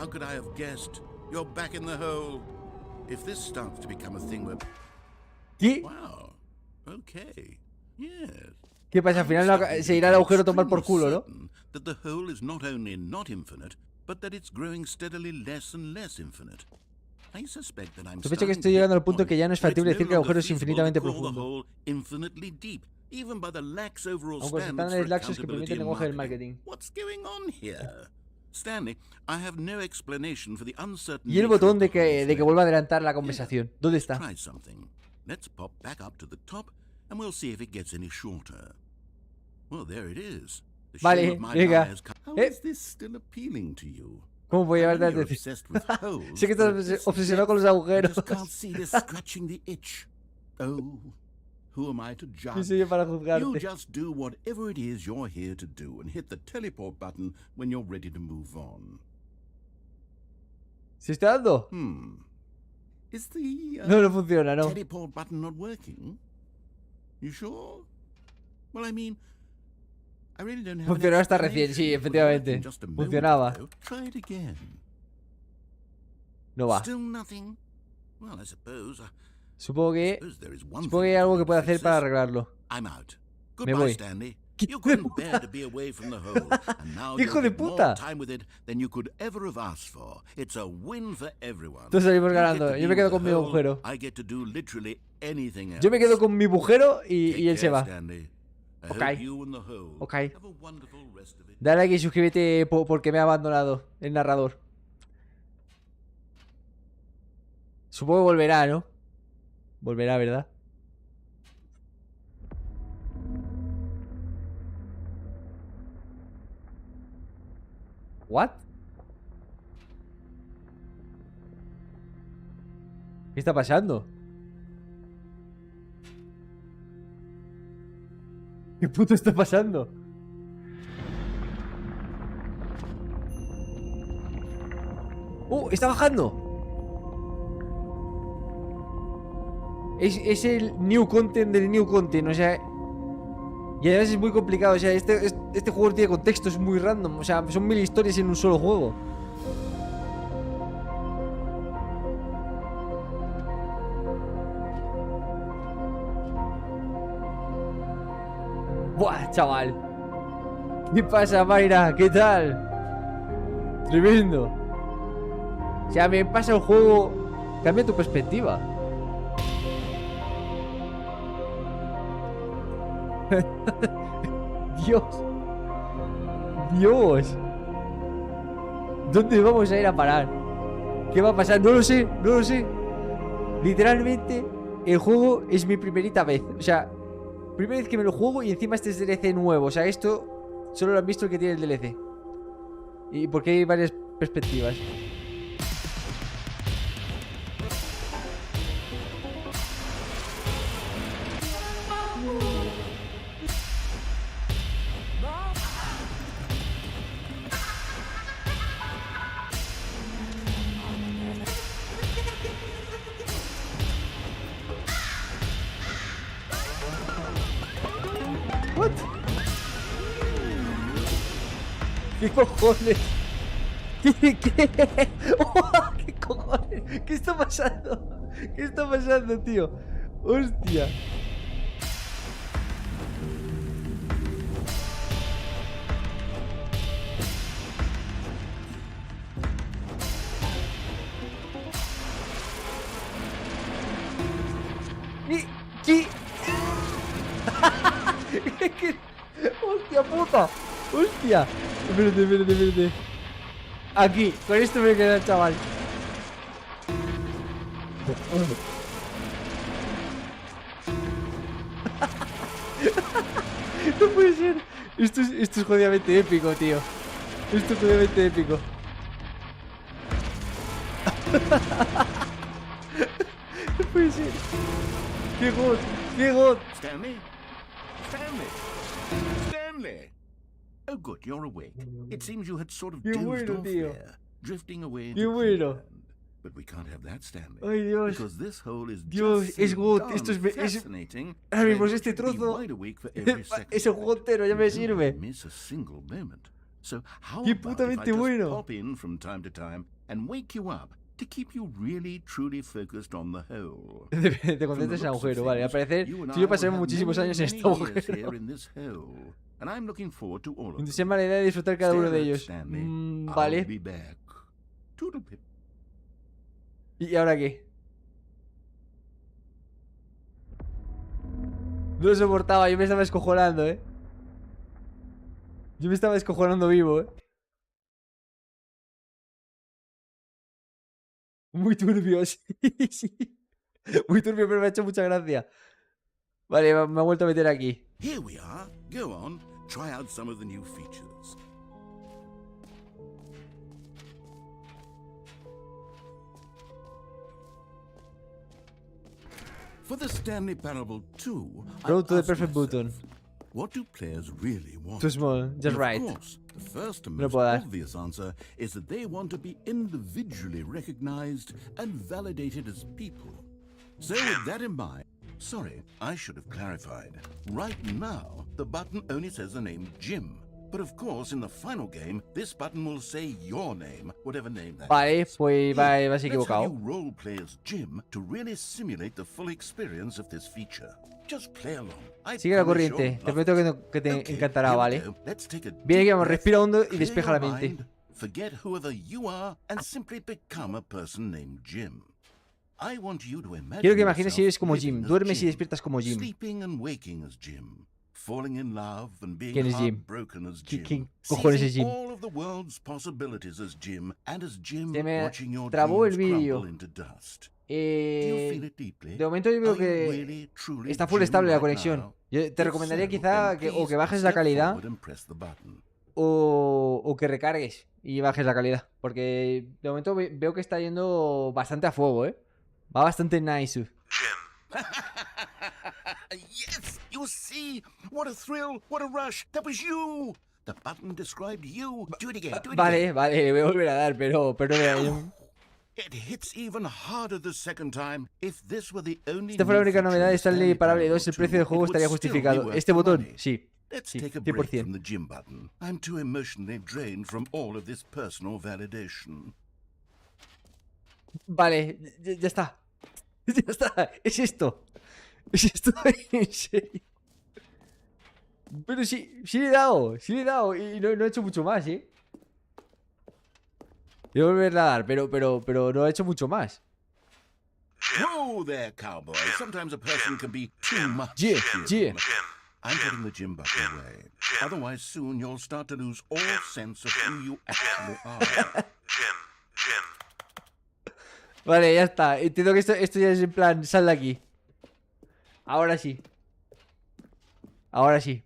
how could I have guessed? You're back in the hole. If this starts to become a thing where... ¿Qué? Wow. Okay. Yes. ¿Qué pasa? Al final se irá al agujero a tomar por culo, ¿no? That the hole is not only not infinite, but that it's growing steadily less and less infinite. I suspect that I'm Sospecho que starting estoy to llegando hit al punto the que ya no es point factible where it's decir que el no agujero longer es feasible infinitamente to call the profundo. hole infinitely deep, even by the lax overall Aunque los standards estándares for laxos que accountability permiten el in lenguaje del marketing. marketing. What's going on here? Stanley, I have no explanation for the uncertain Y el nature botón of de the hole que thread. vuelva a adelantar la conversación. ¿Dónde está? Try something. Let's pop back up to the top and we'll see if it gets any shorter. Well, there it is. The Vale, shame of my venga. lie has come. How Eh. is this still appealing to you? ¿Cómo puedo I llevarte know a you're decir? obsessed with holes, Sé que but estás this obsesionado con los I agujeros. just can't see this scratching the itch. Oh, who am I to ¿Quién judge? soy yo para You juzgarte? just do whatever it is you're here to do and hit the teleport button when you're ready to move on. ¿Se está dando? Is the No, no funciona, no. teleport button not working? You sure? Well, I mean, I really don't have Funcionó an hasta recién, explanation. sí, It was working efectivamente. just a moment Funcionaba. ago. Try it again. No va. Still nothing? Well, I suppose Supongo que there is one Supongo que thing hay we algo can que do pueda to fix hacer para this. arreglarlo. I'm out. Me Goodbye, voy. Stanley. ¿Qué You hijo de couldn't bear to be away from the hole, and now ¿Qué you'll hijo de get more puta? time with it than you could ever have asked for. It's a win for everyone. Todos salimos You get ganando. to Yo be me quedo with the con mi hole, agujero. I get to do literally anything else. Yo me quedo con mi agujero Take y él se care, va. Stanley. I Ok. hope you and the hole Ok. have a wonderful rest of it. Dale aquí y suscríbete porque me ha abandonado el narrador. Supongo que volverá, ¿no? Volverá, ¿verdad? ¿What? ¿Qué está pasando? ¿Qué puto está pasando? ¡Está bajando! Es el new content del new content, o sea... Y además es muy complicado, o sea, este juego no tiene contexto, es muy random, o sea, son 1000 historias en un solo juego. Buah, chaval. ¿Qué pasa, Mayra? ¿Qué tal? Tremendo. O sea, me pasa el juego... Cambia tu perspectiva. Dios. Dios. ¿Dónde vamos a ir a parar? ¿Qué va a pasar? No lo sé, no lo sé. Literalmente, el juego es mi primerita vez. O sea, primera vez que me lo juego y encima este es DLC nuevo. O sea, esto solo lo han visto el que tiene el DLC. Y porque hay varias perspectivas. What? ¿Qué cojones? ¿Qué? Oh, ¿qué cojones? ¿Qué está pasando? ¿Qué está pasando, tío? Hostia. ¿Qué? ¿Qué? ¡Hostia puta! ¡Hostia! Espérate. Aquí, con esto me queda el chaval. No puede ser. Esto es jodidamente épico, tío. Esto es jodidamente épico. No puede ser. ¡Qué god! ¡Qué god! Stanley? Stanley! Oh, good, you're awake. It seems you had sort of Qué dozed bueno, off tío. there, drifting away Qué into bueno. dreamland. But we can't have that, Stanley. Ay, Dios. Because this hole is Dios, just es so God. darn Esto es fascinating. ahora mismo es that este you should be trozo. wide awake for every second Es el of juego it. entero, ya me You don't sirve. miss a single moment. So how Qué about if I putamente just bueno. pop in from time to time and wake you up to keep you really truly focused on the hole? Te concentras en el agujero, vale. Al parecer, tú y yo pasaremos muchísimos años en este agujero. Entonces, mala idea de disfrutar cada uno de ellos. Vale. ¿Y ahora qué? No lo soportaba, yo me estaba escojonando, Yo me estaba escojonando vivo, Muy turbio, sí. Muy turbio, pero me ha hecho mucha gracia. Vale, me ha vuelto a meter aquí. Here we are. Go on, try out some of the new features. For the Stanley Parable 2, Road to the asked perfect myself, button. what do players really want? Too small, just And right. Of course, the first and No most puedo dar. obvious answer is that they want to be individually recognized and validated as people. So with that in mind, sorry, I should have clarified. Right now, the button only says the name Jim. But of course, in the final game, this button will say your name, whatever name that Vale, is. pues Here, vas let's have equivocado. you role play as Jim to really simulate the full experience of this feature. Just play along. I Sigue la promise corriente. you'll Te love prometo it. que te Okay, encantará, here we ¿vale? go. Let's take a Viene aquí, deep vamos, breath, respira hondo y clear despeja your la mente. mind, forget whoever you are and simply become a person named Jim. I want you to imagine Quiero que imagines si yourself eres como living Jim. as Duermes y Jim, despiertas como Jim. sleeping and waking as Jim, falling in love and being ¿Quién es Jim? heartbroken as Jim, ¿Quién cojones es seizing Jim? all of the world's possibilities as Jim, and as Jim Se me watching your trabó el dreams vídeo. crumble into dust. Do you feel it deeply? De momento yo veo Are you que really, truly está full Jim estable la right conexión. now? Yo te If recomendaría so, quizá then que o que please bajes la step calidad forward and press the button. o que recargues y bajes la calidad. Porque de momento veo que está yendo bastante a fuego, ¿eh? Va bastante nice. Yes, you see? What a thrill, what a rush. That was you. The button described you. Do it again, do it Vale, again. vale, le voy a volver a dar, pero It hits even harder the second time. If this were the only esta fue la new única feature novedad de in Stanley Parable 2. El 2, precio del juego it would estaría still be justificado. worth Este the botón, money. sí. Let's Sí, take a break 100%. from the gym button. I'm too emotionally drained from all of this personal validation. Vale, ya está. Ya está. Es esto. Es esto, en serio. Pero sí le he dado. Sí le he dado. Y no he hecho mucho más, ¿eh? Voy a volver a dar, pero no he hecho mucho más. Whoa there, cowboy. Sometimes a person can be too much. Jim. I'm putting the gym button away. Otherwise, soon you'll start to lose all sense of who you actually are. Vale, ya está. Entiendo que esto ya es en plan, sal de aquí. Ahora sí. Ahora sí.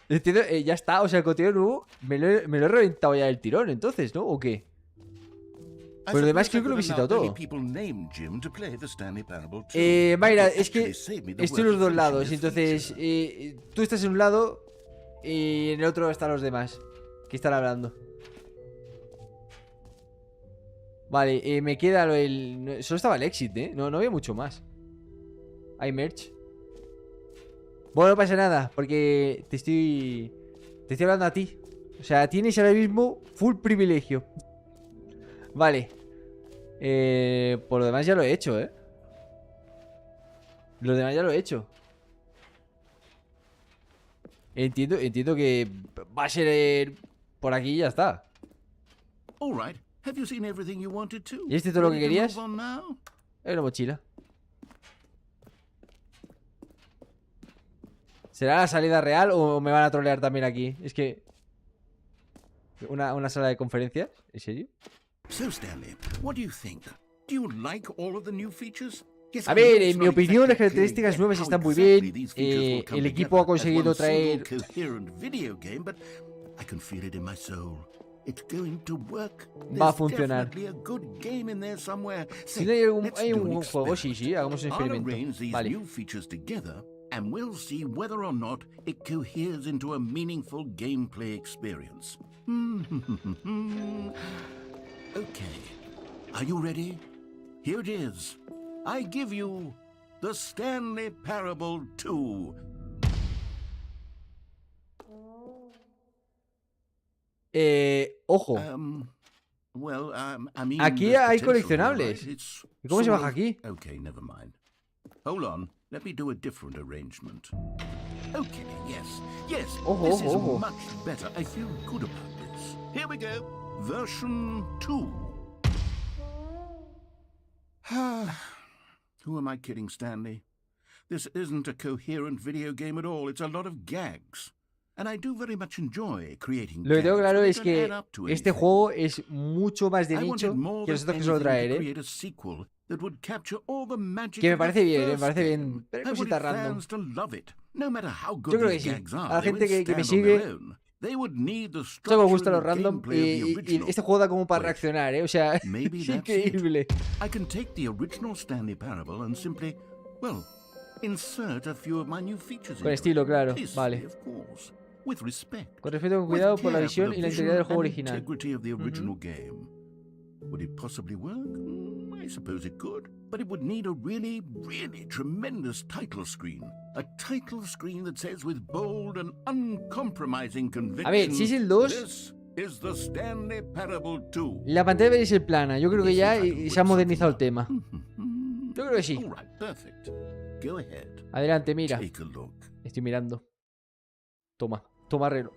Entiendo, ya está. O sea, el contenido nuevo me lo he reventado ya el tirón, entonces, ¿no? ¿O qué? Pero lo demás creo que lo he visitado todo. Mayra, es que estoy en los dos lados. Entonces, tú estás en un lado y en el otro están los demás que están hablando. Vale, me queda solo estaba el exit, ¿eh? No había mucho más. Hay merch. Bueno, no pasa nada, porque te estoy hablando a ti. O sea, tienes ahora mismo full privilegio. Vale. Por lo demás ya lo he hecho, ¿eh? Lo demás ya lo he hecho. Entiendo que va a ser por aquí y ya está. All right. Have you seen everything you wanted to? ¿Y este todo lo que Ready to querías? move on now? Hay una mochila. ¿Será la salida real o me van a trolear también aquí? Es que... ¿Una sala de conferencias? ¿En serio? So, Stanley, what do you think? Do you like all of the new features? Yes, A I know ver, it's en mi not opinión, las exactly características clear nuevas how están muy exactly bien. these features will come El equipo ha together as conseguido one single traer... coherent video game, but I can feel it in my soul. It's going to work. Va a There's funcionar. definitely a good game in there somewhere. Si Say, no let's hay do un an juego, sí, experiment. hagamos un I'll experimento. arrange these Vale. new features together, and we'll see whether or not it coheres into a meaningful gameplay experience. Okay. Are you ready? Here it is. I give you the Stanley Parable 2. Ojo. I mean, Aquí there's hay potential here, coleccionables. right? It's ¿Y cómo se sort baja of- aquí? Okay, never mind. Hold on. Let me do a different arrangement. Okay, yes. Ojo, This ojo, is ojo. much better. I feel good about this. Here we go. Version 2. Who am I kidding, Stanley? This isn't a coherent video game at all. It's a lot of gags. And I do very much enjoy creating Lo que tengo gags, claro but they es don't que add up to este anything. juego es mucho más de I nicho wanted more que than nosotros que suelo anything traer, to ¿eh? create a sequel that would capture all the magic Que me of the parece bien, me first parece game. bien. Pero hay I wanted cositas random. fans to love it, no matter how good Yo creo these que sí. gags are. A la they gente would que me stand on their sigue own. They would need the Eso me structure gusta and lo the random. gameplay of the Y original. este juego da como para Wait, reaccionar, ¿eh? O sea, maybe es that's it. increíble. I can take the original Stanley Parable and simply, well, insert a few of my new features Con into estilo, it. claro. Tastefully, Vale. of course, with respect. Con respeto, con With cuidado por la care visión for the y la integridad del vision juego and original. integrity of the original game. Would it possibly work? I suppose it could. But it would need a really, really tremendous title screen. A title screen that says with bold and uncompromising conviction, A ver, si es el 2, this is the Stanley Parable 2. la pantalla debería ser plana. Yo creo que ya se ha modernizado el tema. Yo creo que sí. All right, perfect. Go ahead. Adelante, mira. Take a look. Estoy mirando. Toma, toma reloj.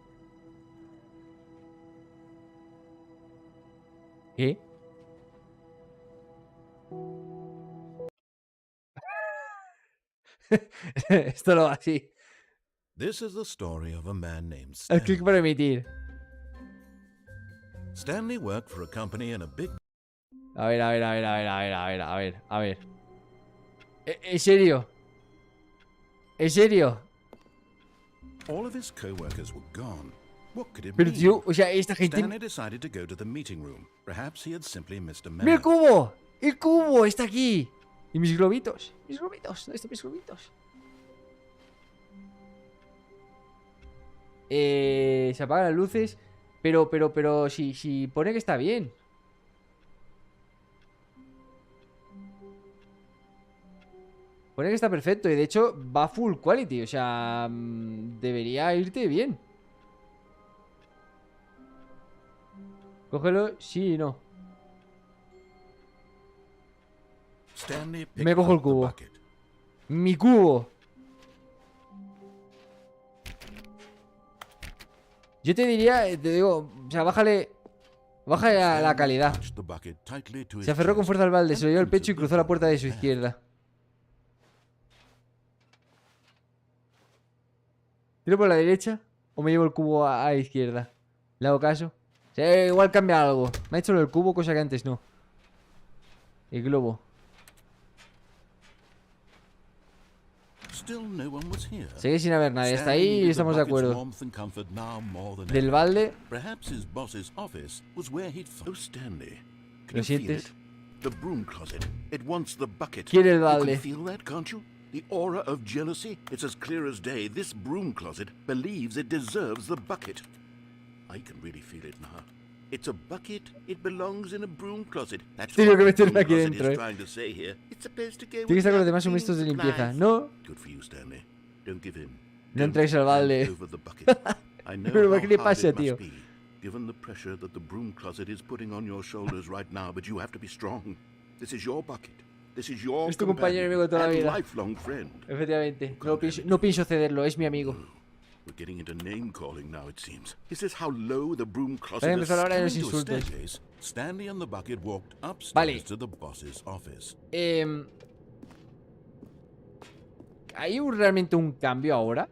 ¿Qué? Esto lo va así. This is the story of a man named El clic para emitir. Stanley worked for a company in a big... A ver. ¿En serio? ¿En serio? All of his co-workers were gone. What could it Pero mean? tío, o sea, esta gente... Stanley decided to go to the meeting room. Perhaps he had simply missed a ¡Mira el memo. cubo! ¡El cubo está aquí! ¿Y mis globitos? ¿Mis globitos? ¿Dónde están mis globitos? Se apagan las luces. Pero si pone que está bien. Pone que está perfecto. Y de hecho va full quality. O sea, debería irte bien. Cógelo, sí y no. Stanley Me picked cojo el up the cubo. bucket. Mi cubo. Yo te diría, te digo, o sea, bájale a la calidad. Touched the bucket tightly to his Se aferró con chest fuerza al balde, se lo llevó al and pecho y entered cruzó the la puerta de su forbidden path. izquierda. ¿Tiro por la derecha o me llevo el cubo a la izquierda? ¿Le hago caso? Sí, igual cambia algo. Me ha hecho lo del cubo, cosa que antes no. El globo. Still no one was here. Sigue sin haber nadie. Hasta Stanley ahí needed the estamos de bucket's acuerdo. warmth and comfort now more than Del ever. balde. Perhaps his boss's office was where he'd Oh, Stanley. Can ¿Lo you feel sientes? it? The broom closet. It wants the bucket. Quiere el You balde. can feel that, can't you? The aura of jealousy. It's as clear as day. This broom closet believes it deserves the bucket. I can really feel it now. It's a bucket. It belongs in a broom closet. That's Tengo what que the meterme broom aquí closet dentro, is trying to say here. It's supposed to go Tiene que estar con los without demás cleaning suministros de limpieza. supplies. No. Good for you, Stanley. Don't give in. No Don't entréis al balde. hand over the bucket. I know Pero how ¿qué le hard pasa, it must tío? be, given the pressure that the broom closet is putting on your shoulders right now, but you have to be strong. This is your bucket. This is your Es tu compañero y amigo companion de toda la and vida. lifelong friend. Efectivamente. No pienso cederlo, es mi amigo. We're getting into name calling now, it seems. Is this how low the broom closet Vale, is? empezar ahora los Coming to a insultos. staircase, Stanley and the bucket walked upstairs Vale. to the boss's office. ¿Hay realmente un cambio ahora?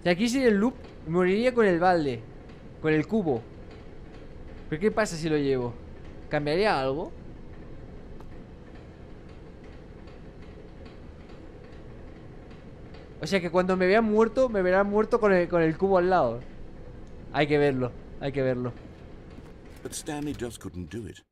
Si aquí sigue el loop, moriría con el balde. Con el cubo. ¿Pero qué pasa si lo llevo? ¿Cambiaría algo? O sea que cuando me vean muerto, me verán muerto con el cubo al lado. Hay que verlo, hay que verlo. But Stanley just couldn't do it.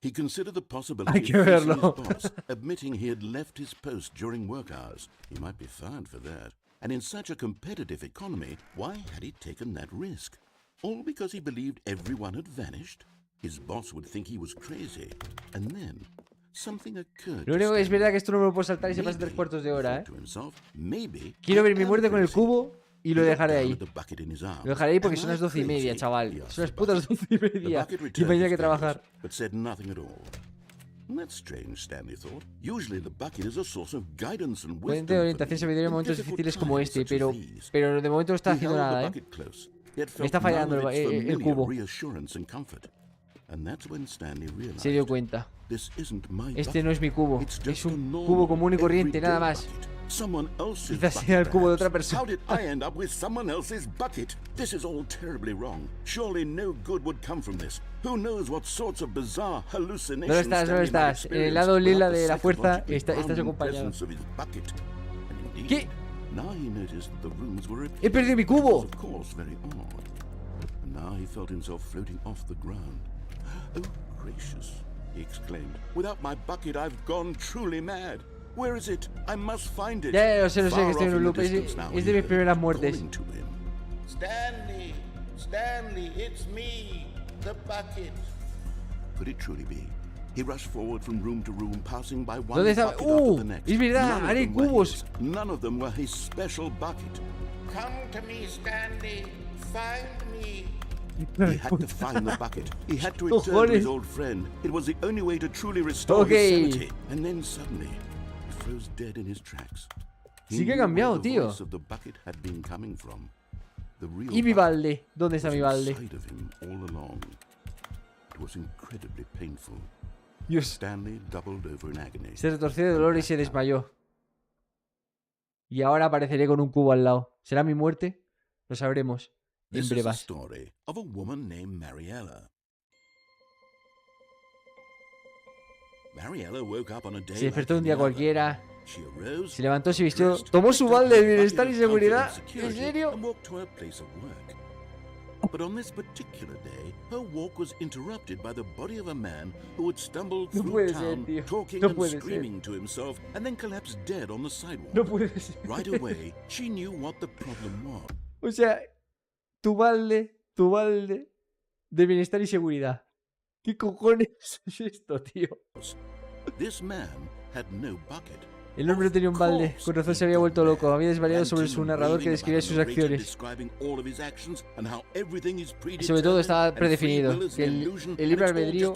He considered the Hay possibility que of facing his verlo. boss, admitting he had left his post during work hours. He might be fired for that. And in such a competitive economy, why had he taken that risk? All because he believed everyone had vanished? His boss would think he was crazy. And then, something occurred Lo to único que es Stanley. verdad que esto no me lo puedo saltar y se pasa Maybe, 3/4 de he hora, thought to himself, maybe Quiero ver I mi am muerte con el crazy. cubo y lo He dejaré looked ahí. down at the bucket in his arms. Lo dejaré ahí porque Am son I las 12:30, crazy? chaval. He asked Son las the putas bucket. 12:30. The bucket Y returned mañana hay que his gaze, trabajar. but said nothing at all. That's strange, Stanley thought. Usually the bucket is a source of guidance and Pueden wisdom tener for orientación me sabiduría en in momentos difficult difíciles como times este, such as these. pero de momento no está He haciendo held the nada, bucket close, yet Me felt está fallando none of its el familiar cubo. reassurance and comfort. And that's when Stanley realized, Se dio cuenta. this isn't my Este bucket. no es mi cubo. It's Es just a un normal, cubo común y corriente, nada everyday más. bucket. Someone else's Quizás bucket, sea el cubo de otra perhaps. How persona. did I end up with someone else's bucket? This is all terribly wrong. Surely no good would come from this. Who knows what sorts of bizarre hallucinations ¿Dónde estás? ¿Dónde Stanley might estás? En el experience lado lila without the de la fuerza psychologically estás grounding acompañado. presence of his bucket. And indeed, ¿Qué? Now he noticed that the rooms were ¡He perdido mi cubo! of course very odd. And now he felt himself floating off the ground. Oh, gracious, he exclaimed. Without my bucket, I've gone truly mad. Where is it? I must find it. Ya, lo sé, que Far estoy en off un in loop. the Es distance now, de he mis heard primeras muertes. calling to him. Stanley, Stanley, it's me, the bucket. Could it truly be? He rushed forward from room to room, passing by one ¿Dónde está? bucket after the next. Es verdad, None of haré them were cubos. his. None of them were his special bucket. Come to me, Stanley. Find me. He had to find the bucket. He had to return to his old friend. It was the only way to truly restore Okay. his sanity. And then suddenly, he froze dead in his tracks. He Sí que ha knew cambiado, where the tío. voice of the bucket had been coming from. The real ¿Y mi bucket balde? ¿Dónde está was mi balde? inside of him all along. It was incredibly painful. Dios. Stanley doubled over in agony. Se retorció de dolor y se desmayó. Y ahora apareceré con un cubo al lado. ¿Será mi muerte? Lo sabremos en This is a brevas. story of a woman named Mariella. Mariella woke up on a day Se despertó un día like any other. cualquiera. She arose, Se levantó, se vistió, dressed, tomó su picked up balde de her bienestar y bucket of seguridad. comfort and ¿En security, serio? and walked to her place of work. But on this particular day, her walk was interrupted by the body of a man who had stumbled No through puede ser, town, tío. talking No and puede ser. screaming to himself, and then collapsed dead on the sidewalk. No puede ser. Right away, she knew what the problem was. O sea, tu balde de bienestar y seguridad. ¿Qué cojones es esto, tío? This man had no bucket. El hombre no tenía un balde, con razón se había vuelto loco, había desvariado sobre su narrador que describía sus acciones. Y sobre todo estaba predefinido, que el libre albedrío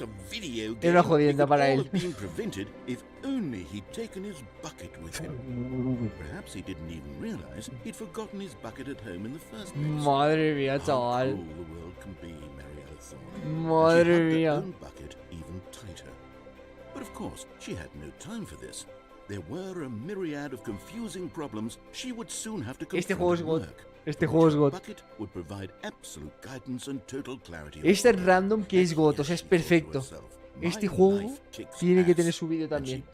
era una jodienda para él. Madre mía, chaval. Madre mía. But of course, she had no time for this. There were a myriad of confusing problems she would soon have to Este confront juego es at God. work. Este juego es God. Bucket would provide absolute guidance and total clarity. Es tan random que es God, o sea, es perfecto. Este juego tiene que tener su vídeo también.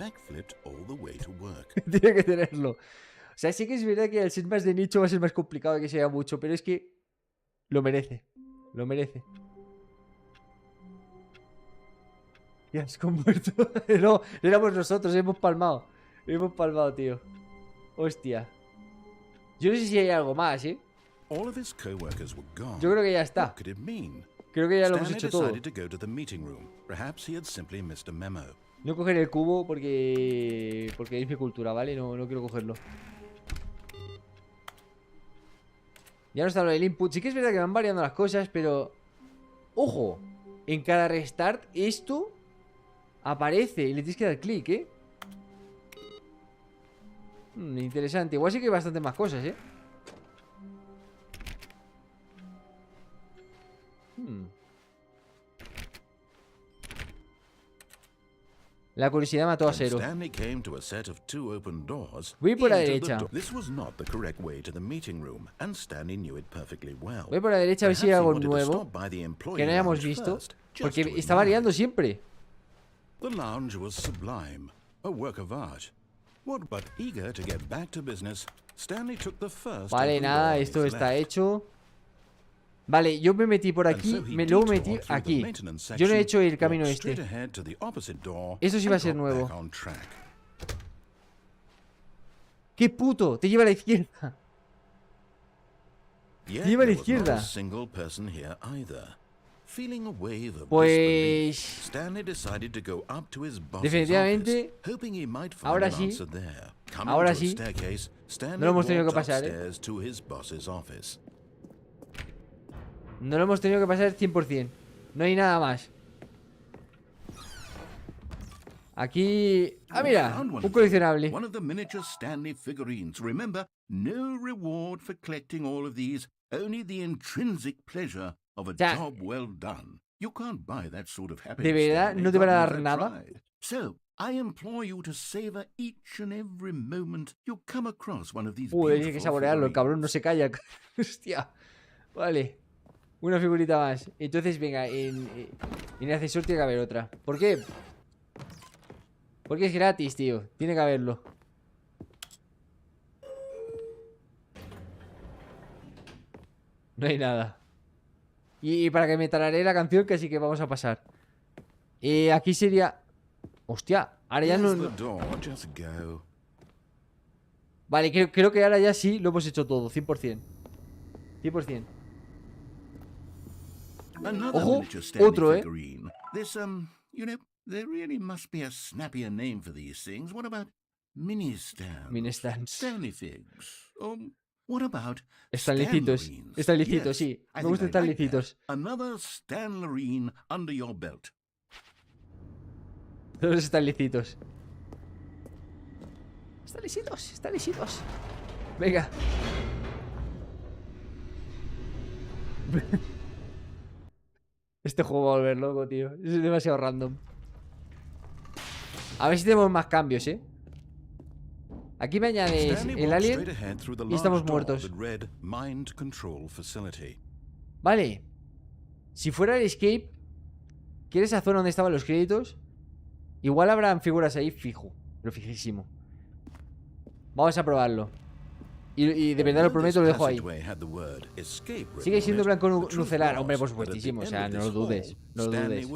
Tiene que tenerlo. O sea, sí que es verdad que al ser más de nicho va a ser más complicado que sea mucho, pero es que lo merece. Lo merece. Ya es con muerto. No, éramos nosotros, hemos palmado. Hemos palmado, tío. Hostia. Yo no sé si hay algo más, ¿eh? Yo creo que ya está. Creo que ya lo hemos hecho todo. No cogeré el cubo porque es mi cultura, ¿vale? No quiero cogerlo. Ya no está lo del input. Sí que es verdad que van variando las cosas, pero... ¡Ojo! En cada restart esto aparece y le tienes que dar clic, ¿eh? Interesante. Igual sí que hay bastante más cosas, ¿eh? La curiosidad mató a Cero. Voy por la derecha. Voy por la derecha a ver si hay algo nuevo que no hayamos visto, porque está variando siempre. The lounge was sublime, a work of art. But eager to get back to business, Stanley took the first. Vale, nada, esto está hecho. Vale, yo me metí por aquí, luego me metí aquí. Yo no he hecho el camino este. Eso sí va a ser nuevo. ¡Qué puto! Te lleva a la izquierda. Te lleva a la izquierda. Pues... definitivamente... Ahora sí. Ahora sí. No lo hemos tenido que pasar, ¿eh? No lo hemos tenido que pasar 100%. No hay nada más. Aquí... Ah, mira, un coleccionable. One of the miniature Stanley figurines. Remember, no reward for collecting all of these, only the intrinsic pleasure of a job well done. You can't buy that sort of happiness. ¿De verdad no te van a dar nada? So, I implore you to savor each and every moment you come across one of these. Hay que saborearlo, el cabrón no se calla. Hostia. Vale. Una figurita más. Entonces, venga, en el ascensor tiene que haber otra. ¿Por qué? Porque es gratis, tío. Tiene que haberlo. No hay nada. Y para que me tararé la canción, que así que vamos a pasar. Aquí sería... Hostia, ahora ya Here's no... the door, just go. Vale, creo que ahora ya sí lo hemos hecho todo, 100%. 100%. Another Ojo, miniature Stanley otro, figurine. This, you know, there really must be a snappier name for these things. What about mini stands? Mini stands. Stanley figs. What about Stanleycitos. Stanlerines? Stanleycitos, Yes, sí. I Me think gustan I like that. Stanleycitos. Another Stanlerine under your belt. Los Stanleycitos. Stanleycitos. Venga. Este juego va a volver loco, tío. Es demasiado random. A ver si tenemos más cambios, ¿eh? Aquí me añades Stanley el walked alien straight ahead through the y estamos large door muertos. that read Mind Control Facility. Vale. Si fuera el escape, ¿quieres esa zona donde estaban los créditos? Igual habrán figuras ahí fijo. Pero fijísimo. Vamos a probarlo. Y de verdad lo prometo, lo dejo ahí. Sigue siendo blanco nucelar. Hombre, por supuestísimo. O sea, no lo dudes. No lo dudes.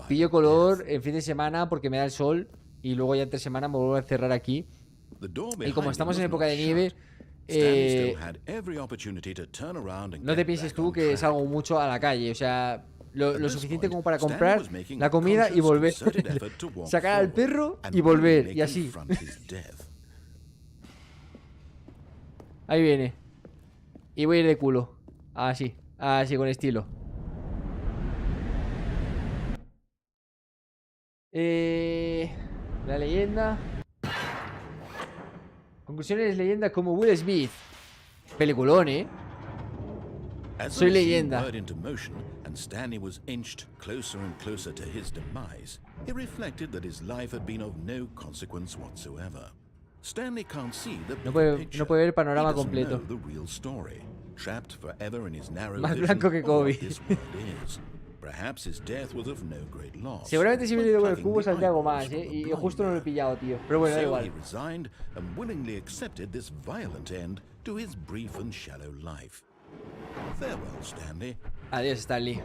Pillo color en fin de semana porque me da el sol. Y luego ya entre semana me vuelvo a encerrar aquí. Y como estamos en época de nieve, no te pienses tú que salgo mucho a la calle. O sea, lo suficiente como para comprar la comida y volver. Sacar al perro y volver. Y así. Ahí viene. Y voy a ir de culo. Así, así con estilo. La leyenda. Conclusiones, leyenda como Will Smith. Peliculón, ¿eh? Soy leyenda. And Stanley was inched closer and closer to his demise. It reflected that his life had been of no consequence whatsoever. Stanley can't see the No puede ver el panorama He doesn't completo. know the real story. Trapped forever in his narrow Más vision blanco que of what Kobe. this world is. Perhaps his death was of no great loss. Seguramente si hubiera ido con el cubo Plugging the saldría algo eyeballs más, from the Y blind justo no lo he man. pillado, tío. Pero bueno, da So he igual. resigned and willingly accepted this violent end to his brief and shallow life. Farewell, Stanley. Adiós, Stanley.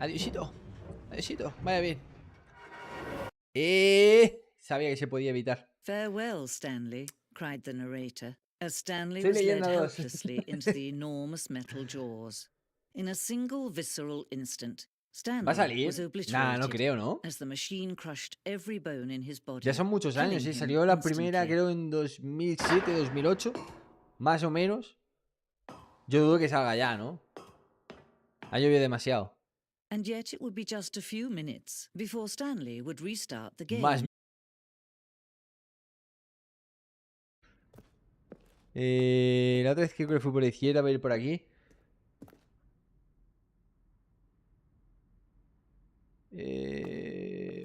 Adiósito. Adiósito. Vaya bien. Sabía que se podía evitar. Farewell, Stanley, cried the narrator, as Stanley Soy was led leyenda 2. helplessly into the enormous metal jaws. In a single visceral instant, ¿Va a Stanley salir? was Nah, obliterated no creo, ¿no? as the machine crushed every bone in his body. Ya son muchos años, killing him Salió la primera, instantly. creo, en 2007, 2008. Más o menos. Yo dudo que salga ya, ¿no? Ha llovido demasiado. And yet it would be just a few minutes before Stanley would restart the game. Más. La otra vez creo que fui por la izquierda, voy a ir por aquí.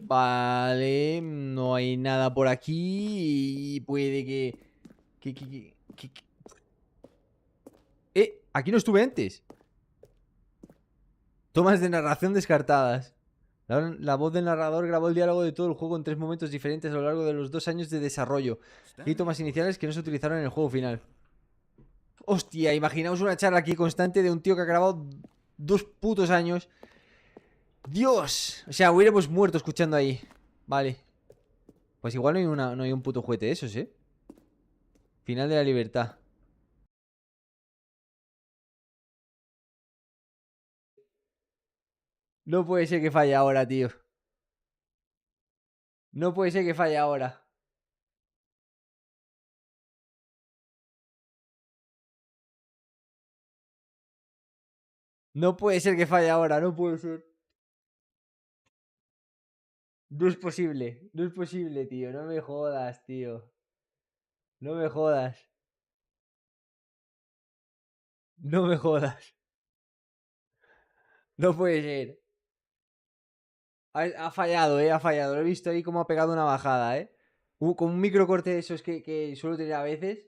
Vale, no hay nada por aquí y puede que... Aquí no estuve antes. Tomas de narración descartadas. La voz del narrador grabó el diálogo de todo el juego en 3 momentos diferentes a lo largo de los 2 años de desarrollo. Y tomas iniciales que no se utilizaron en el juego final. Hostia, imaginaos una charla aquí constante de un tío que ha grabado 2 putos años. ¡Dios! O sea, hubiéramos muerto escuchando ahí. Vale. Pues igual no hay un puto juguete de esos, ¿eh? Final de la libertad. No puede ser que falle ahora, tío. No puede ser que falle ahora. No puede ser que falle ahora, no puede ser. No es posible, no es posible, tío. No me jodas, tío. No me jodas. No me jodas. No puede ser. Ha fallado, ha fallado. Lo he visto ahí como ha pegado una bajada, con un microcorte de esos que suelo tener a veces.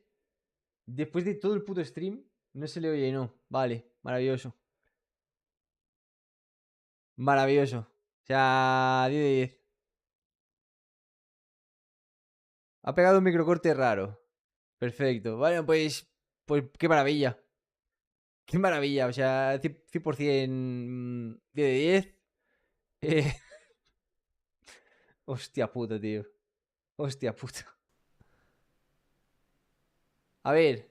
Después de todo el puto stream, no se le oye, no. Vale, maravilloso. Maravilloso. O sea, 10 de 10. Ha pegado un microcorte raro. Perfecto. Vale, pues qué maravilla. Qué maravilla, o sea, 100% 10 de 10. Hostia puta, tío. Hostia puta. A ver.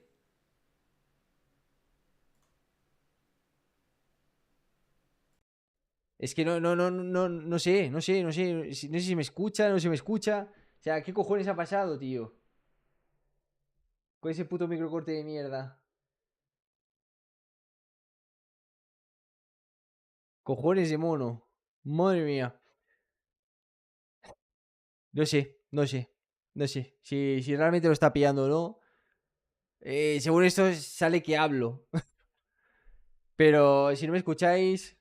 Es que no sé, no sé, no sé. No sé si me escucha, no sé si me escucha. O sea, ¿qué cojones ha pasado, tío? Con ese puto microcorte de mierda. Cojones de mono. Madre mía. No sé, no sé. No sé. Si realmente lo está pillando o no. Según esto sale que hablo. Pero si no me escucháis.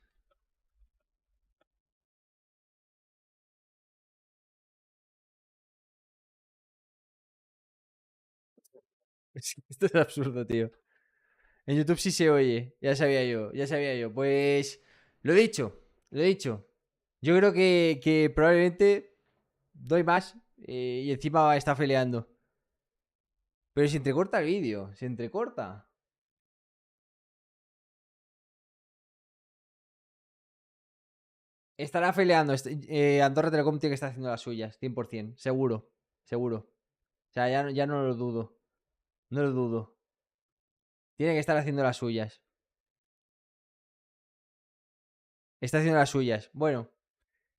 Esto es absurdo, tío. En YouTube sí se oye. Ya sabía yo, ya sabía yo. Pues lo he dicho, lo he dicho. Yo creo que probablemente doy más y encima está peleando. Pero se entrecorta el vídeo, se entrecorta. Estará peleando. Andorra Telecom tiene que estar haciendo las suyas, 100%. Seguro, seguro. O sea, ya no lo dudo. No lo dudo. Tiene que estar haciendo las suyas. Está haciendo las suyas. Bueno,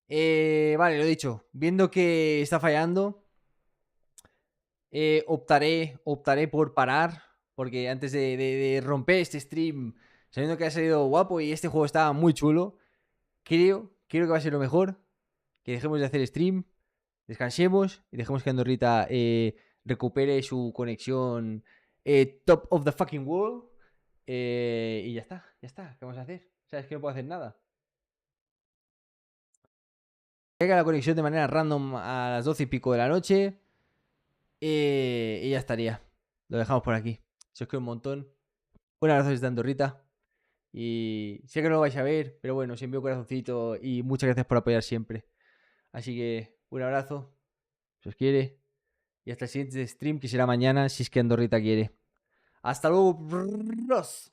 vale, lo he dicho. Viendo que está fallando, optaré por parar. Porque antes de romper este stream, sabiendo que ha salido guapo y este juego está muy chulo, creo que va a ser lo mejor. Que dejemos de hacer stream, descansemos y dejemos que Andorrita recupere su conexión top of the fucking world. Y ya está, ya está. ¿Qué vamos a hacer? O sea, es que no puedo hacer nada. Caiga la conexión de manera random a las 12 y pico de la noche. Y ya estaría. Lo dejamos por aquí. Se os quiero un montón. Un abrazo desde Andorrita. Y sé que no lo vais a ver, pero bueno, os envío un corazoncito y muchas gracias por apoyar siempre. Así que un abrazo. Si os quiere. Y hasta el siguiente stream que será mañana si es que Andorrita quiere. Hasta luego, bros.